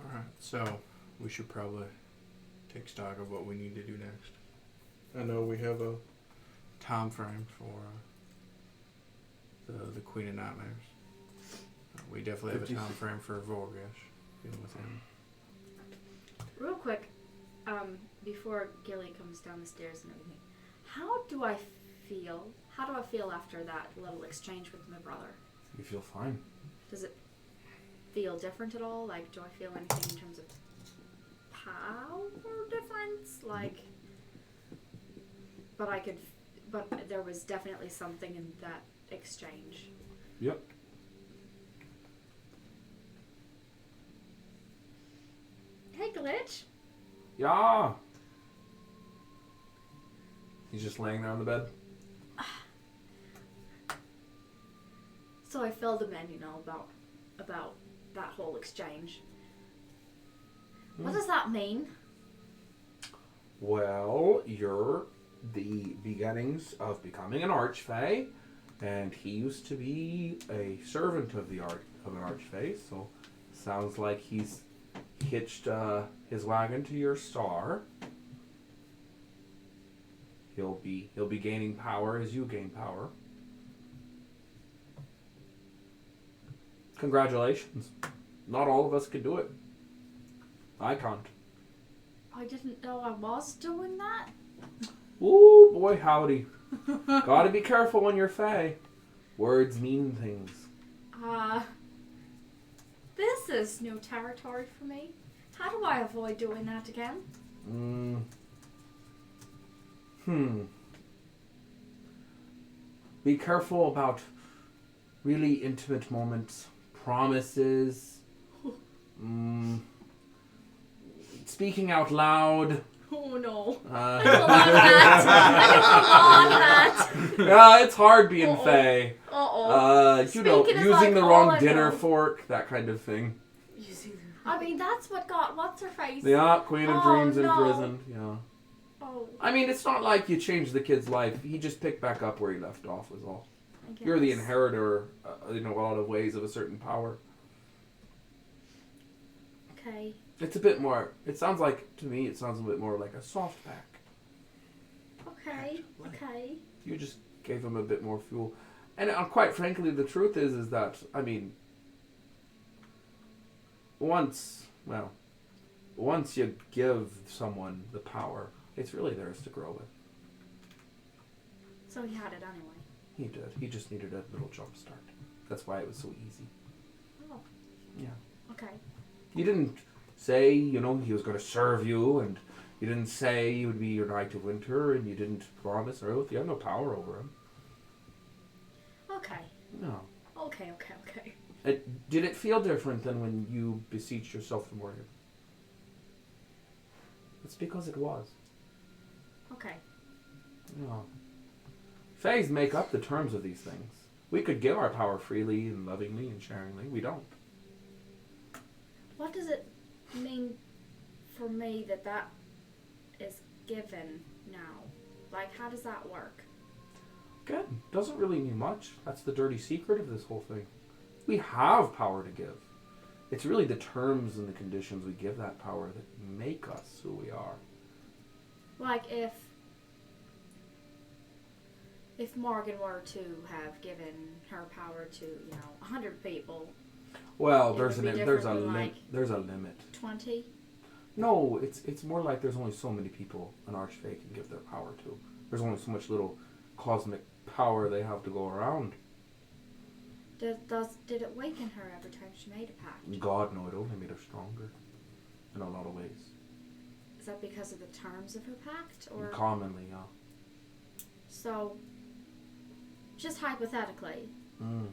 Alright, so we should probably take stock of what we need to do next. I know we have a time frame for the Queen of Nightmares. We definitely have a time frame for Vorgish, dealing with him. Real quick, before Gilly comes down the stairs and everything, how do I feel? How do I feel after that little exchange with my brother? You feel fine. Does it feel different at all? Like, do I feel anything in terms of power difference? Like, but there was definitely something in that exchange. Yep. Hey, Glitch. Yeah. He's just laying there on the bed. So I filled him in, about that whole exchange. What does that mean? Well, you're the beginnings of becoming an archfey, and he used to be a servant of an archfey, so sounds like he's hitched his wagon to your star. He'll be gaining power as you gain power. Congratulations. Not all of us could do it. I can't. I didn't know I was doing that. Ooh, boy howdy. Gotta be careful when you're fey. Words mean things. This is new territory for me. How do I avoid doing that again? Be careful about really intimate moments. Promises. Speaking out loud. Oh no. I don't want that. Yeah, it's hard being fey. Speaking is using like the all wrong I dinner know. fork, that kind of thing. I mean, that's what got what's-her-face. Yeah, Queen of Dreams no. imprisoned, yeah. Oh. I mean, it's not like you changed the kid's life. He just picked back up where he left off, was all. You're the inheritor, in a lot of ways, of a certain power. Okay. It's a bit more, to me, it sounds a bit more like a soft pack. Okay. You just gave him a bit more fuel. And quite frankly, the truth is that, I mean, once you give someone the power, it's really theirs to grow with. So he had it anyway. He did. He just needed a little jump start. That's why it was so easy. Oh. Yeah. Okay. He didn't say, he was going to serve you, and you didn't say he would be your Knight of Winter, and you didn't promise an oath. You had no power over him. Okay. No. Okay. Did it feel different than when you beseeched yourself to Morgan? It's because it was. Okay. No. Fays make up the terms of these things. We could give our power freely and lovingly and sharingly. We don't. What does it mean for me that is given now? Like, how does that work? Good. Doesn't really mean much. That's the dirty secret of this whole thing. We have power to give. It's really the terms and the conditions we give that power that make us who we are. Like, if Morgan were to have given her power to, 100 people. Well, It there's would be there's different than, like, there's a limit. 20? No, it's more like there's only so many people an archfey can give their power to. There's only so much little cosmic power they have to go around. Did it weaken her every time she made a pact? God, no, it only made her stronger. In a lot of ways. Is that because of the terms of her pact? Or Commonly, yeah. So, just hypothetically, Mm.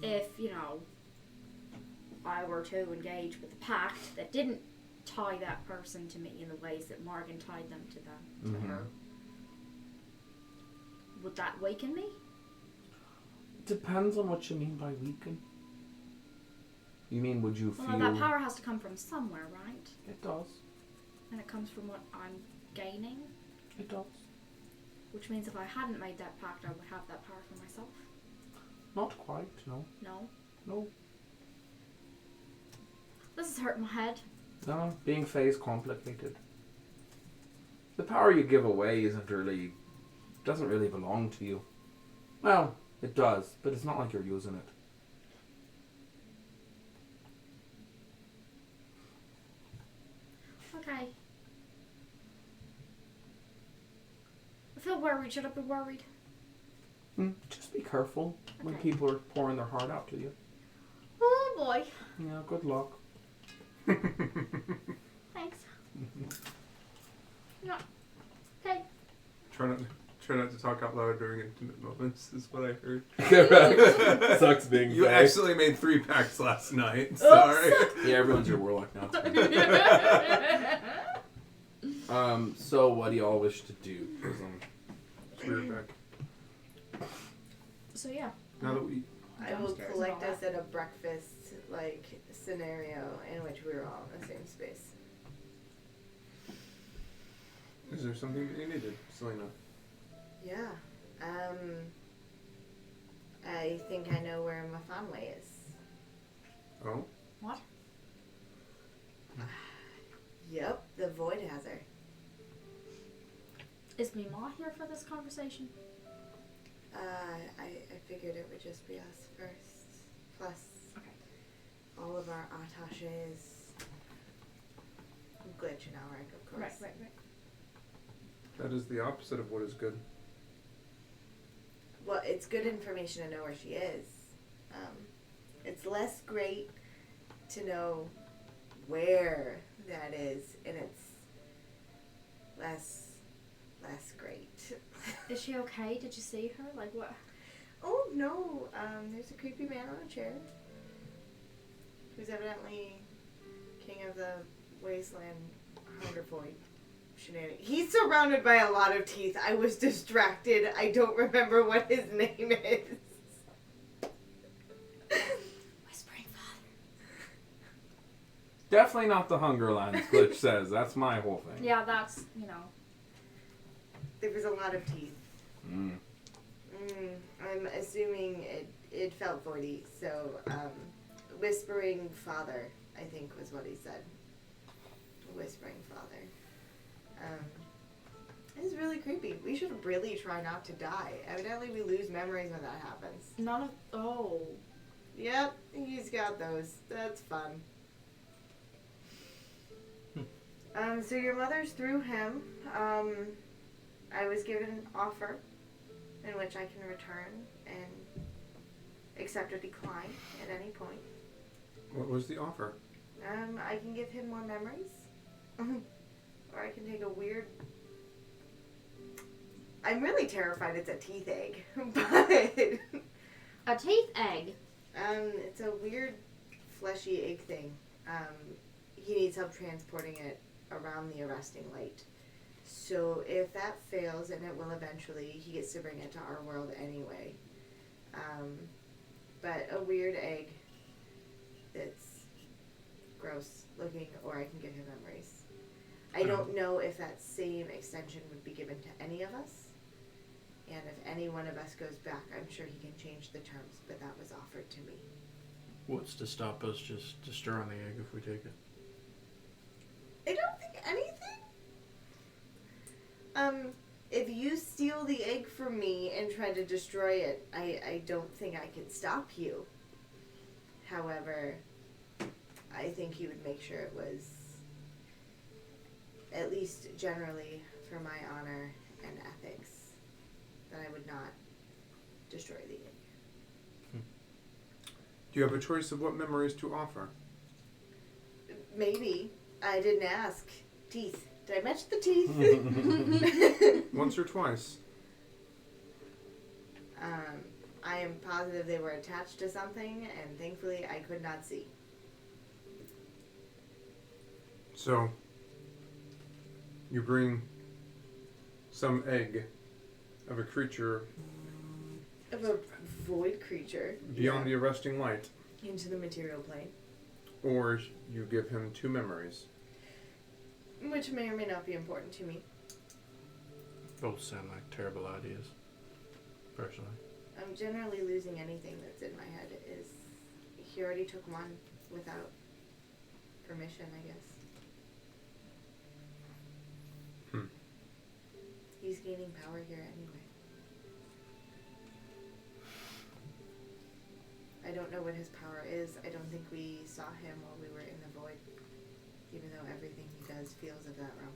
if, I were to engage with a pact that didn't tie that person to me in the ways that Morgan tied them to Mhm. her, would that weaken me? Depends on what you mean by weaken. You mean would you feel... Well, that power has to come from somewhere, right? It does. And it comes from what I'm gaining, It does. which means if I hadn't made that pact, I would have that power for myself. Not quite, no. No? No. This is hurting my head. No, being Fae is complicated. The power you give away doesn't really belong to you. Well, it does, but it's not like you're using it. Okay. I feel worried. Should I be worried? Just be careful when Okay. people are pouring their heart out to you. Oh boy. Yeah, good luck. Thanks. No. Okay. Try not to talk out loud during intimate moments, is what I heard. Sucks being You Fae. actually made 3 packs last night. Sorry. Yeah, everyone's your warlock now. So what do y'all wish to do? 'Cause I'm back. So yeah. Now that we... I will Downstairs collect and all us at a breakfast scenario in which we were all in the same space. Is there something that you needed, Selena? Yeah. I think I know where Mafanwe is. Oh? What? Yep, the void has her. Is Mima here for this conversation? I figured it would just be us first. Plus, Okay. all of our attaches. Glitch in our rank, of course. Right. That is the opposite of what is good. Well, it's good information to know where she is. It's less great to know where that is, and it's less great. Is she okay? Did you see her? Like what? Oh no! There's a creepy man on a chair, who's evidently king of the wasteland, hunger void. Shenanigans. He's surrounded by a lot of teeth. I was distracted. I don't remember what his name is. Whispering Father. Definitely not the Hunger Lines, Glitch says. That's my whole thing. Yeah, that's There was a lot of teeth. I'm assuming it felt voidy. So, Whispering Father, I think was what he said. Whispering Father. It's really creepy. We should really try not to die. Evidently we lose memories when that happens. Yep, he's got those. That's fun. So your mother's through him. I was given an offer in which I can return and accept or decline at any point. What was the offer? I can give him more memories. Or I can take a weird... I'm really terrified it's a teeth egg. But... A teeth egg? It's a weird fleshy egg thing. He needs help transporting it around the arresting light. So if that fails, and it will eventually, he gets to bring it to our world anyway. But a weird egg that's gross looking, or I can give him memories. I don't know if that same extension would be given to any of us. And if any one of us goes back, I'm sure he can change the terms, but that was offered to me. What's to stop us just destroying the egg if we take it? I don't think anything. If you steal the egg from me and try to destroy it, I don't think I can stop you. However, I think he would make sure it was, at least generally, for my honor and ethics, that I would not destroy the egg. Do you have a choice of what memories to offer? Maybe. I didn't ask. Teeth. Did I mention the teeth? Once or twice. I am positive they were attached to something, and thankfully I could not see. So, you bring some egg of a creature Of a void creature. beyond the arresting light, Into the material plane. or you give him 2 memories. Which may or may not be important to me. Both sound like terrible ideas, personally. I'm generally losing anything that's in my head. He already took one without permission, I guess. He's gaining power here anyway. I don't know what his power is. I don't think we saw him while we were in the void, even though everything he does feels of that realm.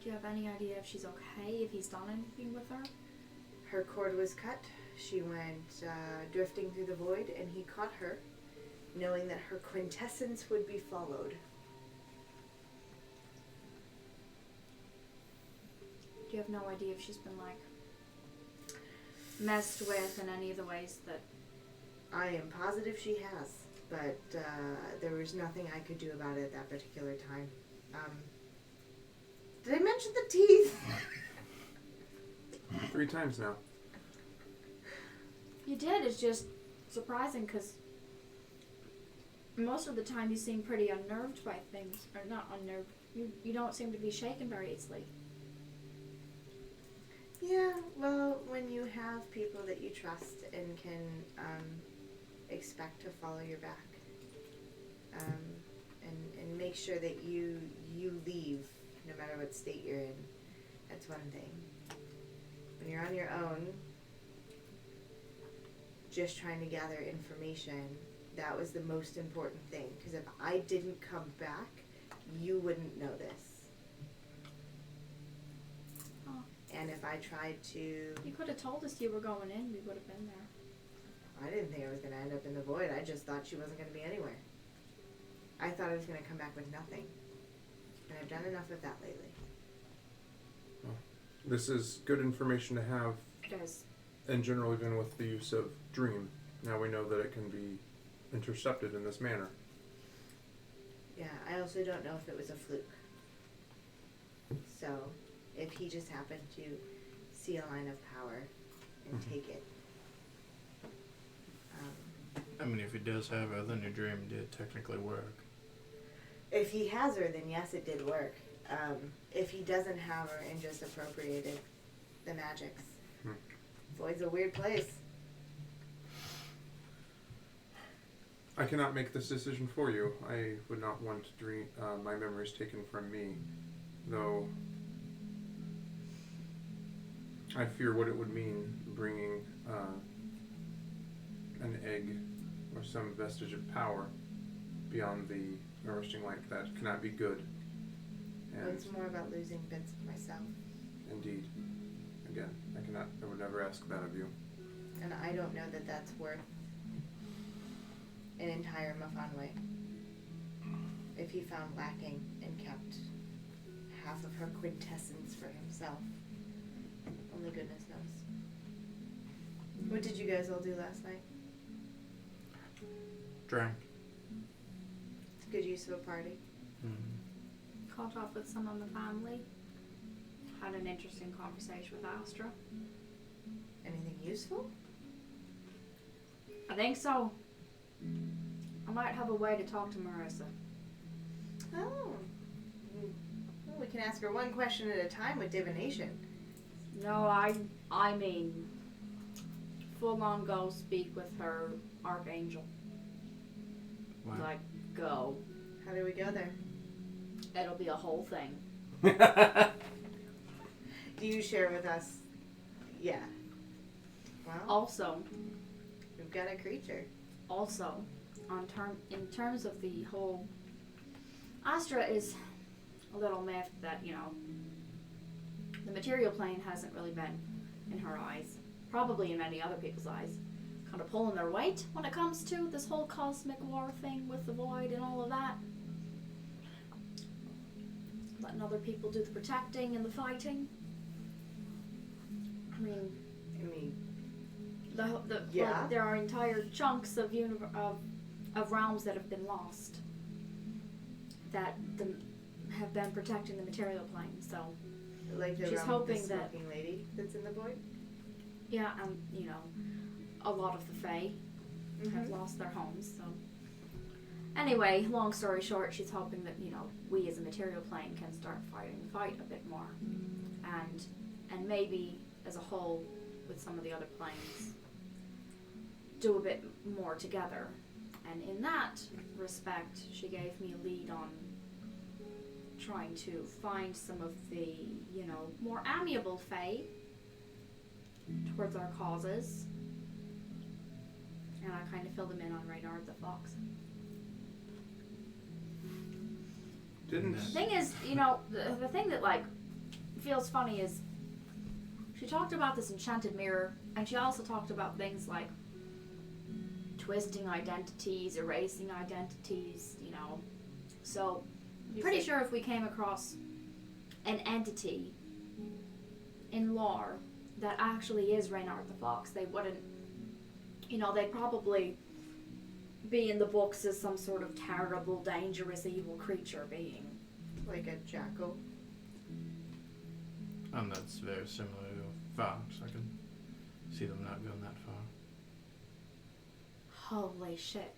Do you have any idea if she's okay, if he's done anything with her? Her cord was cut. She went drifting through the void, and he caught her, knowing that her quintessence would be followed. Do you have no idea if she's been, like, messed with in any of the ways that... I am positive she has, but there was nothing I could do about it at that particular time. Did I mention the teeth? 3 times now. You did. It's just surprising because most of the time you seem pretty unnerved by things. Or not unnerved. You don't seem to be shaken very easily. Yeah, well, when you have people that you trust and can expect to follow your back, and make sure that you leave no matter what state you're in, that's one thing. When you're on your own, just trying to gather information, that was the most important thing. Because if I didn't come back, you wouldn't know this. Oh. And if I tried to... You could have told us you were going in. We would have been there. I didn't think I was going to end up in the void. I just thought she wasn't going to be anywhere. I thought I was going to come back with nothing. And I've done enough of that lately. This is good information to have, It is. in general, even with the use of dream. Now we know that it can be intercepted in this manner. Yeah, I also don't know if it was a fluke. So, if he just happened to see a line of power and take it. I mean, if he does have her, then your dream did technically work. If he has her, then yes, it did work. If he doesn't have her and just appropriated the magics. Void's a weird place. I cannot make this decision for you. I would not want dream, my memories taken from me, though I fear what it would mean bringing an egg or some vestige of power beyond the arresting light that cannot be good. And It's more about losing bits of myself. indeed, again, I would never ask that of you. And I don't know that that's worth an entire Mafanwe. If he found lacking and kept half of her quintessence for himself. Only goodness knows. What did you guys all do last night? Drank. It's a good use of a party. Mm-hmm. Caught up with some of my family. Had an interesting conversation with Astra. Anything useful? I think so. I might have a way to talk to Marissa. Oh. Well, we can ask her one question at a time with divination. No, I mean, full on go speak with her archangel. Wow. Like, go. How do we go there? It'll be a whole thing. Do you share with us? Yeah. Well, Also, we've got a creature. in terms of the whole, Astra is a little miffed that, you know, the material plane hasn't really been in her eyes, probably in many other people's eyes, kind of pulling their weight when it comes to this whole cosmic war thing with the void and all of that. Letting other people do the protecting and the fighting. I mean, Yeah. like, there are entire chunks of realms that have been lost that have been protecting the material plane. So Like the She's realm of the hoping that- smoking lady that's in the void. yeah, and you know, a lot of the Fae have Mhm. lost their homes. So anyway, long story short, she's hoping that, you know, we as a material plane can start fighting the fight a bit more, and maybe as a whole with some of the other planes do a bit more together. And in that respect, she gave me a lead on trying to find some of the, you know, more amiable Fae towards our causes. And I kind of filled them in on Reynard the Fox. Didn't The thing is, you know, the thing that, like, feels funny is she talked about this enchanted mirror, and she also talked about things like twisting identities, erasing identities, you know. So, pretty sure if we came across an entity in lore that actually is Reynard the Fox, they wouldn't, you know, they'd probably be in the books as some sort of terrible, dangerous, evil creature being. Like a jackal. And that's very similar to Fox. I can see them not going that far. Holy shit.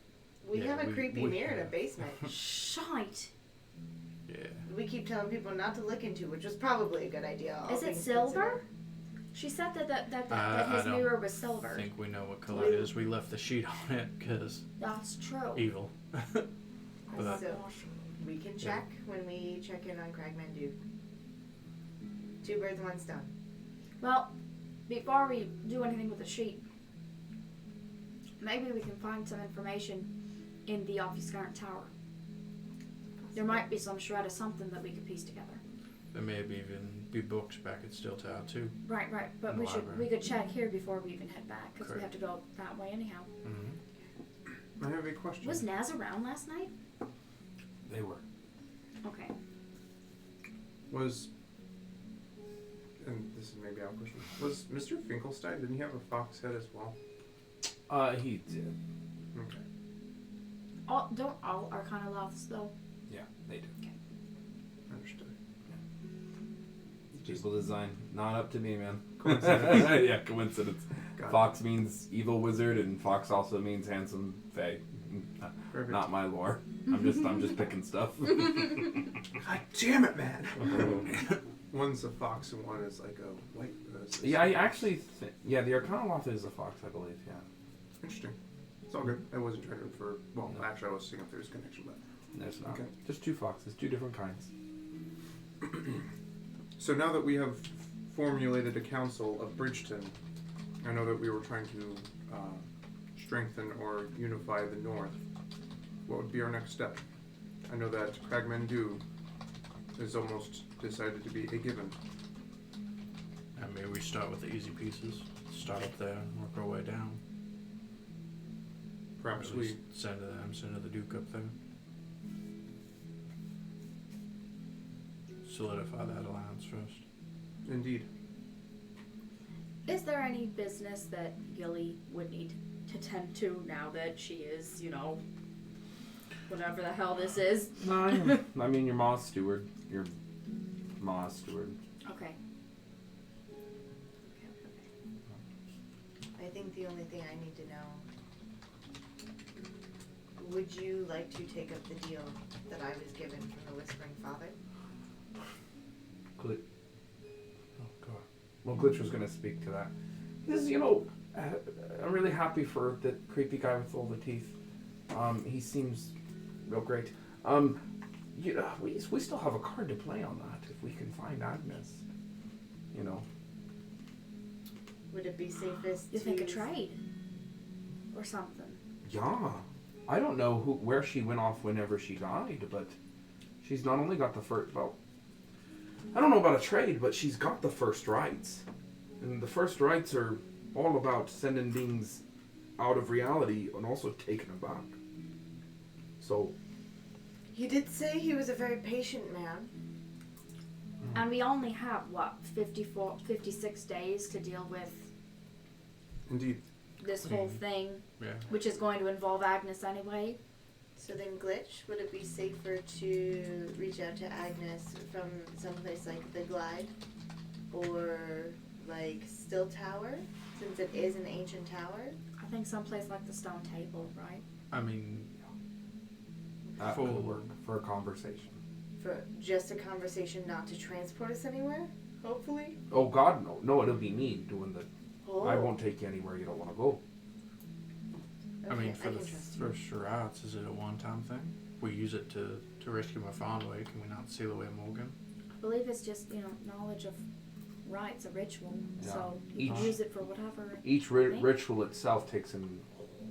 We Yeah, have a creepy we mirror in a have. basement. Shite. Yeah. We keep telling people not to look into, which was probably a good idea. all Is it things silver? She said that I his don't mirror was silver. I think we know what color it is. We left the sheet on it because That's true. evil. considered. But So we can check when we check in on Cragmandu. 2 birds, 1 stone. Well, before we do anything with the sheet, maybe we can find some information in the obfuscant tower. There might be some shred of something that we could piece together. there may even be books back at Still Tower too. Right. But In the library. we could check here before we even head back, because we have Correct. to go that way anyhow. Mm-hmm. I have a question. Was Naz around last night? They were. Okay. Was, and this is maybe our question, was Mr. Finkelstein, didn't he have a fox head as well? He did. Okay. Don't all Arcana-Loths though? Yeah, they do. Understood. People design. Not up to me, man. Coincidence. Yeah, coincidence. Got it. Fox means evil wizard, and Fox also means handsome fae. Perfect. Not my lore. I'm just picking stuff. God damn it, man! One's a fox and one is like a white. Yeah, I actually. The Arcana-Loth is a fox, I believe. Yeah. Interesting. It's all good. I wasn't trying to infer. Well, actually, I was seeing if there's a connection, but. There's not. Okay. Just 2 foxes, 2 different kinds. So now that we have formulated a council of Bridgeton, I know that we were trying to strengthen or unify the North, what would be our next step? I know that Kragmandu is almost decided to be a given. And maybe we start with the easy pieces. Start up there and work our way down. Perhaps At least send to the Duke up there. Solidify that alliance first. Indeed. Is there any business that Gilly would need to tend to now that she is, whatever the hell this is? No, I mean your Ma's steward. Your Ma's steward. Okay. I think the only thing I need to know, would you like to take up the deal that I was given from the Whispering Father? Oh God. Well, Glitch was going to speak to that. This, I'm really happy for the creepy guy with all the teeth. He seems real great. We still have a card to play on that if we can find Agnes. Would it be safest You to think a trade? Or something? Yeah. I don't know where she went off whenever she died, but she's not only got the first, I don't know about a trade, but she's got the first rights. And the first rights are all about sending beings out of reality and also taking them back. So... He did say he was a very patient man. And we only have, 56 days to deal with Indeed. this whole thing, Yeah. which is going to involve Agnes anyway. So then, Glitch, would it be safer to reach out to Agnes from someplace like the Glide or like Still Tower, since it is an ancient tower? I think someplace like the Stone Table, right? I mean, that could work for a conversation. For just a conversation, not to transport us anywhere, hopefully? Oh God, no. No, it'll be me doing the... Oh. I won't take you anywhere you don't want to go. I mean, Okay, for I the can trust you. first charades, is it a one-time thing? We use it to rescue my Fondway. Can we not seal away Morgan? I believe it's just, knowledge of rites, a ritual. Yeah. So you can Each- use it for whatever. Each Think? ritual itself takes a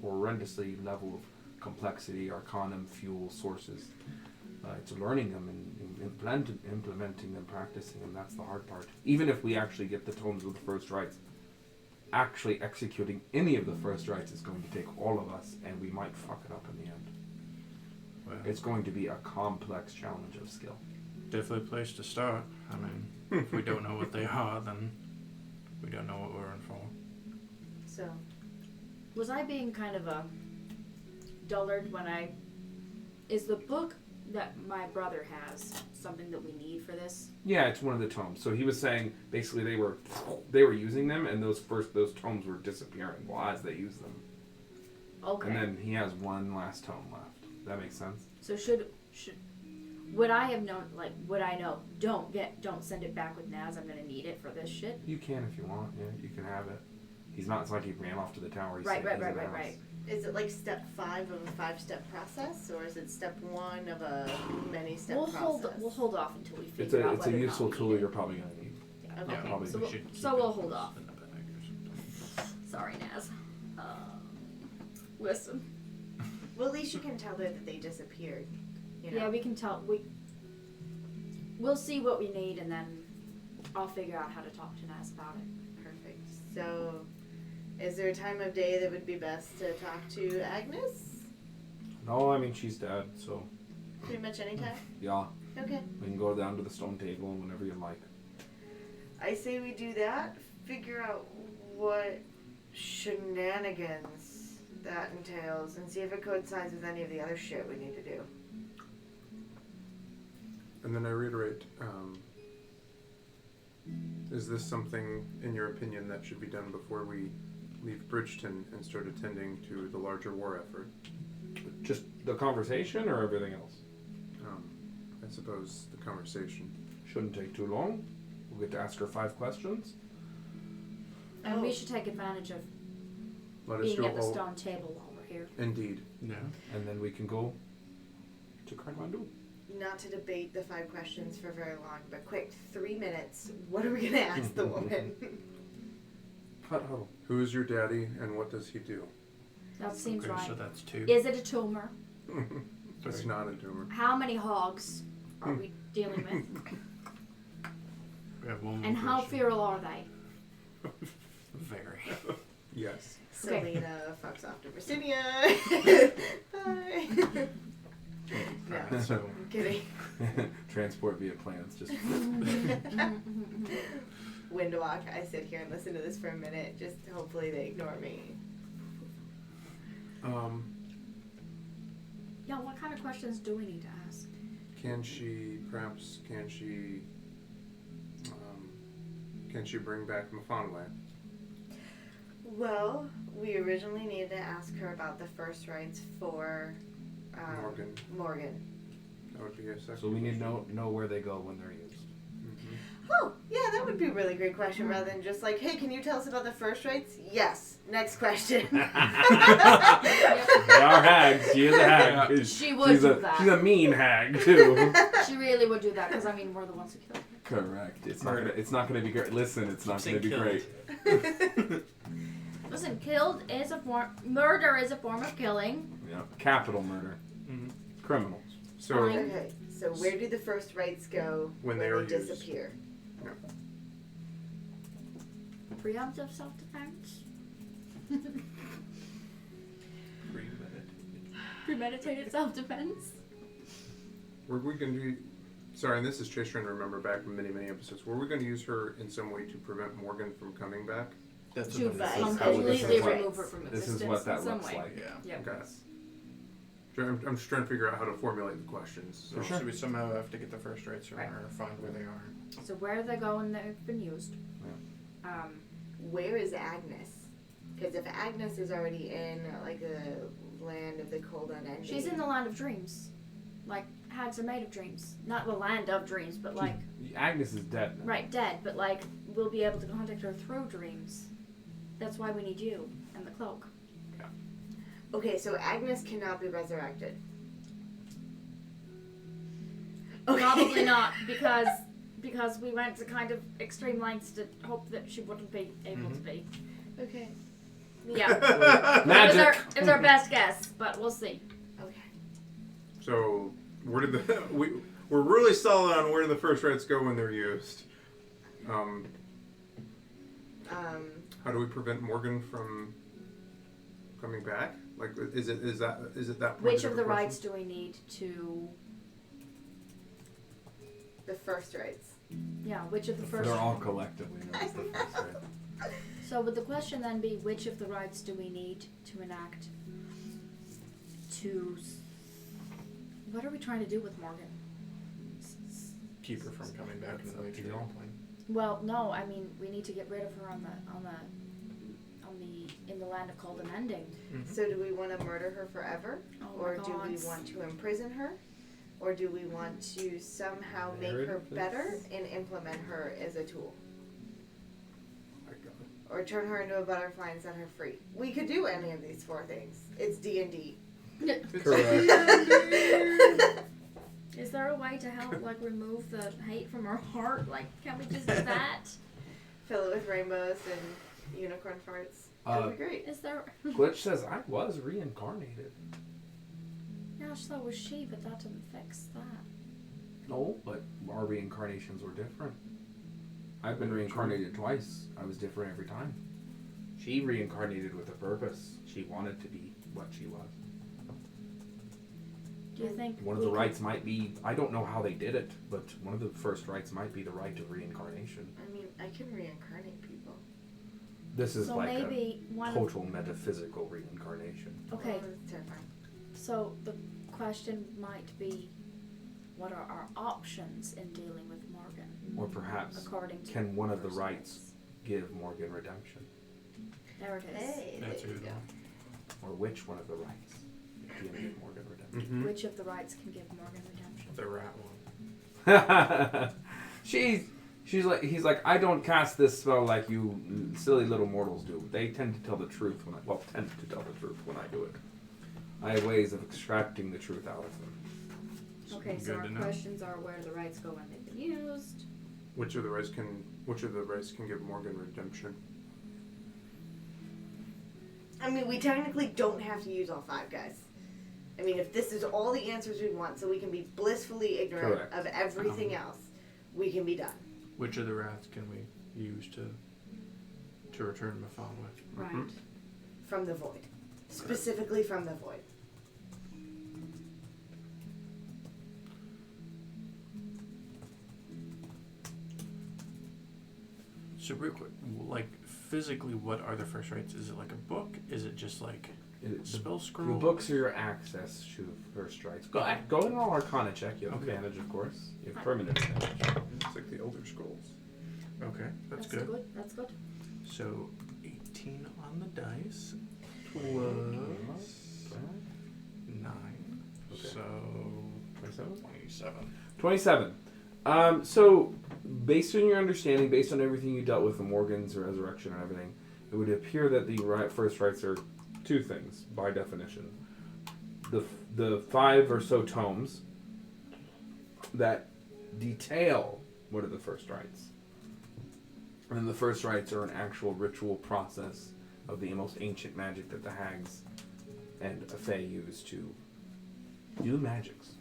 horrendously level of complexity, arcanum, fuel, sources. It's learning them and implementing them, practicing them. That's the hard part. Even if we actually get the tomes with the first rites, actually executing any of the first rites is going to take all of us, and we might fuck it up in the end. Well, It's going to be a complex challenge of skill. definitely a place to start. I mean, if we don't know what they are, then we don't know what we're in for. So, Was I being kind of a dullard when is the book that my brother has something that we need for this? Yeah, it's one of the tomes. So he was saying basically they were using them, and those tomes were disappearing as they used them. Okay. And then he has one last tome left. That makes sense. So would I have known, would I know, don't send it back with Naz, I'm gonna need it for this shit? You can if you want. Yeah, you can have it. He's not. It's like he ran off to the tower. He Right. said he's in the house. is it like step 5 of a 5-step process, or is it step 1 of a many-step We'll process? hold off until we It's figure out a whether or useful not we tool need it. you're probably gonna need. Okay. Yeah, probably so we we'll hold off. In the bag or something. Sorry, Naz. Listen. Well, at least you can tell her that they disappeared. Yeah, we can tell. We'll see what we need, and then I'll figure out how to talk to Naz about it. Perfect. So, is there a time of day that would be best to talk to Agnes? No, I mean she's dead. So Pretty much any time? yeah, Okay. we can go down to the stone table whenever you like. I say we do that, figure out what shenanigans that entails, and see if it coincides with any of the other shit we need to do. And then I reiterate, is this something, in your opinion, that should be done before we leave Bridgeton and start attending to the larger war effort? Just the conversation or everything else? I suppose the conversation. Shouldn't take too long. We'll get to ask her 5 questions. And we should take advantage of Let us being do at the all. stone table while we're here. Indeed. Yeah. And then we can go to Kragmandu. Not to debate the 5 questions for very long, but quick, 3 minutes. What are we gonna ask the woman? Huddle. Who is your daddy and what does he do? That seems right. So that's 2. Is it a tumor? It's not a tumor. How many hogs are we dealing with? We have one more And how question. feral are they? Very. Yes. Okay. Selena fucks off to Virginia. Bye. No, Alright, so I'm kidding. Transport via plans. Just Windwalk. I sit here and listen to this for a minute. Just hopefully they ignore me. Yeah, what kind of questions do we need to ask? Can she bring back Mafonway? Well, we originally needed to ask her about the first rites for Morgan. That would be a second. so we need to know where they go when they're used. Oh, yeah, that would be a really great question rather than just like, hey, can you tell us about the first rites? Yes. Next question. They are hags. She is a hag. She would do that. She's a mean hag too. She really would do that because I mean we're the ones who killed her. Correct. It's not gonna be great. Listen, it's not gonna be killed. great. Listen, murder is a form of killing. Yeah. Capital murder. Mhm. Criminals. So Fine. Okay, so where do the first rites go When they are used. disappear? Preemptive self-defense. Premeditated self-defense. were we going to? Sorry, and this is just trying to remember back from many episodes. Were we going to use her in some way to prevent Morgan from coming back? That's To what This is how- completely this is what- remove her from This existence is what that in some looks way. like. Yeah. Yep. Okay. I'm just trying to figure out how to formulate the questions. So. For sure. So we somehow have to get the first rights from Right. her, find where they are. So where they go when they've been used. Where is Agnes? Because if Agnes is already in like the land of the cold unending, She's in the land of dreams. Like hags are made of dreams. Not the land of dreams, but like Agnes is dead now. right, dead, but like we'll be able to contact her through dreams. That's why we need you and the cloak. Okay, so Agnes cannot be resurrected. Okay. Probably not, because we went to kind of extreme lengths to hope that she wouldn't be able to be. Okay. Yeah. Magic. It was our best guess, but we'll see. Okay. So where did we're really solid on where the first rights go when they're used. How do we prevent Morgan from coming back? Like, is it that point? Which of the rights do we need to? The first rites. Yeah, which of the first? They're all collectively known as the first right. So would the question then be, which of the rights do we need to enact? What are we trying to do with Morgan? Keep her from coming back in the way to the plane. Well, no, I mean we need to get rid of her in the land of cold and ending. So do we want to murder her forever? Oh Or my do we God. want to imprison her? Or do we want to somehow make her better and implement her as a tool? Or turn her into a butterfly and set her free? We could do any of these 4 things. It's D&D. Correct. Is there a way to help like remove the hate from her heart? Like, can we just do that? Fill it with rainbows and unicorn farts. That would be great. Is there? Glitch says I was reincarnated. Yeah, so was she, but that didn't fix that. No, but our reincarnations were different. I've been reincarnated twice. I was different every time. She reincarnated with a purpose. She wanted to be what she was. Do you think One of the rites might be, I don't know how they did it, but one of the first rites might be the rite of reincarnation. I mean, I can reincarnate people. This is so like maybe a one of, total metaphysical reincarnation. okay, Oh, that's terrifying. so the question might be, what are our options in dealing with Morgan? Or perhaps, According to can one of the first rites give Morgan redemption? There it is. Hey, That's there a you good go. one. Or which one of the rites can give Morgan redemption? Mm-hmm. Which of the rights can give Morgan redemption? The rat one. He's like, I don't cast this spell like you silly little mortals do. They tend to tell the truth when I do it. I have ways of extracting the truth out of them. Okay, so Good our to know. questions are where do the rights go when they've been used? Which of the rights can give Morgan redemption? I mean, we technically don't have to use all 5, guys. I mean, if this is all the answers we want, so we can be blissfully ignorant Correct. of everything else, we can be done. Which of the rats can we use to return Mafan with? Right. From the void. Specifically from the void. So real quick, like physically, what are the first rites? Is it like a book? Is it just like spell scroll? The books are your access to first strikes. Go and roll Arcana check. You have advantage, of course. You have permanent advantage. It's like the Elder Scrolls. Okay, that's good. good. That's good. So 18 on the dice plus 9. Okay. So 27? 27. 27. So, based on your understanding, based on everything you dealt with, the Morgans, resurrection, and everything, it would appear that the first rites are 2 things, by definition. The 5 or so tomes that detail what are the first rites. And then the first rites are an actual ritual process of the most ancient magic that the hags and Fae use to do magics.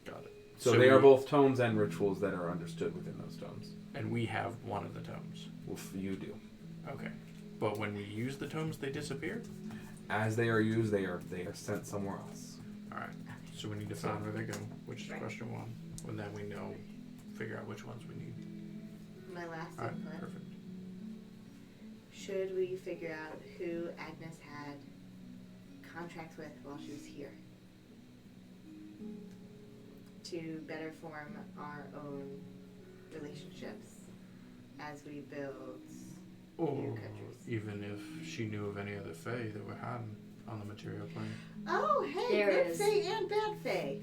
Got it. So they are both tomes and rituals that are understood within those tomes. And we have one of the tomes. Well, you do. Okay. But when we use the tomes, they disappear? As they are used, they are sent somewhere else. Alright. So we need to find where they go, which is question 1. And then we know, figure out which ones we need. My last Alright, input. perfect. Should we figure out who Agnes had contracts with while she was here? To better form our own relationships as we build new Or countries. even if she knew of any other Fae that were hiding on the material plane. Oh, hey, There good is. Fae and bad Fae.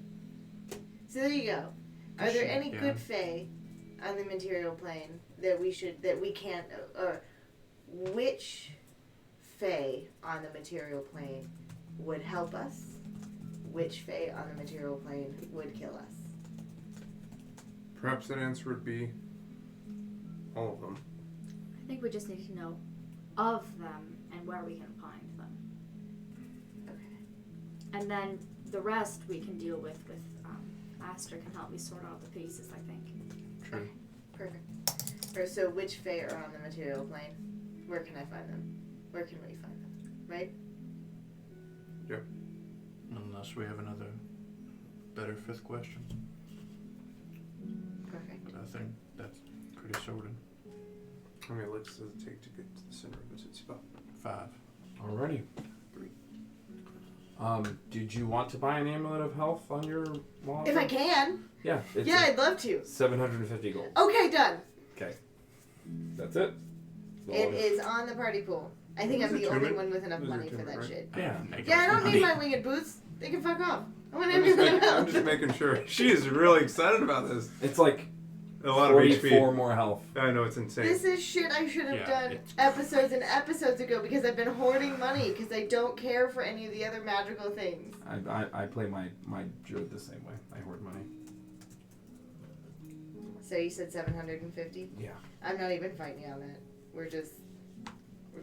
So there you go. Are there any Yeah. good Fae on the material plane that we can't, or which Fae on the material plane would help us? Which Fae on the material plane would kill us? Perhaps that answer would be all of them. I think we just need to know of them and where we can find them. Okay. And then the rest we can deal with Aster can help me sort out the pieces, I think. True. Perfect. Or so which Fae are on the material plane? Where can I find them? Where can we find them? Right? Unless we have another better 5th question. Perfect. But I think that's pretty sorted. How many licks does it take to get to the center of its spot? 5. Alrighty. Did you want to buy an amulet of health on your wallet? If I can. Yeah. It's Yeah, I'd love to. 750 gold. Okay, done. Okay. That's it. It is on the party pool. I think Is I'm it the only attunement? one with enough Is it money for attunement, that right? shit. Yeah. Yeah, I don't need my winged boots. They can fuck off. I want I'm just, everyone making, I'm else. just making sure. She is really excited about this. It's like A lot of 44 HP. more health. I know, it's insane. This is shit I should have Yeah, done it's- episodes and episodes ago because I've been hoarding money because I don't care for any of the other magical things. I play my druid the same way. I hoard money. So you said 750? Yeah. I'm not even fighting you on that. We're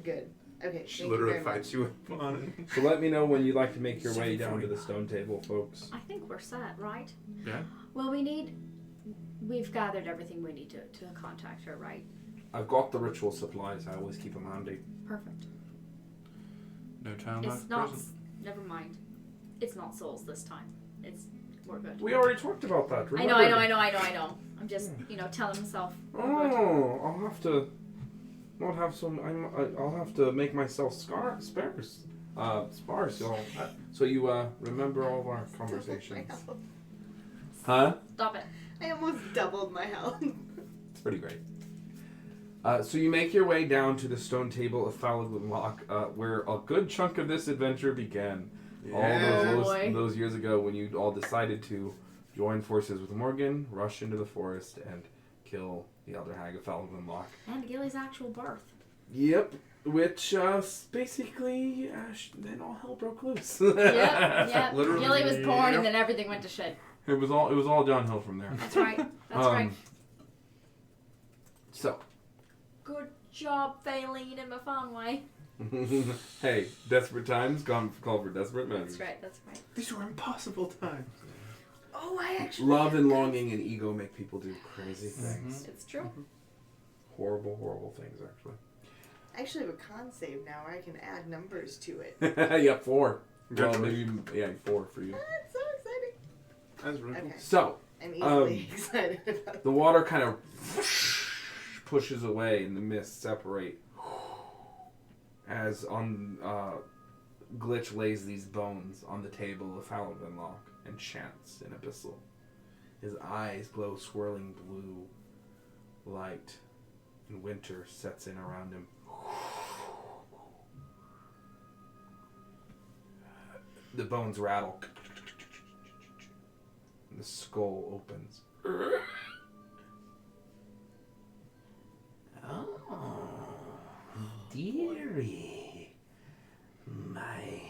good. Okay, She thank literally you very fights you on it. So let me know when you'd like to make your way down to the stone table, folks. I think we're set, right? Yeah? Well, we've gathered everything we need to contact her, right? I've got the ritual supplies. I always keep them handy. Perfect. No town It's life not. present? Never mind. It's not souls this time. We're good. We already talked about that. I Remember? know. I'm just, telling myself. we're good. Oh, I'll have to. Not have some. I'll have to make myself sparse. So you remember all of our conversations. Huh? Stop it. I almost doubled my health. It's pretty great. So you make your way down to the stone table of Falagwin Lock, where a good chunk of this adventure began. Yeah. All boy. those years ago when you all decided to join forces with Morgan, rush into the forest, and kill the Elder Hag of Falagwin Lock. And Gilly's actual birth. Yep. Which basically then all hell broke loose. Yep. Literally, Gilly was born yep. and then everything went to shit. It was all downhill from there. That's right. That's right. So Good job, Faylene, in my fun way. Hey, desperate times call for desperate men. That's right. These were impossible times. Oh, I actually. Love and longing and ego make people do crazy things. It's true. Horrible, horrible things, actually. I actually have a con save now where I can add numbers to it. Yep, 4. Well, Congratulations. maybe 4 for you. That's so exciting. That's really cool. Okay. So, I'm easily excited about the water kind of pushes away and the mists separate as on Glitch lays these bones on the table of Halvenlock and chants in Abyssal. His eyes glow swirling blue light, and winter sets in around him. The bones rattle, and the skull opens. Oh, dearie, my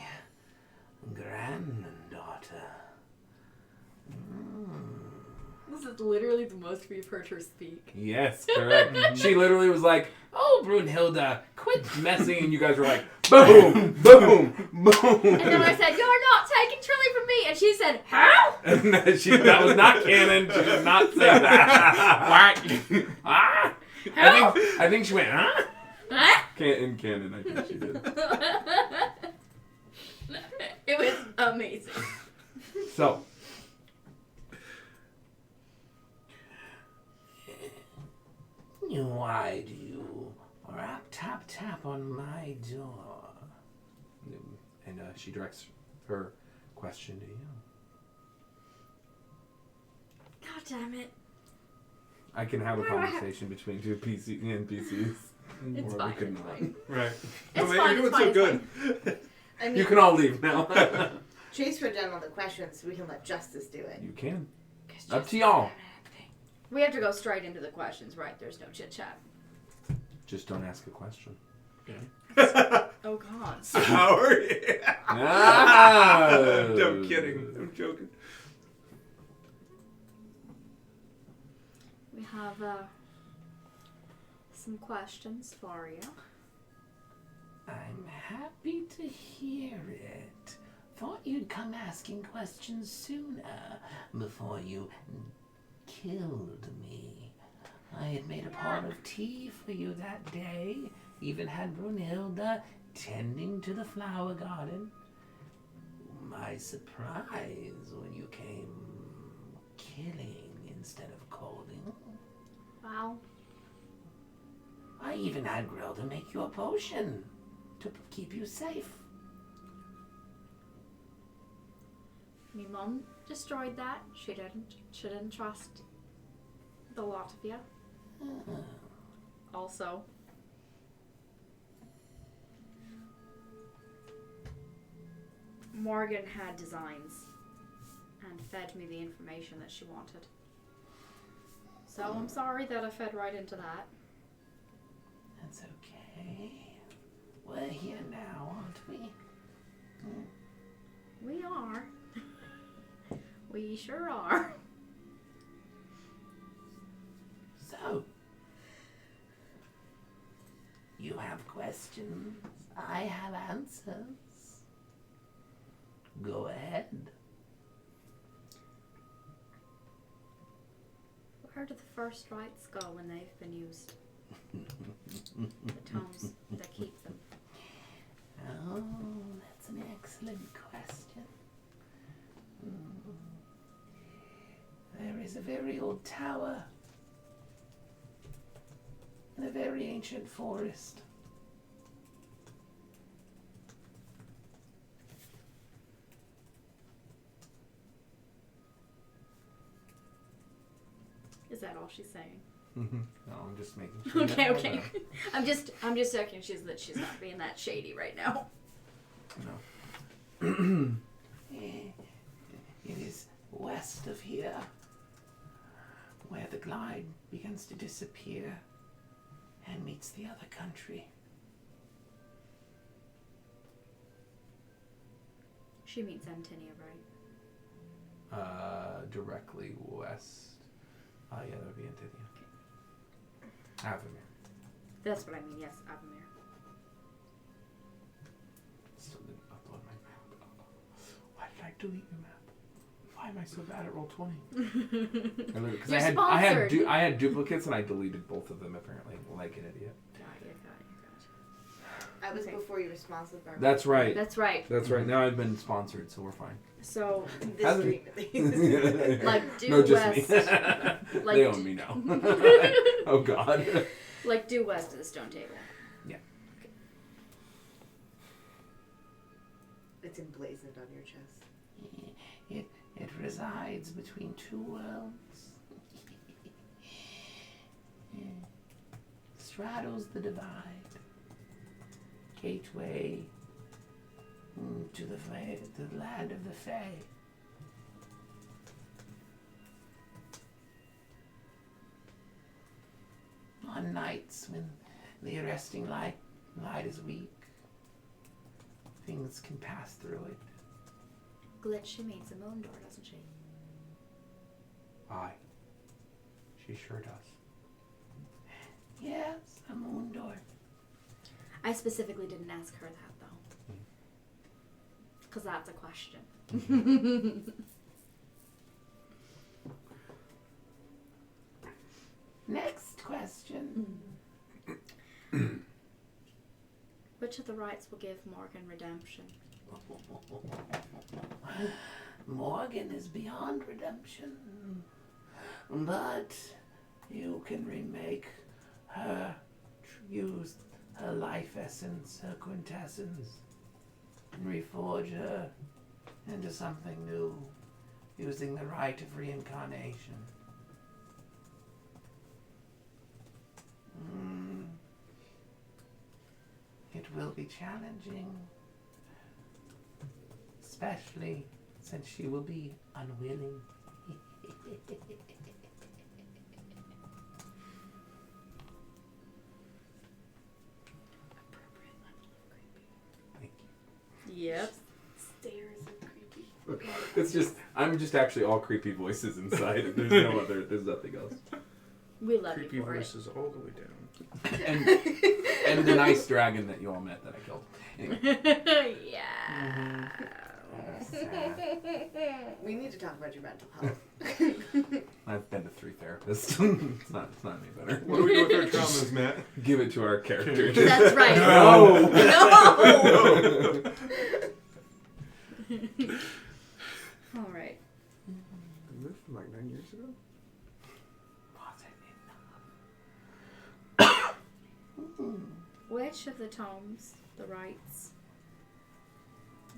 granddaughter. This is literally the most we've heard her speak. Yes, correct. She literally was like, "Oh, Brunhilde, quit messing," and you guys were like, "Boom, boom, boom." And then I said, "You're not taking Trilly from me," and she said, "How?" And that was not canon. She did not say that. Ah! I think she went, huh? Huh? In canon, I think she did. It was amazing. So, Why do you rap tap tap on my door? and she directs her question to you. God damn it. I can have a conversation between two NPCs. It's Or fine. we could It's not. fine. Right. It's man, fine, you're it's doing so fine, good. I mean, You can all leave now. Chase for done all the questions, so we can let Justice do it. You can. Up to y'all. We have to go straight into the questions, right? There's no chit chat. Just don't ask a question. Oh God. Howard. Ah! I'm kidding. I'm joking. We have some questions for you. I'm happy to hear it. Thought you'd come asking questions sooner before you killed me. I had made a pot of tea for you that day. Even had Brunhilde tending to the flower garden. My surprise when you came killing instead of calling. Wow. I even had Grilda make you a potion to keep you safe. My mum destroyed that. She didn't trust the lot of you. Also. Morgan had designs and fed me the information that she wanted. So I'm sorry that I fed right into that. That's okay. We're here now, aren't we? We are. We sure are. So, you have questions. I have answers. Go ahead. Where do the first rites go when they've been used? The tomes that keep them. Oh, that's an excellent question. There is a very old tower in a very ancient forest. Is that all she's saying? No, I'm just making sure. Okay, okay. I'm just checking she's not being that shady right now. No. It is west of here, where the glide begins to disappear and meets the other country. She means Antinia, right? Directly west. Yeah, that would be Antinia. Avamir. That's what I mean, yes, Avamir. delete your map. Why am I so bad at Roll20? Because You're I sponsored. had duplicates and I deleted both of them apparently, like an idiot. Got you. I was Okay. before you were sponsored by. That's right. That's right. That's right. Now I've been sponsored, so we're fine. So, This Hasn't- stream at least. like due no, just west. me. Like They own me now. Oh God. Like due west of the stone table. It's emblazoned on your chest. It resides between two worlds. Straddles the divide. Gateway to the land of the Fae. On nights when the arresting light is weak, things can pass through it. Glitch, she means a moon door, doesn't she? Aye. She sure does. Yes, a moon door. I specifically didn't ask her that, though. Because that's a question. Next question. Which of the rites will give Morgan redemption? Morgan is beyond redemption. But you can remake her, use her life essence, her quintessence, and reforge her into something new, using the rite of reincarnation. It will be challenging, especially since she will be unwilling. Yep. Stares and creepy. It's just I'm just actually all creepy voices inside. There's nothing else. We love Creepy you for voices all the way down. And the nice dragon that you all met that I killed. Anyway. it. Yeah. We need to talk about your mental health. I've been to 3 therapists. it's not any better. What do we do with our traumas, Matt? Give it to our characters. That's right. No. No. All right. Isn't this from like 9 years ago? Which of the tomes, the rites,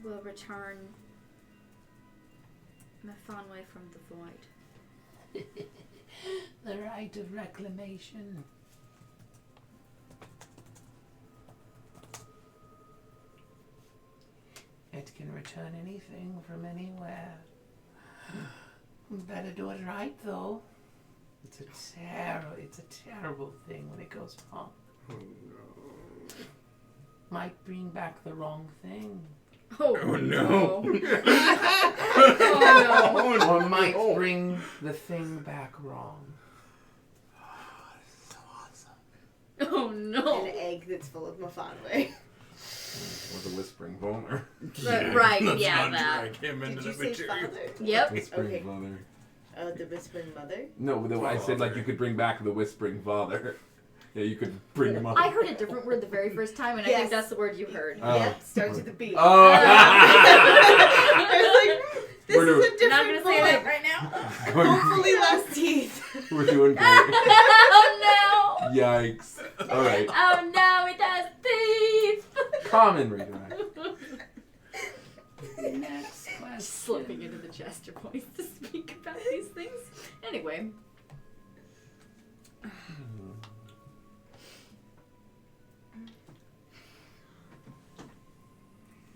will return Mefanwe from the void? The rite of reclamation. It can return anything from anywhere. Better do it right, though. It's a terrible thing when it goes wrong. Oh no. Might bring back the wrong thing. Oh, no. Oh no. Or might bring the thing back wrong. Oh no. An egg that's full of Mefanwe. Or the whispering Vomer. Right, Let's yeah, not that. drag him Did into you the say material. father? Yep. Whispering Okay. Mother. Oh, the whispering mother? No, I said like you could bring back the whispering father. Yeah, you could bring him up. I heard a different word the very first time, and I Yes. think that's the word you heard. Oh. Yep, starts with a B. Oh. I was like, this We're is a I'm not different gonna say that boy. right now. Hopefully less teeth. We're doing great. Oh no! Yikes. All right. Oh no, it has teeth! Common redirect. Next question. Slipping into the jester voice to speak about these things. Anyway.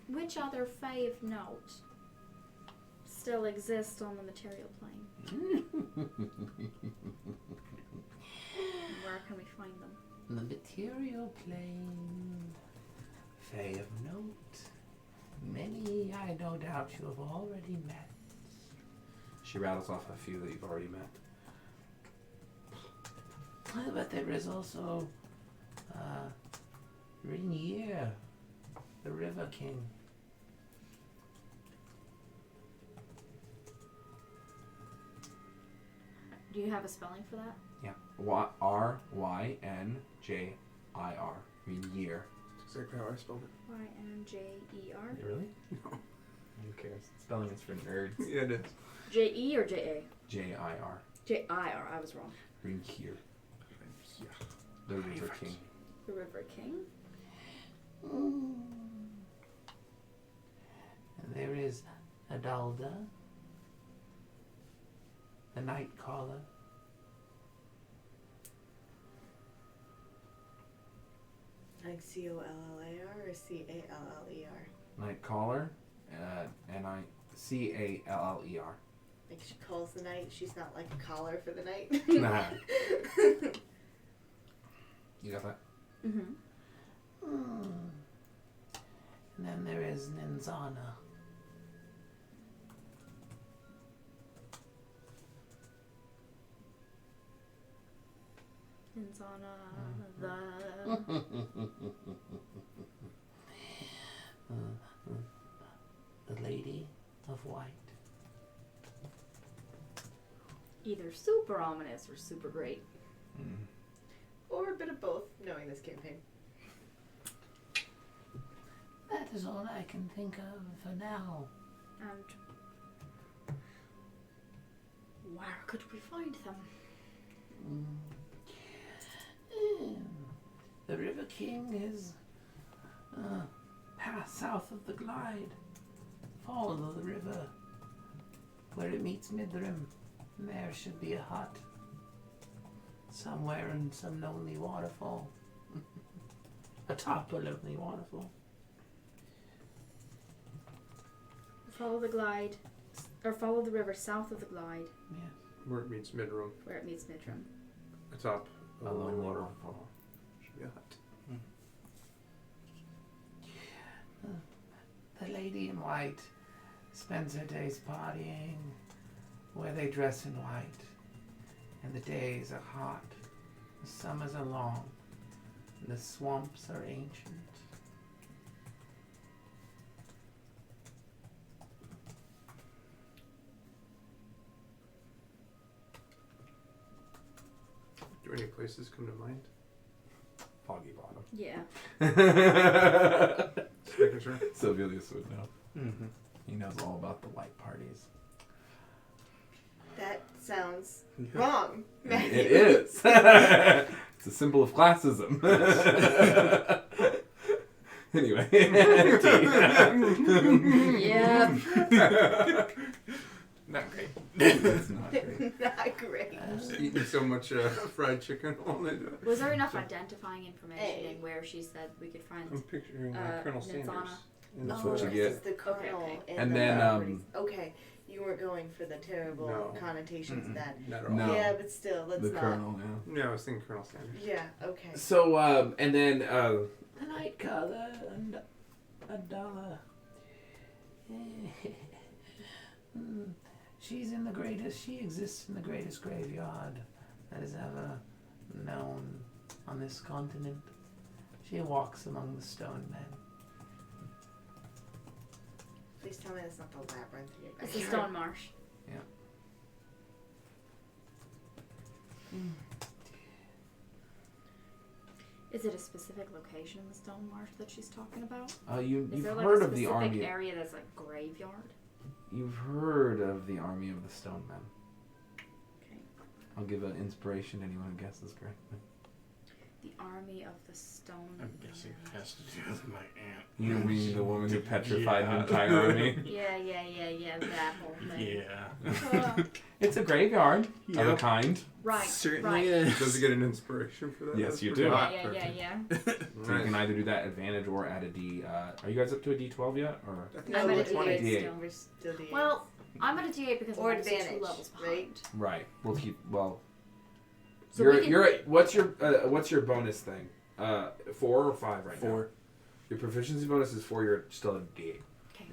Which other Fae of note still exists on the material plane? Where can we find them? The material plane. Fae of note. Many, I no doubt, you have already met. She rattles off a few that you've already met. But there is also Rainier, the River King. Do you have a spelling for that? Yeah. R-Y-N-J-I-R. Mean year. That's exactly how I spelled it. Y-N-J-E-R. Really? No. Who cares? Spelling is for nerds. Yeah, it is. J-E or J-A? J-I-R. J-I-R. I was wrong. Ring here. The River King. The River King? And there is Adalda, the night caller. Like C-O-L-L-A-R or C-A-L-L-E-R? Night caller. N-I-C-A-L-L-E-R. Like she calls the night. She's not like a caller for the night. Nah. You got that? Mm-hmm. And then there is Ninzana. Ninzana, The Lady of White. either super ominous or super great. Or a bit of both, knowing this campaign. That is all I can think of for now. And where could we find them? The River King is past south of the glide. Follow the river where it meets Midrim. And there should be a hut. Somewhere in some lonely waterfall. Atop a lonely waterfall. Follow the glide, or follow the river south of the glide, Yes. Where it meets Midroom. where it meets Midrim. Atop A lonely waterfall. Should be a hut. The lady in white spends her days partying, where they dress in white, and the days are hot, the summers are long, and the swamps are ancient. Do any places come to mind? Foggy Bottom. Yeah. Just making sure. Sylvius would know. Mm-hmm. He knows all about the white parties. That sounds wrong. It is. It's a symbol of classism. Anyway. Yeah. Not great. It's not great. Not great. Eating so much fried chicken all night. Was there enough identifying information in where she said we could I'm find? picturing Nitzana. Colonel Sanders. That's No, what you This get. is the colonel Okay. And the then, properties. Okay, you weren't going for the terrible No. connotations of that. Not at all. No. Yeah, but still, let's The not. Colonel now. Yeah, I was thinking Colonel Sanders. Yeah, okay. So, and then, The night color and a dollar. She exists in the greatest graveyard that is ever known on this continent. She walks among the stone men. Please tell me that's not the labyrinth in your It's the backyard. Stone Marsh. Is it a specific location in the Stone Marsh that she's talking about? you've Is there like heard a of the specific army. area that's like graveyard? You've heard of the army of the Stone Men. Okay. I'll give an inspiration to anyone who guesses correctly. The army of the Stone. I'm guessing it has to do with my aunt. You mean the woman who petrified Yeah. an entire army? Yeah, that whole thing. Yeah. It's a graveyard of a Yep. kind. Right. Certainly right. is. Does it get an inspiration for that? Yes, That's you pretty do. hot. Yeah. So you can either do that advantage or add a D. Are you guys up to a D12 yet? Or I think No, I'm we're at a D8 D8. still. We're still D8. Well, I'm at a D8 because Or I'm obviously advantage, 2 levels behind. right? right, we'll keep. Well, So you're we can- you're at, what's your bonus thing? 4 or 5 right now? 4. Your proficiency bonus is 4. You're still at D8. Okay.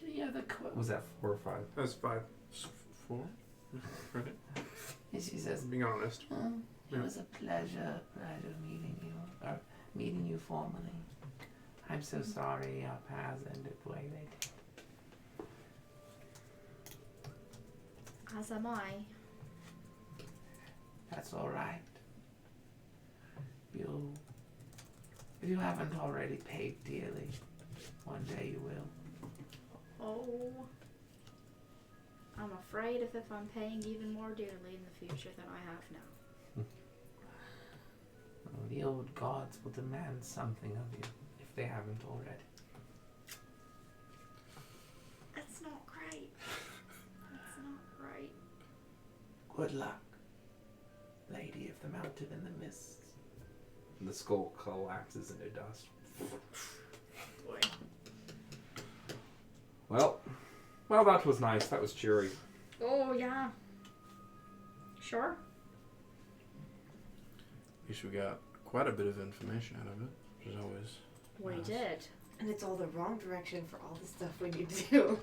Any other Was that 4 or 5? That was 5. 4? Right. And she says, Being honest. it was a pleasure meeting you formally. I'm so sorry our paths ended the way they did. As am I. That's all right. If you haven't already paid dearly, one day you will. Oh. I'm afraid if I'm paying even more dearly in the future than I have now. Well, the old gods will demand something of you, if they haven't already. That's not great. That's not great. Good luck, lady of the mountain and the mists. The skull collapses into dust. Boy. Well, that was nice. That was cheery. Oh, yeah. Sure. At least we got quite a bit of information out of it, which is always We nice. did. And it's all the wrong direction for all the stuff we need to do.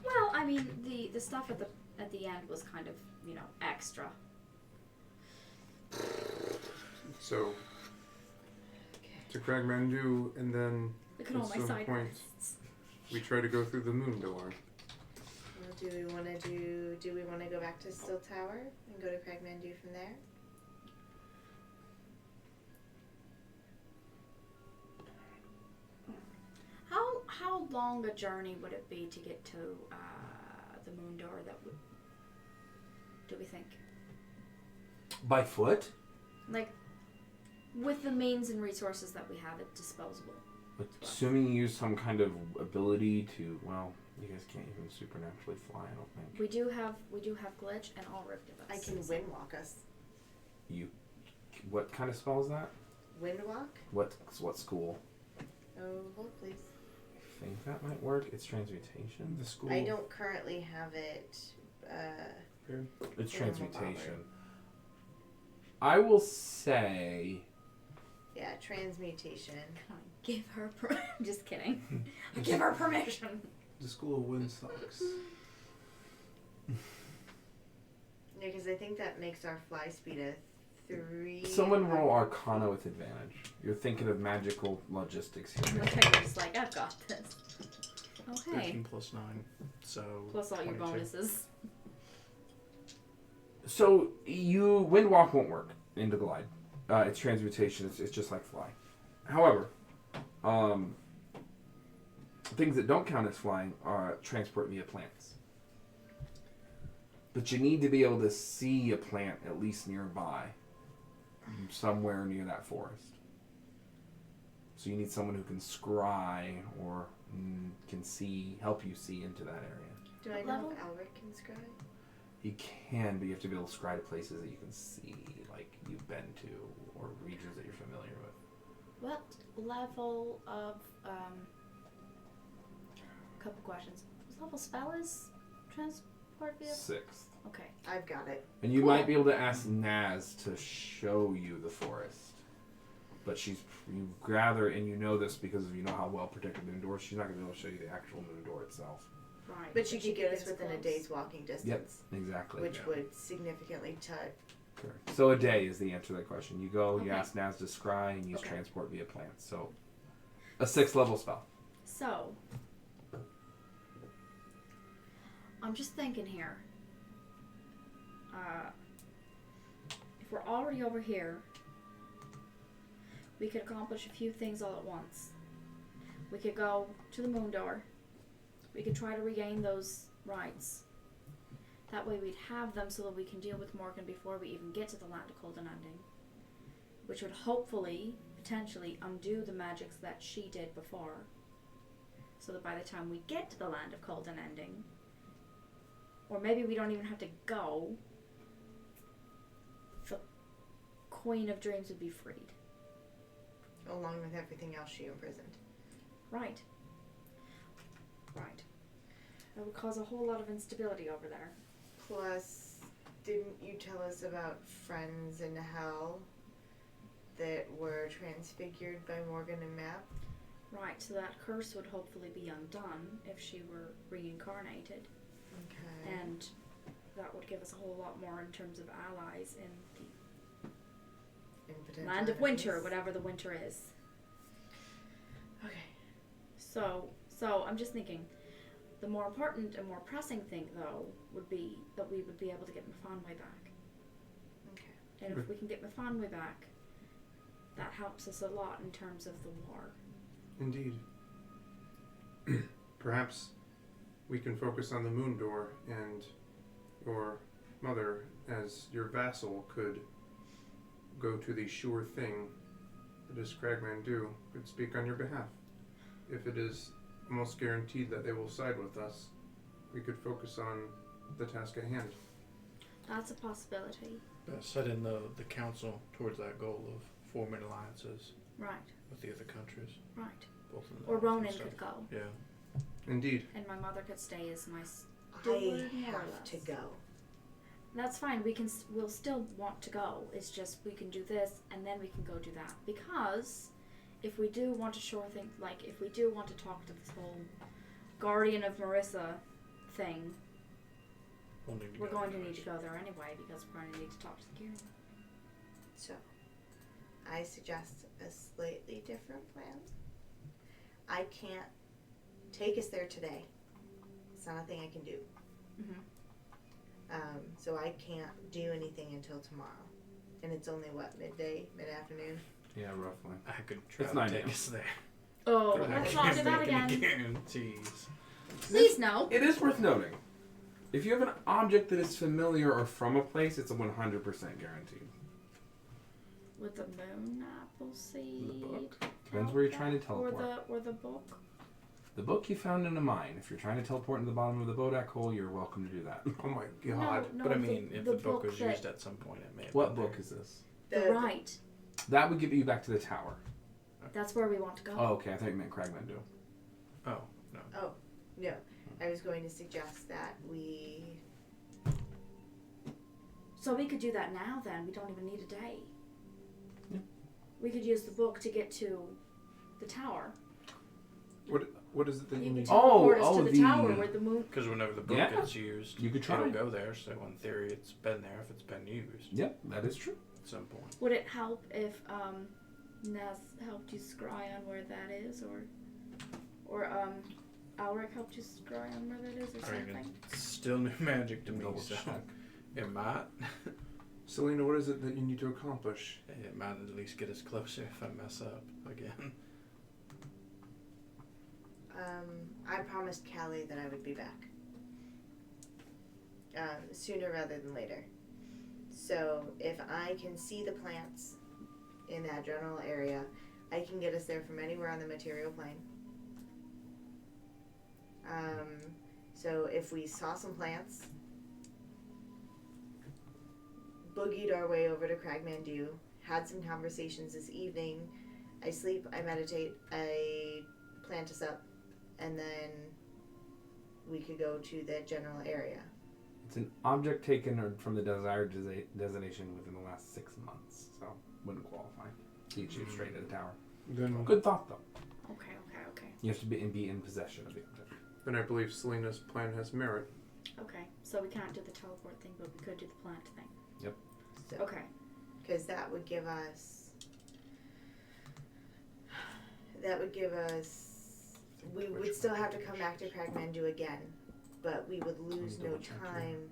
Well, I mean, the stuff at the end was kind of, extra. So, to Cragmandu, and then Look at at all my some side point, quests. we try to go through the moon door. Well, do we want to go back to Still Tower and go to Cragmandu from there? How long a journey would it be to get to the moon door? Do we think? By foot? Like, with the means and resources that we have at disposable. Assuming you use some kind of ability to, well, you guys can't even supernaturally fly, I don't think. We do have glitch and all rift of us. I can wind walk us. What kind of spell is that? Wind walk? What school? Oh, hold please. I think that might work. It's transmutation. The school. I don't currently have it. It's Yeah, transmutation. I will say. Yeah, transmutation. Give her. Just kidding. Give her permission. The school of wind sucks. Yeah, because I think that makes our fly speed a 3. Someone roll Arcana with advantage. You're thinking of magical logistics here. Okay, you're just like, I've got this. Okay. 13 plus 9, so Plus all your 22. bonuses. So windwalk won't work into glide. It's transmutation. It's just like fly. However, things that don't count as flying are transport via plants. But you need to be able to see a plant at least nearby, somewhere near that forest. So you need someone who can scry or can help you see into that area. Do I know if Alric can scry? He can, but you have to be able to scry to places that you can see, like you've been to, or regions that you're familiar with. What level of couple questions. What level spell is transport via? 6th. Okay. I've got it. And you Cool. might be able to ask Naz to show you the forest. But you gather, and you know this because you know how well protected the moon door is, she's not going to be able to show you the actual moon door itself. Right. But she could get us gets within a close. day's walking distance. Exactly. Which would significantly Correct. So a day is the answer to that question. You go, you Okay. ask Naz to scry, and use Okay. transport via plants. So a 6th level spell. So, I'm just thinking here. If we're already over here, we could accomplish a few things all at once. We could go to the moon door. We could try to regain those rights. That way we'd have them so that we can deal with Morgan before we even get to the land of Cold and Ending. Which would hopefully, potentially, undo the magics that she did before. So that by the time we get to the land of Cold and Ending, or maybe we don't even have to go, the Queen of Dreams would be freed. along with everything else she imprisoned. Right. Right. That would cause a whole lot of instability over there. Plus, didn't you tell us about friends in hell that were transfigured by Morgan and Map? Right, so that curse would hopefully be undone if she were reincarnated. Okay. And that would give us a whole lot more in terms of allies in And the potential land of winter, enemies. whatever the winter is. Okay. So I'm just thinking, The more important and more pressing thing, though, would be that we would be able to get Mafanwe back. Okay. And if we can get Mafanwe back, that helps us a lot in terms of the war. Indeed. Perhaps we can focus on the moon door, and your mother, as your vassal, could go to the sure thing that is Cragmandu, could speak on your behalf. If it is almost guaranteed that they will side with us, we could focus on the task at hand. That's a possibility. Setting the council towards that goal of forming alliances Right, with the other countries. right. Both in the Or north and Ronan south. could go. Yeah. Indeed. And my mother could stay as my I steward, more or have less. to go. That's fine. We'll still want to go. It's just we can do this and then we can go do that. Because if we do want to if we do want to talk to this whole Guardian of Marissa thing, we're going to need to go there anyway because we're going to need to talk to the Gearing. So, I suggest a slightly different plan. I can't take us there today. It's not a thing I can do. Mm-hmm. So I can't do anything until tomorrow. And it's only, mid-afternoon? Yeah, roughly. I could try It's to 9 take a.m. us there. Oh, But I let's can't not do that make any again. guarantees. Please no. It is worth noting. If you have an object that is familiar or from a place, it's a 100% guaranteed. With the moon apple seed. The book. Depends where you're trying to teleport. Or the book. The book you found in a mine. If you're trying to teleport into the bottom of the Bodak hole, you're welcome to do that. Oh my god. No, But I mean, if the book was that- used at some point, it may have What been book there. is this? The right. That would get you back to the tower. That's where we want to go. Oh, okay. I thought you meant Cragmandu. Oh, no. Oh, no. I was going to suggest that we... So we could do that now then. We don't even need a day. Yeah. We could use the book to get to the tower. What is it that you You need? could teleport us to the the- tower where the moon... Because whenever the book Yeah. gets used, You could try. it'll go there. So in theory, it's been there if it's been used Yep, that is true. at some point. Would it help if Naz helped you scry on where that is, or Alric helped you scry on where that is, or I mean, something? it's still new magic to me, Double so check. it might. Selena, what is it that you need to accomplish? It might at least get us closer if I mess up again. I promised Callie that I would be back. Sooner rather than later. So if I can see the plants in that general area, I can get us there from anywhere on the material plane. So if we saw some plants, boogied our way over to Cragmandu, had some conversations this evening, I sleep, I meditate, I plant us up, and then we could go to the general area. It's an object taken from the desired designation within the last 6 months, so wouldn't qualify. You'd shoot straight at the tower. Then Good thought, though. Okay. You have to be in possession of the object. I believe Selena's plan has merit. Okay, so we can't do the teleport thing, but we could do the plant thing. Yep. So, Okay. because that would give us. We would still have to come back to Cragmandu again, but we would lose no time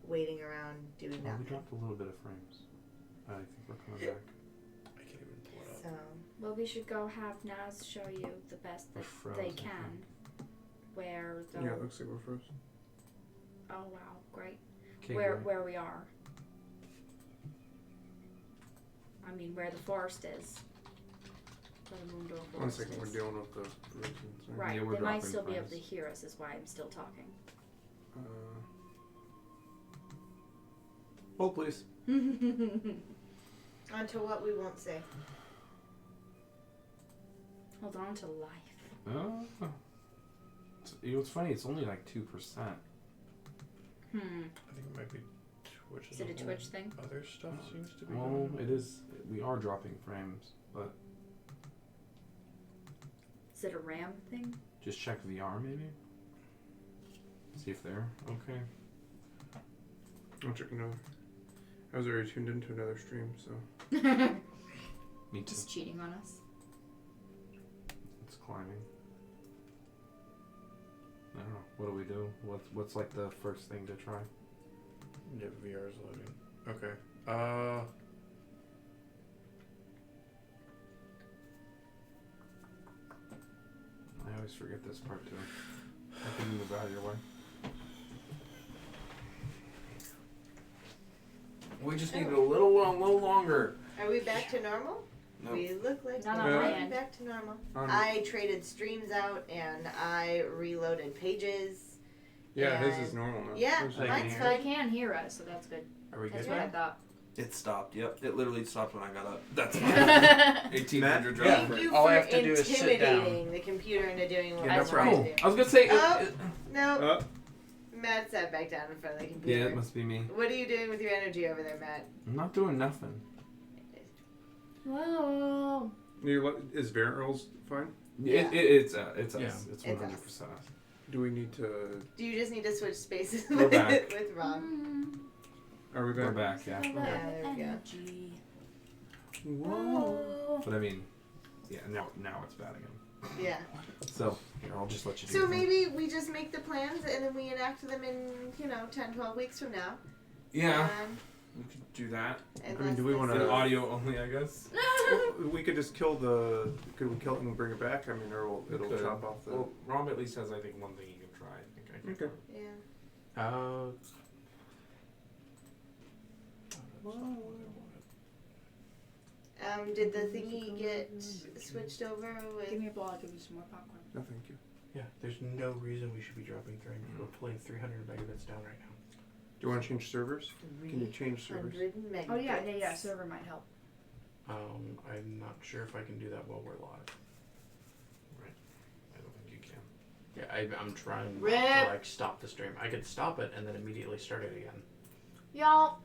waiting around doing Well, we nothing. dropped a little bit of frames. I think we're coming back. I can't even pull it up. So Well, we should go have Naz show you the best We're that froze, they I can. Where the Yeah, it looks like we're frozen. oh wow, great. Okay, where great. where we are. I mean where the forest is. Where the Moondor forest One second, we're is. dealing with the reasons. Right. Yeah, we're they might dropping still be able to frames. hear us is why I'm still talking. Hold, please. onto what we won't say. Hold on to life. Oh. It's funny, it's only like 2%. I think it might be Twitch. Is it a Twitch thing? Other stuff seems to be. Well, going on. it is. We are dropping frames, but Is it a RAM thing? just check VR maybe. See if they're okay. I'll check another. I was already tuned into another stream, so. Me too. Just cheating on us. It's climbing. I don't know. What do we do? What's like the first thing to try? Yeah, VR is loading. Okay. I always forget this part too. I can move out of your way. We just need it a little longer. Are we back to normal? Nope. We look like Not we on might my be end. back to normal. On- I traded streams out and I reloaded pages. Yeah, his and- is normal now. Yeah, His is- They mine's can So they fine. can hear us, so that's good. Are we That's good? what I thought. It stopped. Yep. It literally stopped when I got up. That's That's 1800 Matt? drive. Thank you All for I have to do is sit down. intimidating the computer into doing what Yeah, I no wanted problem. to I do. was gonna say. Oh. No, Uh, Matt sat back down in front of the Yeah, computer. it must be me. What are you doing with your energy over there, Matt? I'm not doing nothing. Whoa. is variant rules fine? Yeah. It's us. It's Yeah. 100% us. Do we need to? Do you just need to switch spaces We're with, back. with Rob? Are we We're back? back, yeah. there we go. Energy. Whoa. But I mean, yeah. Now it's bad again. Yeah. So here, I'll just let you do So your thing. maybe we just make the plans and then we enact them in, 10, 12 weeks from now. Yeah, And we could do that. unless do we this wanna- In is- audio only, I guess. Well, we could just kill the. Could we kill it and bring it back? I mean, or it'll Could. chop off the. Well, Rom at least has, I think, one thing you can try. I think I can. Okay. Yeah. Did the thingy get switched over with? Give me a ball, I'll give you some more popcorn. No, thank you. Yeah, there's no reason we should be dropping 300. We're pulling 300 megabits down right now. Do you want to change servers? Can you change servers? 300 megabits. Oh yeah, server might help. I'm not sure if I can do that while we're live. I don't think you can. Yeah, I'm trying Rip. to like stop the stream. I could stop it and then immediately start it again. Y'all,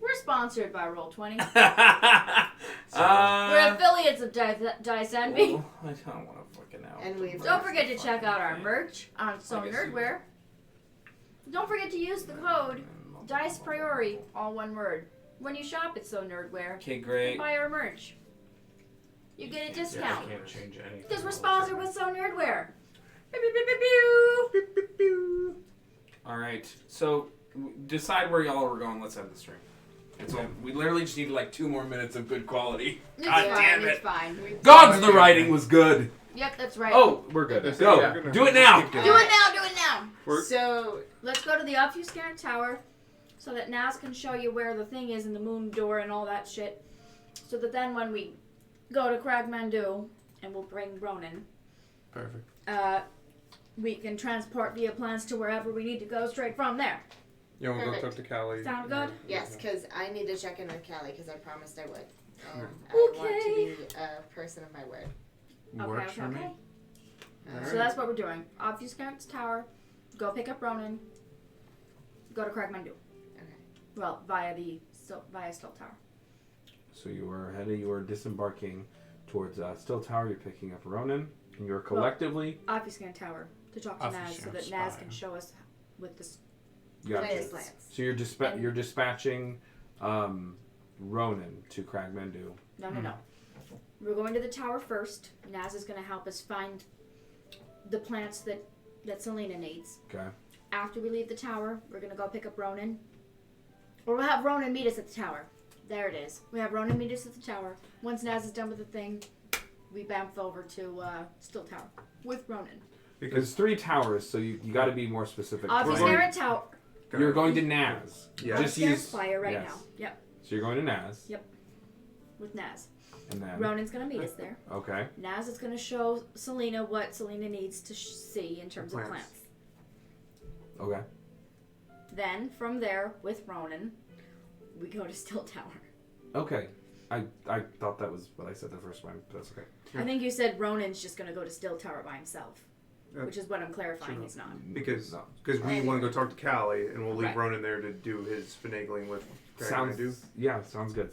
we're sponsored by Roll20. Uh, We're affiliates of Dice Envy. well, I don't want to fucking out. And we've- Don't forget to check out our merch on So I guess you- Nerdware. Don't forget to use the code Dice Priori, all one word. When you shop at So Nerdware, Okay, you great. buy our merch. You get a Yeah, discount. I can't change anything. Because we're while sponsored it's with So Nerdware. Pew, pew, pew, pew, pew. All right. So decide where y'all are going. Let's end the stream. It's all, we literally just need like 2 more minutes of good quality. It's God fine, damn it's it. fine. God's the writing was good. Yep, that's right. Oh, we're good. That's Go. it, yeah. Do it now. Keep doing Do it now, do it now. We're- So Let's go to the obfuscate tower so that Naz can show you where the thing is in the moon door and all that shit. So that then when we go to Cragmandu and we'll bring Ronan, Perfect. we can transport via plans to wherever we need to go straight from there. Yeah, we'll go Perfect. talk to Callie. Sound good? yes, because I need to check in with Callie because I promised I would. And I want to Okay. be a person of my word. Works for me. So that's what we're doing. Obfuscate's tower, go pick up Ronan, go to Cragmandu. Okay. Well, via Still Tower. So you are disembarking towards Still Tower. You're picking up Ronan, and you're collectively. Obfuscate tower to talk to Naz so that Obfuscate Naz spy. can show us with this. Gotcha. Latest plans. So you're dispatching Ronan to Cragmandu. No. We're going to the tower first. Naz is going to help us find the plants that Selena needs. Okay. After we leave the tower, we're going to go pick up Ronan. Or we'll have Ronan meet us at the tower. There it is. We have Ronan meet us at the tower. Once Naz is done with the thing, we bamf over to Still Tower with Ronan. There's 3 towers, so you got to be more specific. Obfuscate tower. You're going to Naz. Yeah. Just Obfuscate use. Spire right yes. now. Yep, So you're going to Naz, with Naz. and then. Ronan's going to meet us there. Okay. Naz is going to show Selena what Selena needs to see in terms of Plants. plants. Okay. Then, from there, with Ronan, we go to Still Tower. Okay. I thought that was what I said the first time, but that's okay. I think you said Ronan's just going to go to Still Tower by himself, Uh, which is what I'm clarifying sure. he's not. Because No. we want to go talk to Callie, and we'll leave Right. Ronan there to do his finagling with Sounds Cragmandu. Yeah, sounds good.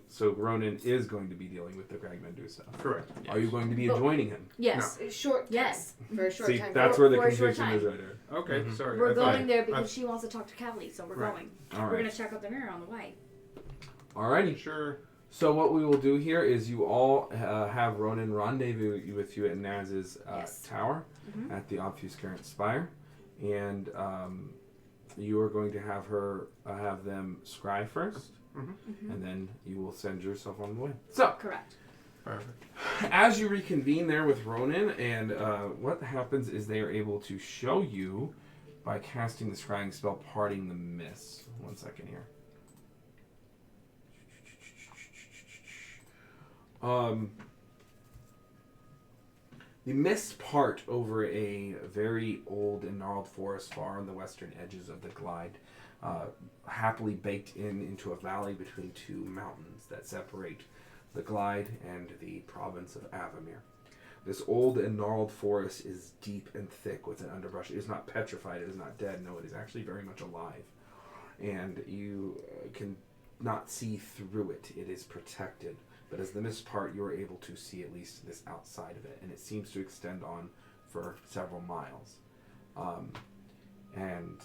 So Ronan is going to be dealing with the Cragmandu stuff. Correct. Are you going to be But- joining him? Yes. A short time. Yes. For a short See, time. that's For- where the for a short confusion is time. right there. Okay, Mhm. sorry. We're I thought- going there because she wants to talk to Callie, so we're Right. going. All We're right. going to check out the mirror on the way. Alrighty. Sure. So what we will do here is you all have Ronan rendezvous with you at Naz's Yes. tower Mhm. at the Obfuscate Spire. and you are going to have them scry first, and then you will send yourself on the way. So, Correct. Perfect. as you reconvene there with Ronan, and what happens is they are able to show you by casting the scrying spell, parting the mist. 1 second here. The mist part over a very old and gnarled forest far on the western edges of the glide, happily baked into a valley between two mountains that separate the glide and the province of Avamir. This old and gnarled forest is deep and thick with an underbrush. It is not petrified, it is not dead, no, it is actually very much alive. And you can not see through it, it is protected. But as the mist part, you are able to see at least this outside of it, and it seems to extend on for several miles. And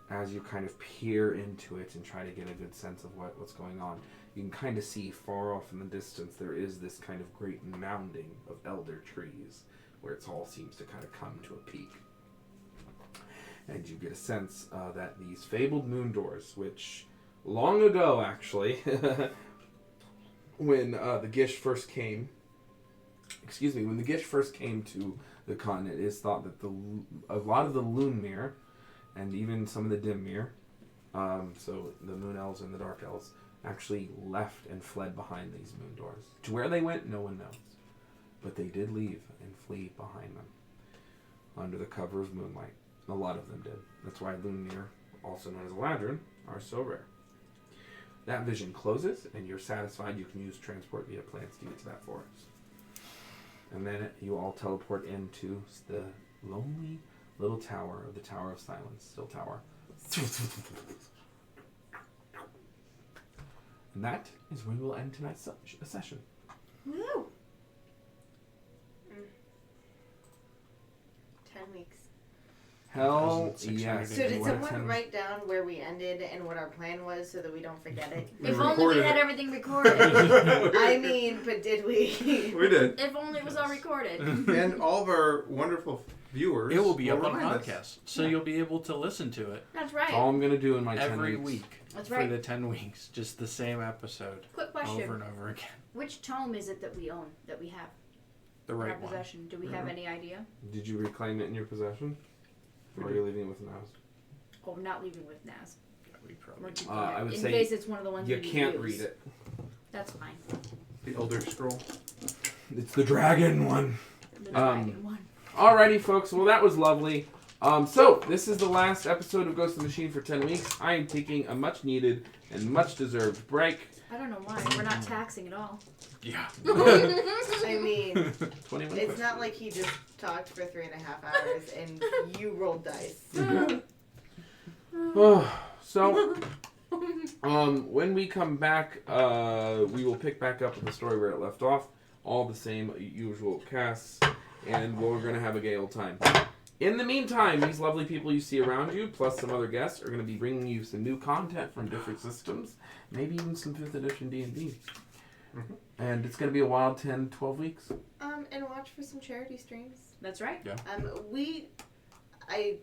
as you kind of peer into it and try to get a good sense of what's going on, you can kind of see far off in the distance there is this kind of great mounding of elder trees where it all seems to kind of come to a peak. And you get a sense that these fabled moon doors, which long ago actually, when the Gish first came, when the Gish first came to the continent, it is thought that a lot of the Loonmere, and even some of the Dimmere, so the Moon Elves and the Dark Elves, actually left and fled behind these moon doors. To where they went, no one knows. But they did leave and flee behind them, under the cover of moonlight. A lot of them did. That's why Loonmere, also known as Eladrin, are so rare. That vision closes, and you're satisfied you can use transport via plants to get to that forest. And then you all teleport into the lonely little tower of the Tower of Silence, Still Tower. And that is where we'll end tonight's session. Woo! 10 weeks. Hell yes. So did What a someone 10 write down where we ended and what our plan was so that we don't forget it? If only we had everything recorded. I mean, but did we? We did. If only it was all recorded. And all of our wonderful viewers. It will be up on remind us. podcast, so you'll be able to listen to it That's That's right. all I'm going to do in my 10 every weeks. week That's for right. the 10 weeks. Just the same episode Quick question. over and over again. Which tome is it that we own, that we have The in our right one. possession? Do we have any idea? Did you reclaim it in your possession? Or are you leaving it with Naz? Oh, we're not leaving with Naz. Yeah, we probably. We're keeping I it. would In say case it's one of the ones You we can't use. read it. That's fine. The Elder Scroll. It's the dragon one. The dragon one. Alrighty, folks. Well, that was lovely. So, this is the last episode of Ghost of the Machine for 10 weeks. I am taking a much-needed and much-deserved break. I don't know why. We're not taxing at all. Yeah. I mean, 21 it's not like he just talked for 3.5 hours and you rolled dice. So, when we come back, we will pick back up with the story where it left off. All the same usual casts, and we're going to have a gay old time. In the meantime, these lovely people you see around you, plus some other guests, are going to be bringing you some new content from different systems, maybe even some 5th edition D&D. And it's going to be a wild 10, 12 weeks. And watch for some charity streams. That's right. Yeah. I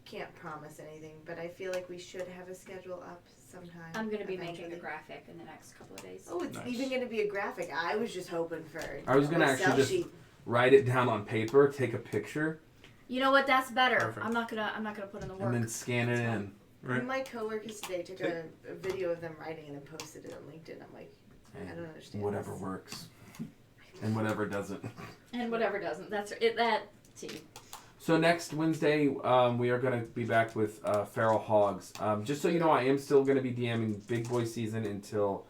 can't promise anything, but I feel like we should have a schedule up sometime. I'm going to be eventually. making a graphic in the next couple of days. Oh, it's Nice. even going to be a graphic. I was just hoping for. I was going to a actually sell just sheet. write it down on paper, take a picture, You know what? That's better. Perfect. I'm not gonna put in the work. and then scan it in. Right. My coworkers today took a video of them writing and then posted it on LinkedIn. I'm like, I don't understand. Whatever this. works. And whatever doesn't. And whatever doesn't. That's it. That too. So next Wednesday, we are going to be back with Feral Hogs. Just so you know, I am still going to be DMing Big Boy Season until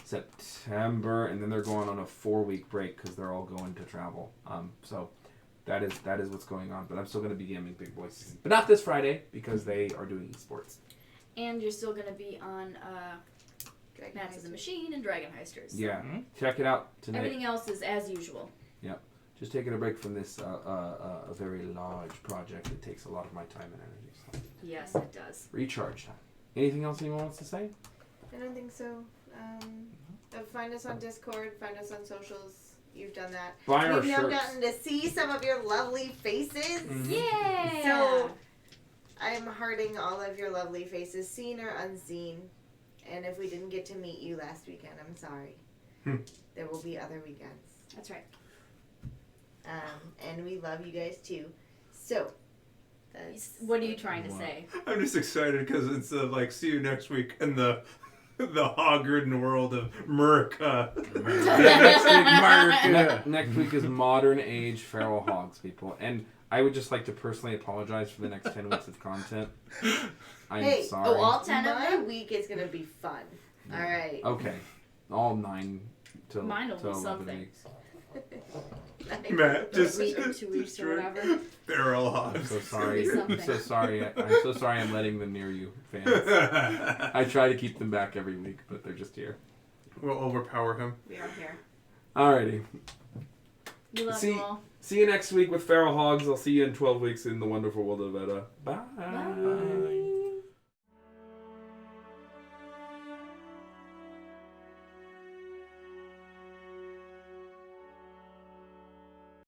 September, and then they're going on a 4-week break because they're all going to travel. So that is what's going on. But I'm still going to be DMing Big Boy Season. But not this Friday, because they are doing esports. And you're still gonna be on Dragon Mats of the Heisters. Machine and Dragon Heisters. Yeah, check it out tonight. Everything else is as usual. Just taking a break from this a very large project that takes a lot of my time and energy. So Yes, it does. recharge time. Anything else anyone wants to say? I don't think so. Find us on Discord. Find us on socials. You've done that. Buy our We've now shirts. gotten to see some of your lovely faces. Mhm. Yeah. So I'm hearting all of your lovely faces, seen or unseen. And if we didn't get to meet you last weekend, I'm sorry. There will be other weekends. That's right. And we love you guys too. So, What are you trying to say? I'm just excited because it's like see you next week in the hog-ridden world of America. Next week is modern age feral hogs, people. And I would just like to personally apologize for the next 10 weeks of content. I'm sorry. Oh, all 10 of my them? week is going to be fun. All right. Okay. All 9 to Mine will be 11 something. weeks. Matt, just week or 2 weeks or whatever. Feral I'm hogs. so sorry. Something. I'm so sorry. I'm so sorry I'm letting them near you, fans. I try to keep them back every week, but they're just here. We'll overpower him. We are here. Alrighty. We love you all. See you next week with Feral Hogs. I'll see you in 12 weeks in the wonderful world of Edda. Bye.